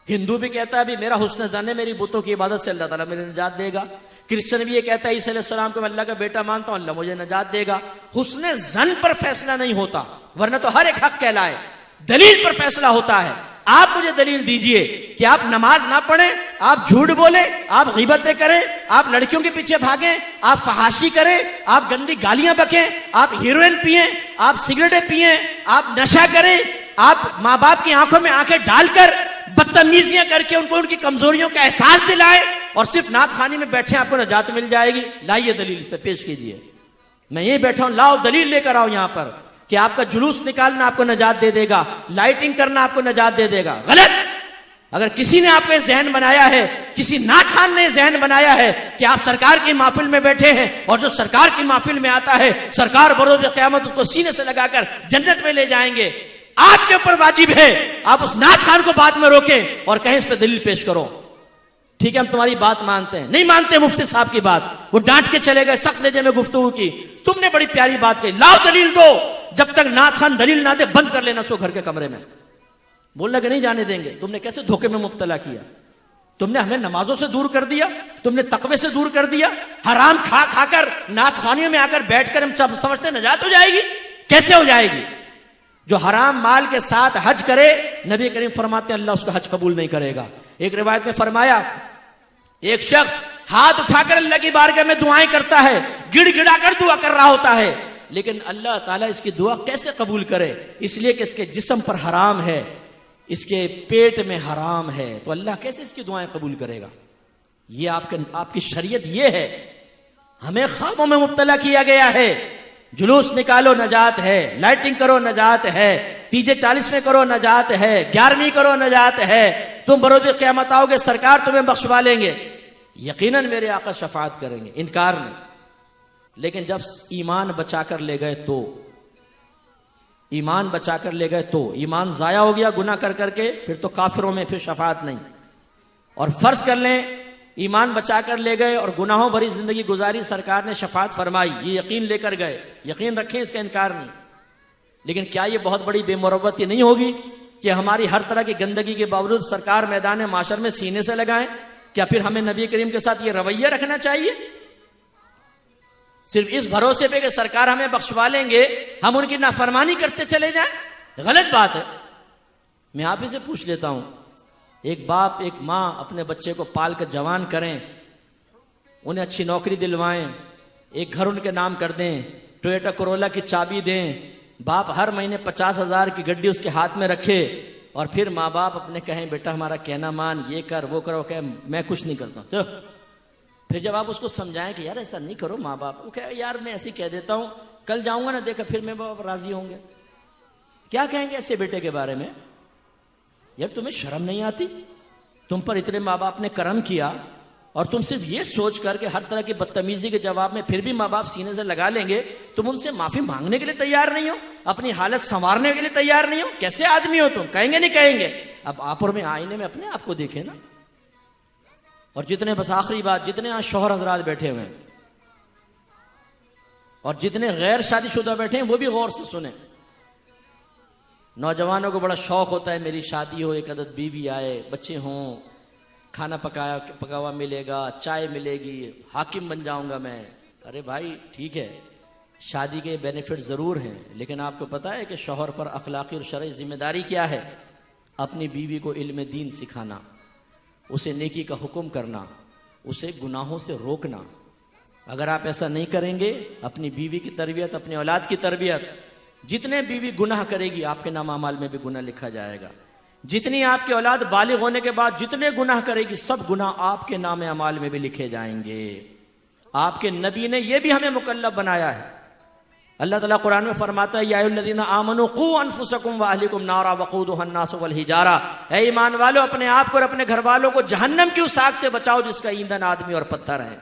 ہندو بھی کہتا ہے بھی میرا حسن زن ہے، میری بتوں کی عبادت سے اللہ تعالیٰ مجھے نجات دے گا. کرسچن بھی یہ کہتا ہے عیسیٰ علیہ السلام کو میں اللہ کا بیٹا مانتا ہوں، اللہ مجھے نجات دے گا. حسن زن پر فیصلہ نہیں ہوتا، ورنہ تو ہر ایک حق کہلائے. دلیل پر فیصلہ ہوتا ہے. آپ مجھے دلیل دیجئے کہ آپ نماز نہ پڑھیں، آپ جھوٹ بولیں، آپ غیبتیں کریں، آپ لڑکیوں کے پیچھے بھاگیں، آپ فحاشی کریں، آپ گندی گالیاں بکیں، آپ ہیروئن پئیں، آپ سگریٹیں پئیں، آپ نشہ کریں، آپ ماں باپ کی آنکھوں میں آنکھیں ڈال کر بدتمیزیاں کر کے ان کو ان کی کمزوریوں کا احساس دلائیں اور صرف نعت خوانی میں بیٹھے آپ کو نجات مل جائے گی. لائیے دلیل اس پہ پیش کیجئے. میں یہ بیٹھا ہوں، لاؤ دلیل لے کر آؤ یہاں پر کہ آپ کا جلوس نکالنا آپ کو نجات دے دے گا، لائٹنگ کرنا آپ کو نجات دے دے گا. غلط. اگر کسی نے آپ کو ذہن بنایا ہے، کسی ناخوان نے ذہن بنایا ہے کہ آپ سرکار کی محفل میں بیٹھے ہیں اور جو سرکار کی محفل میں آتا ہے سرکار بروز قیامت اس کو سینے سے لگا کر جنت میں لے جائیں گے، آپ کے اوپر واجب ہے آپ اس ناخوان کو بعد میں روکیں اور کہیں اس پہ دلیل پیش کرو، ٹھیک ہے ہم تمہاری بات مانتے ہیں، نہیں مانتے مفتی صاحب کی بات، وہ ڈانٹ کے چلے گئے، سخت لہجے میں گفتگو کی، تم نے بڑی پیاری بات کہی، لاؤ دلیل دو، جب تک ناخوان دلیل نہ دے بند کر لینا سو گھر کے کمرے میں، بولنا کہ نہیں جانے دیں گے، تم نے کیسے دھوکے میں مبتلا کیا، تم نے ہمیں نمازوں سے دور کر دیا، تم نے تقوی سے دور کر دیا، حرام کھا کھا کر نعت خوانیوں میں آ کر بیٹھ کر ہم سب سمجھتے نجات ہو جائے گی، کیسے ہو جائے گی؟ جو حرام مال کے ساتھ حج کرے نبی کریم فرماتے ہیں اللہ اس کا حج قبول نہیں کرے گا۔ ایک روایت میں فرمایا ایک شخص ہاتھ اٹھا کر اللہ کی بارگاہ میں دعائیں کرتا ہے، گڑ گڑا کر دعا کر رہا ہوتا ہے، لیکن اللہ تعالیٰ اس کی دعا کیسے قبول کرے؟ اس لیے کہ اس کے جسم پر حرام ہے، اس کے پیٹ میں حرام ہے، تو اللہ کیسے اس کی دعائیں قبول کرے گا؟ یہ آپ کی شریعت یہ ہے، ہمیں خوابوں میں مبتلا کیا گیا ہے، جلوس نکالو نجات ہے، لائٹنگ کرو نجات ہے، تیجے 40 میں کرو نجات ہے، 11ویں کرو نجات ہے، تم بروز قیامت آؤ گے سرکار تمہیں بخشوا لیں گے، یقیناً میرے آقا شفاعت کریں گے، انکار نہیں، لیکن جب ایمان بچا کر لے گئے تو ایمان بچا کر لے گئے تو ایمان ضائع ہو گیا گناہ کر کر کے، پھر تو کافروں میں پھر شفاعت نہیں۔ اور فرض کر لیں ایمان بچا کر لے گئے اور گناہوں بھری زندگی گزاری، سرکار نے شفاعت فرمائی، یہ یقین لے کر گئے، یقین رکھیں اس کا انکار نہیں، لیکن کیا یہ بہت بڑی بے مروتی نہیں ہوگی کہ ہماری ہر طرح کی گندگی کے باوجود سرکار میدان معاشر میں سینے سے لگائیں؟ کیا پھر ہمیں نبی کریم کے ساتھ یہ رویہ رکھنا چاہیے؟ صرف اس بھروسے پہ کہ سرکار ہمیں بخشوا لیں گے ہم ان کی نافرمانی کرتے چلے جائیں؟ غلط بات ہے۔ میں آپ ہی سے پوچھ لیتا ہوں، ایک باپ ایک ماں اپنے بچے کو پال کر جوان کریں، انہیں اچھی نوکری دلوائیں، ایک گھر ان کے نام کر دیں، ٹویوٹا کرولا کی چابی دیں، باپ ہر مہینے 50,000 کی گڈی اس کے ہاتھ میں رکھے، اور پھر ماں باپ اپنے کہیں بیٹا ہمارا کہنا مان، یہ کر وہ کرو، کہ میں کچھ نہیں کرتا ہوں، چلو پھر جب آپ اس کو سمجھائیں کہ یار ایسا نہیں کرو، ماں باپ وہ کہے یار میں ایسے ہی کہہ دیتا ہوں، کل جاؤں گا نا دیکھا پھر میں باپ راضی ہوں گے، کیا کہیں گے ایسے بیٹے کے بارے میں؟ یار تمہیں شرم نہیں آتی؟ تم پر اتنے ماں باپ نے کرم کیا اور تم صرف یہ سوچ کر کہ ہر طرح کی بدتمیزی کے جواب میں پھر بھی ماں باپ سینے سے لگا لیں گے، تم ان سے معافی مانگنے کے لیے تیار نہیں ہو، اپنی حالت سنوارنے کے لیے تیار نہیں ہو؟ کیسے آدمی ہو تم؟ کہیں گے نہیں کہیں گے؟ اب آپ اور میں آئینے میں اپنے آپ کو دیکھیں نا۔ اور جتنے بس آخری بات، جتنے آج شوہر حضرات بیٹھے ہوئے ہیں اور جتنے غیر شادی شدہ بیٹھے ہیں وہ بھی غور سے سنیں۔ نوجوانوں کو بڑا شوق ہوتا ہے میری شادی ہو، ایک عدد بیوی آئے، بچے ہوں، کھانا پکا ہوا ملے گا، چائے ملے گی، حاکم بن جاؤں گا میں۔ ارے بھائی ٹھیک ہے، شادی کے بینیفٹ ضرور ہیں، لیکن آپ کو پتا ہے کہ شوہر پر اخلاقی اور شرعی ذمہ داری کیا ہے؟ اپنی بیوی کو علم دین سکھانا، اسے نیکی کا حکم کرنا، اسے گناہوں سے روکنا۔ اگر آپ ایسا نہیں کریں گے، اپنی بیوی کی تربیت، اپنی اولاد کی تربیت، جتنے بیوی گناہ کرے گی آپ کے نام اعمال میں بھی گناہ لکھا جائے گا، جتنی آپ کی اولاد بالغ ہونے کے بعد جتنے گناہ کرے گی سب گناہ آپ کے نام اعمال میں بھی لکھے جائیں گے۔ آپ کے نبی نے یہ بھی ہمیں مکلف بنایا ہے۔ اللہ تعالیٰ قرآن میں فرماتا ہے یا ایھا الذین آمنوا قوا انفسکم واہلکم نارا وقودھا الناس والحجارہ، اے ایمان والو اپنے آپ کو اور اپنے گھر والوں کو جہنم کی اس آگ سے بچاؤ جس کا ایندھن آدمی اور پتھر ہے۔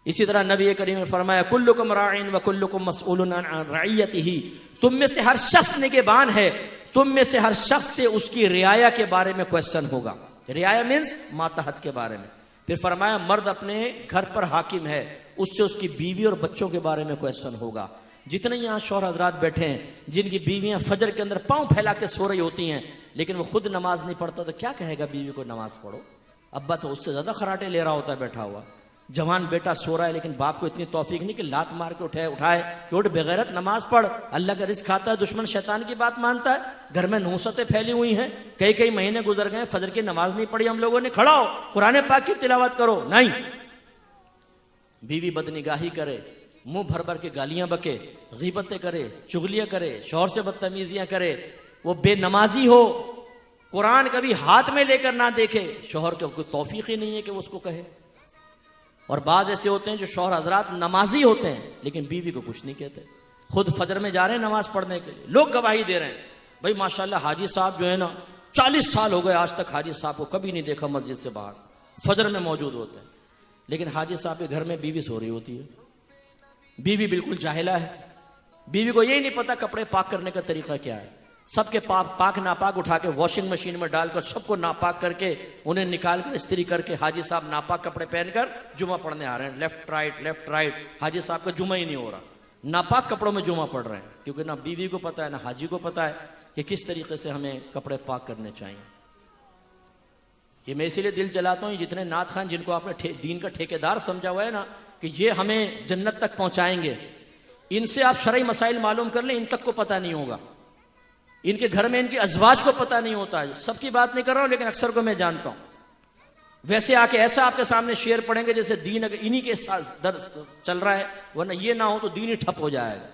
اسی طرح نبی کریم نے فرمایا کلکم راعٍ وکلکم مسئول عن رعیتہ، تم میں سے ہر شخص نگہبان ہے، تم میں سے ہر شخص سے اس کی رعایا کے بارے میں کوسچن ہوگا۔ رعایا مینس ماتحت کے بارے میں۔ پھر فرمایا مرد اپنے گھر پر حاکم ہے، اس سے اس کی بیوی اور بچوں کے بارے میں کوسچن ہوگا۔ جتنے یہاں شوہر حضرات بیٹھے ہیں جن کی بیویاں فجر کے اندر پاؤں پھیلا کے سو رہی ہوتی ہیں لیکن وہ خود نماز نہیں پڑھتا، تو کیا کہے گا بیوی کو نماز پڑھو؟ ابا تو اس سے زیادہ خراٹے لے رہا ہوتا ہے بیٹھا ہوا، جوان بیٹا سو رہا ہے لیکن باپ کو اتنی توفیق نہیں کہ لات مار کے اٹھائے کہ اٹھ بغیرت نماز پڑھ، اللہ کا رزق کھاتا ہے، دشمن شیطان کی بات مانتا ہے، گھر میں نحوستیں پھیلی ہوئی ہیں، کئی مہینے گزر گئے، فجر کی نماز نہیں پڑھی ہم لوگوں نے، کھڑا ہو قرآن پاک کی تلاوت کرو۔ نہیں، بیوی بدنگاہی کرے، منہ بھر بھر کے گالیاں بکے، غیبتیں کرے، چغلیاں کرے، شوہر سے بدتمیزیاں کرے، وہ بے نمازی ہو، قرآن کبھی ہاتھ میں لے کر نہ دیکھے، شوہر کو کوئی توفیق ہی نہیں ہے کہ وہ اس کو کہے۔ اور بعض ایسے ہوتے ہیں جو شوہر حضرات نمازی ہوتے ہیں لیکن بیوی کو کچھ نہیں کہتے، خود فجر میں جا رہے ہیں نماز پڑھنے کے لیے، لوگ گواہی دے رہے ہیں بھائی ماشاءاللہ حاجی صاحب جو ہے نا 40 سال ہو گئے آج تک حاجی صاحب کو کبھی نہیں دیکھا مسجد سے باہر، فجر میں موجود ہوتے ہیں، لیکن حاجی صاحب کے گھر میں بیوی سو رہی ہوتی ہے، بیوی بالکل جاہلہ ہے، بیوی کو یہی نہیں پتا کپڑے پاک کرنے کا طریقہ کیا ہے، سب کے پاک ناپاک اٹھا کے واشنگ مشین میں ڈال کر سب کو ناپاک کر کے انہیں نکال کر استری کر کے حاجی صاحب ناپاک کپڑے پہن کر جمعہ پڑھنے آ رہے ہیں، لیفٹ رائٹ، حاجی صاحب کا جمعہ ہی نہیں ہو رہا، ناپاک کپڑوں میں جمعہ پڑھ رہے ہیں، کیونکہ نہ بیوی کو پتا ہے نہ حاجی کو پتا ہے کہ کس طریقے سے ہمیں کپڑے پاک کرنے چاہیے۔ یہ میں اسی لیے دل جلاتا ہوں، جتنے نعت خان جن کو آپ نے دین کا ٹھیکیدار سمجھا ہوا ہے نا کہ یہ ہمیں جنت تک پہنچائیں گے، ان سے آپ شرعی مسائل معلوم کر لیں، ان تک کو پتہ نہیں ہوگا، ان کے گھر میں ان کے ازواج کو پتہ نہیں ہوتا ہے، سب کی بات نہیں کر رہا ہوں لیکن اکثر کو میں جانتا ہوں، ویسے آ کے ایسا آپ کے سامنے شعر پڑھیں گے جیسے دین اگر انہی کے ساتھ درس چل رہا ہے، ورنہ یہ نہ ہو تو دین ہی ٹھپ ہو جائے گا۔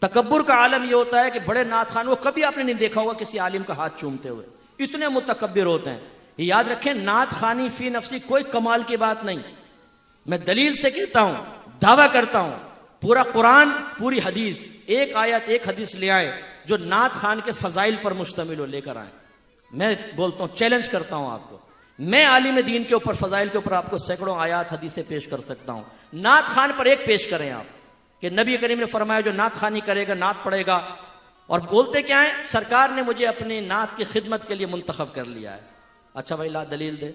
تکبر کا عالم یہ ہوتا ہے کہ بڑے نعت خان کو کبھی آپ نے نہیں دیکھا ہوگا کسی عالم کا ہاتھ چومتے ہوئے، اتنے متکبر ہوتے ہیں۔ یہ یاد رکھیں، نعت خانی فی نفسی کوئی کمال کی بات نہیں، میں دلیل سے کہتا ہوں، دعویٰ کرتا ہوں، پورا قرآن پوری حدیث ایک آیت ایک حدیث لے آئے جو نعت خان کے فضائل پر مشتمل ہو، لے کر آئیں، میں بولتا ہوں، چیلنج کرتا ہوں آپ کو، میں عالم دین کے اوپر فضائل کے اوپر آپ کو سینکڑوں آیات حدیثیں پیش کر سکتا ہوں، نعت خان پر ایک پیش کریں آپ کہ نبی کریم نے فرمایا جو نعت خانی کرے گا نعت پڑھے گا، اور بولتے کیا ہیں، سرکار نے مجھے اپنی نعت کی خدمت کے لیے منتخب کر لیا ہے۔ اچھا بھائی لا دلیل دے،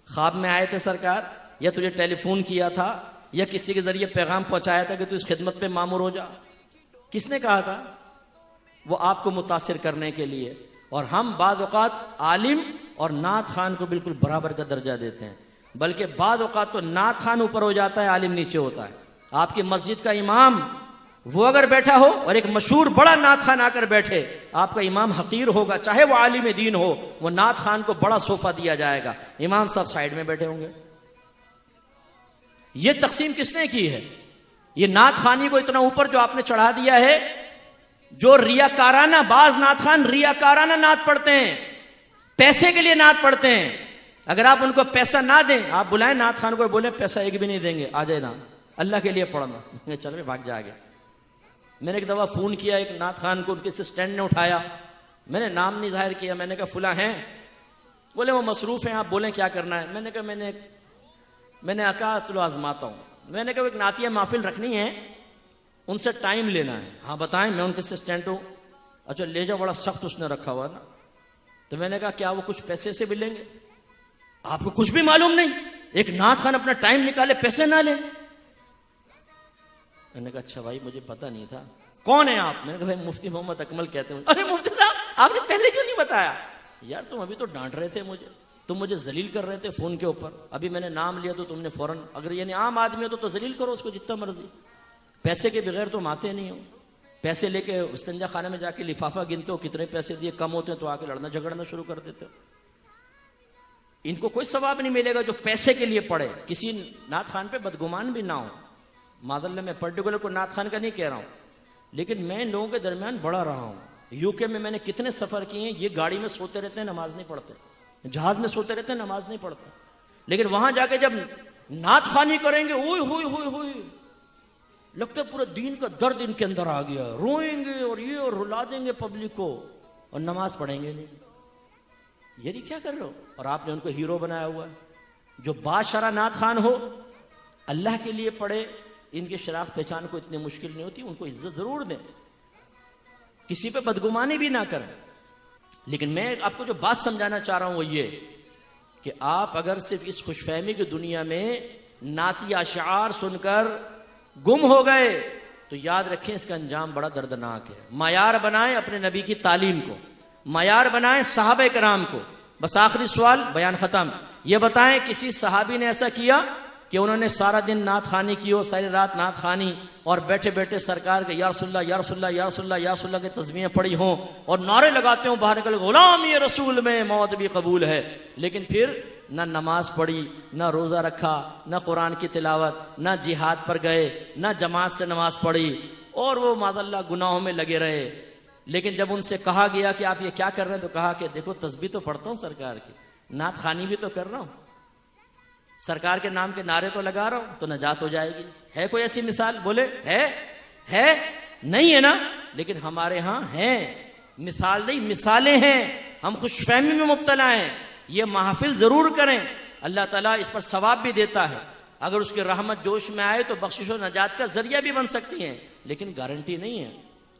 خواب میں آئے تھے سرکار، یا تجھے ٹیلی فون کیا تھا، یا کسی کے ذریعے پیغام پہنچایا تھا کہ تو اس خدمت پہ مامور ہو جا؟ کس نے کہا تھا؟ وہ آپ کو متاثر کرنے کے لیے۔ اور ہم بعض اوقات عالم اور نعت خان کو بالکل برابر کا درجہ دیتے ہیں، بلکہ بعض اوقات تو نعت خان اوپر ہو جاتا ہے، عالم نیچے ہوتا ہے۔ آپ کی مسجد کا امام وہ اگر بیٹھا ہو اور ایک مشہور بڑا نعت خان آ کر بیٹھے، آپ کا امام حقیر ہوگا، چاہے وہ عالم دین ہو، وہ نعت خان کو بڑا صوفہ دیا جائے گا، امام صاحب سائیڈ میں بیٹھے ہوں گے۔ یہ تقسیم کس نے کی ہے؟ یہ نعت خانی کو اتنا اوپر جو آپ نے چڑھا دیا ہے، جو ریاکارانہ، بعض نعت خان ریاکارانہ نعت پڑھتے ہیں، پیسے کے لیے نعت پڑھتے ہیں۔ اگر آپ ان کو پیسہ نہ دیں، آپ بلائیں نعت خان کو، بولیں پیسہ ایک بھی نہیں دیں گے، آ جائے نا، اللہ کے لیے پڑھنا، چل میں بھاگ جا گیا۔ میں نے ایک دفعہ فون کیا ایک نعت خان کو، ان کے اسسٹنٹ نے اٹھایا، میں نے نام نہیں ظاہر کیا، میں نے کہا فلاں ہیں، بولے وہ مصروف ہیں، آپ بولیں کیا کرنا ہے۔ میں نے کہا میں نے کہا چلو آزماتا ہوں، میں نے کہا ایک نعتیہ محفل رکھنی ہے، ان سے ٹائم لینا ہے۔ ہاں بتائیں، میں ان کے اسسٹنٹ ہوں۔ اچھا لے جاؤ، بڑا سخت اس نے رکھا ہوا نا۔ تو میں نے کہا کیا وہ کچھ پیسے سے بھی لیں گے؟ آپ کو کچھ بھی معلوم نہیں، ایک نعت خان اپنا ٹائم نکالے پیسے نہ لیں؟ میں نے کہا اچھا بھائی مجھے پتہ نہیں تھا، کون ہیں آپ؟ میں نے کہا بھائی مفتی محمد اکمل کہتے ہیں۔ ارے مفتی صاحب آپ نے پہلے کیوں نہیں بتایا؟ یار تم ابھی تو ڈانٹ رہے تھے مجھے، تم مجھے ذلیل کر رہے تھے فون کے اوپر، ابھی میں نے نام لیا تو تم نے فوراً، اگر یعنی عام آدمی ہو تو ذلیل کرو اس کو جتنا مرضی، پیسے کے بغیر تم آتے نہیں ہو، پیسے لے کے استنجا خانے میں جا کے لفافہ گنتے ہو کتنے پیسے دیے، کم ہوتے ہیں تو آ کے لڑنا جھگڑنا شروع کر دیتے ہو۔ ان کو کوئی ثواب نہیں ملے گا جو پیسے کے لیے پڑھے۔ کسی نعت خان پہ بدگمان بھی نہ ہو، معذاللہ میں پرٹیکولر کو نعت خان کا نہیں کہہ رہا ہوں، لیکن میں ان لوگوں کے درمیان بڑا رہا ہوں۔ یو کے میں نے کتنے سفر کیے ہیں، یہ گاڑی میں سوتے رہتے ہیں نماز نہیں پڑھتے، جہاز میں سوتے رہتے ہیں نماز نہیں پڑھتے، لیکن وہاں جا کے جب نعت خوانی کریں گے، اوئے ہوئے ہوئے ہوئے، لگتا ہے پورا دین کا درد ان کے اندر آ گیا، روئیں گے اور یہ اور رلا دیں گے پبلک کو، اور نماز پڑھیں گے نہیں۔ یہ نہیں کیا کر رہے ہو؟ اور آپ نے ان کو ہیرو بنایا ہوا ہے۔ جو باشرہ نعت خان ہو، اللہ کے لیے پڑھے، ان کی شناخت پہچان کو اتنی مشکل نہیں ہوتی، ان کو عزت ضرور دیں، کسی پہ بدگمانی بھی نہ کریں۔ لیکن میں آپ کو جو بات سمجھانا چاہ رہا ہوں وہ یہ کہ آپ اگر صرف اس خوش فہمی کی دنیا میں نعتی اشعار سن کر گم ہو گئے تو یاد رکھیں اس کا انجام بڑا دردناک ہے۔ معیار بنائیں اپنے نبی کی تعلیم کو، معیار بنائیں صحابہ کرام کو۔ بس آخری سوال، بیان ختم، یہ بتائیں کسی صحابی نے ایسا کیا کہ انہوں نے سارا دن نعت خوانی کی ہو، ساری رات نعت خوانی، اور بیٹھے بیٹھے سرکار کے یا رسول اللہ یا رسول اللہ یا رسول اللہ یا رسول اللہ کے تسبیحیں پڑھی ہوں اور نعرے لگاتے ہوں باہر نکل، غلامی رسول میں موت بھی قبول ہے، لیکن پھر نہ نماز پڑھی، نہ روزہ رکھا، نہ قرآن کی تلاوت، نہ جہاد پر گئے، نہ جماعت سے نماز پڑھی، اور وہ معذاللہ گناہوں میں لگے رہے۔ لیکن جب ان سے کہا گیا کہ آپ یہ کیا کر رہے ہیں تو کہا کہ دیکھو تسبیح تو پڑھتا ہوں سرکار کی، نعت خوانی بھی تو کر رہا ہوں، سرکار کے نام کے نعرے تو لگا رہا ہوں، تو نجات ہو جائے گی۔ ہے کوئی ایسی مثال؟ بولے ہے نہیں ہے نا؟ لیکن ہمارے ہاں ہیں، مثال نہیں مثالیں ہیں۔ ہم خوش فہمی میں مبتلا ہیں، یہ محافل ضرور کریں، اللہ تعالیٰ اس پر ثواب بھی دیتا ہے، اگر اس کی رحمت جوش میں آئے تو بخشش و نجات کا ذریعہ بھی بن سکتی ہیں، لیکن گارنٹی نہیں ہے۔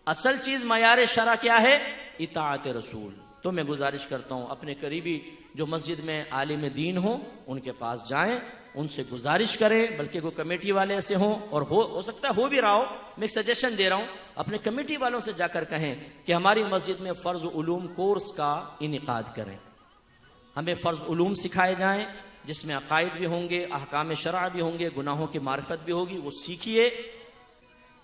اصل چیز معیار شرع کیا ہے؟ اطاعت رسول۔ تو میں گزارش کرتا ہوں اپنے قریبی جو مسجد میں عالم دین ہوں ان کے پاس جائیں، ان سے گزارش کریں، بلکہ کوئی کمیٹی والے ایسے ہوں، اور ہو سکتا ہے ہو بھی رہا ہو، میں ایک سجیشن دے رہا ہوں، اپنے کمیٹی والوں سے جا کر کہیں کہ ہماری مسجد میں فرض علوم کورس کا انعقاد کریں، ہمیں فرض علوم سکھائے جائیں جس میں عقائد بھی ہوں گے، احکام شرع بھی ہوں گے، گناہوں کی معرفت بھی ہوگی، وہ سیکھیے۔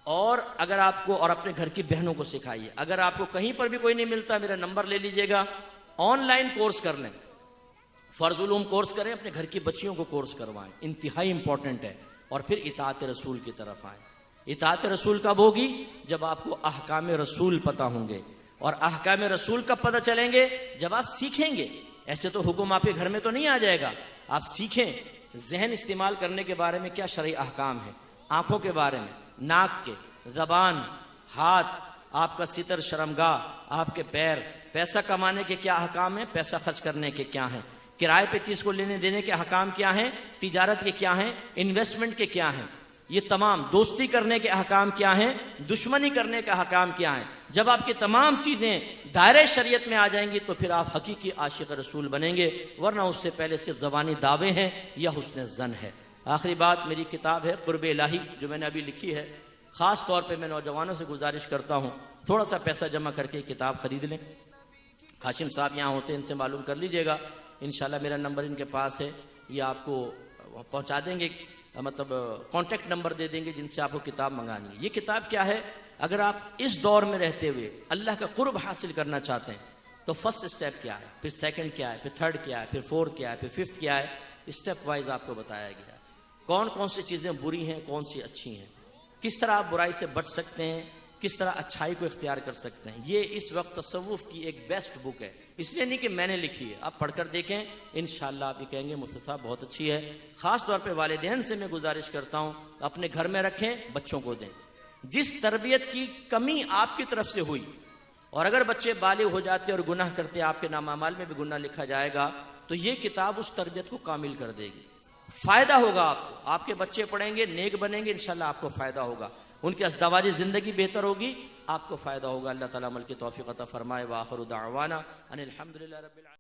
اور اگر آپ کو، اور اپنے گھر کی بہنوں کو سکھائیے، اگر آپ کو کہیں پر بھی کوئی نہیں ملتا میرا نمبر لے لیجئے گا، آن لائن کورس کر لیں، فرض علوم کورس کریں، اپنے گھر کی بچیوں کو کورس کروائیں، انتہائی امپورٹنٹ ہے۔ اور پھر اطاعت رسول کی طرف آئیں۔ اطاعت رسول کب ہوگی؟ جب آپ کو احکام رسول پتہ ہوں گے، اور احکام رسول کب پتہ چلیں گے؟ جب آپ سیکھیں گے۔ ایسے تو حکم آپ کے گھر میں تو نہیں آ جائے گا، آپ سیکھیں ذہن استعمال کرنے کے بارے میں کیا شرعی احکام ہے، آنکھوں کے بارے میں، ناک کے، زبان، ہاتھ، آپ کا ستر شرمگاہ، آپ کے پیر، پیسہ کمانے کے کیا احکام ہیں، پیسہ خرچ کرنے کے کیا ہیں، کرائے پہ چیز کو لینے دینے کے احکام کیا ہیں، تجارت کے کیا ہیں، انویسٹمنٹ کے کیا ہیں، یہ تمام، دوستی کرنے کے احکام کیا ہیں، دشمنی کرنے کے احکام کیا ہیں۔ جب آپ کی تمام چیزیں دائرہ شریعت میں آ جائیں گی تو پھر آپ حقیقی عاشق رسول بنیں گے، ورنہ اس سے پہلے صرف زبانی دعوے ہیں یا حسن ظن ہے۔ آخری بات، میری کتاب ہے قرب الہی جو میں نے ابھی لکھی ہے، خاص طور پہ میں نوجوانوں سے گزارش کرتا ہوں تھوڑا سا پیسہ جمع کر کے کتاب خرید لیں۔ ہاشم صاحب یہاں ہوتے ہیں، ان سے معلوم کر لیجئے گا، انشاءاللہ میرا نمبر ان کے پاس ہے، یہ آپ کو پہنچا دیں گے، مطلب کانٹیکٹ نمبر دے دیں گے جن سے آپ کو کتاب منگانی ہے۔ یہ کتاب کیا ہے؟ اگر آپ اس دور میں رہتے ہوئے اللہ کا قرب حاصل کرنا چاہتے ہیں تو فرسٹ اسٹیپ کیا ہے، پھر سیکنڈ کیا ہے، پھر تھرڈ کیا ہے، پھر فورتھ کیا ہے، پھر ففتھ کیا ہے، اسٹیپ وائز آپ کو بتایا گیا ہے کون کون سی چیزیں بری ہیں، کون سی اچھی ہیں، کس طرح آپ برائی سے بچ سکتے ہیں، کس طرح اچھائی کو اختیار کر سکتے ہیں۔ یہ اس وقت تصوف کی ایک بیسٹ بک ہے، اس لیے نہیں کہ میں نے لکھی ہے، آپ پڑھ کر دیکھیں، انشاءاللہ آپ یہ کہیں گے مفتی صاحب بہت اچھی ہے۔ خاص طور پہ والدین سے میں گزارش کرتا ہوں اپنے گھر میں رکھیں، بچوں کو دیں۔ جس تربیت کی کمی آپ کی طرف سے ہوئی، اور اگر بچے بالغ ہو جاتے اور گناہ کرتے آپ کے نام اعمال میں بھی گناہ لکھا جائے گا، تو یہ کتاب اس تربیت کو کامل کر دے گی، فائدہ ہوگا آپ کو، آپ کے بچے پڑھیں گے، نیک بنیں گے، انشاءاللہ آپ کو فائدہ ہوگا، ان کی ازدواجی زندگی بہتر ہوگی، آپ کو فائدہ ہوگا۔ اللہ تعالیٰ عمل کی توفیق عطا فرمائے۔ وآخر دعوانا ان الحمدللہ رب العالمین۔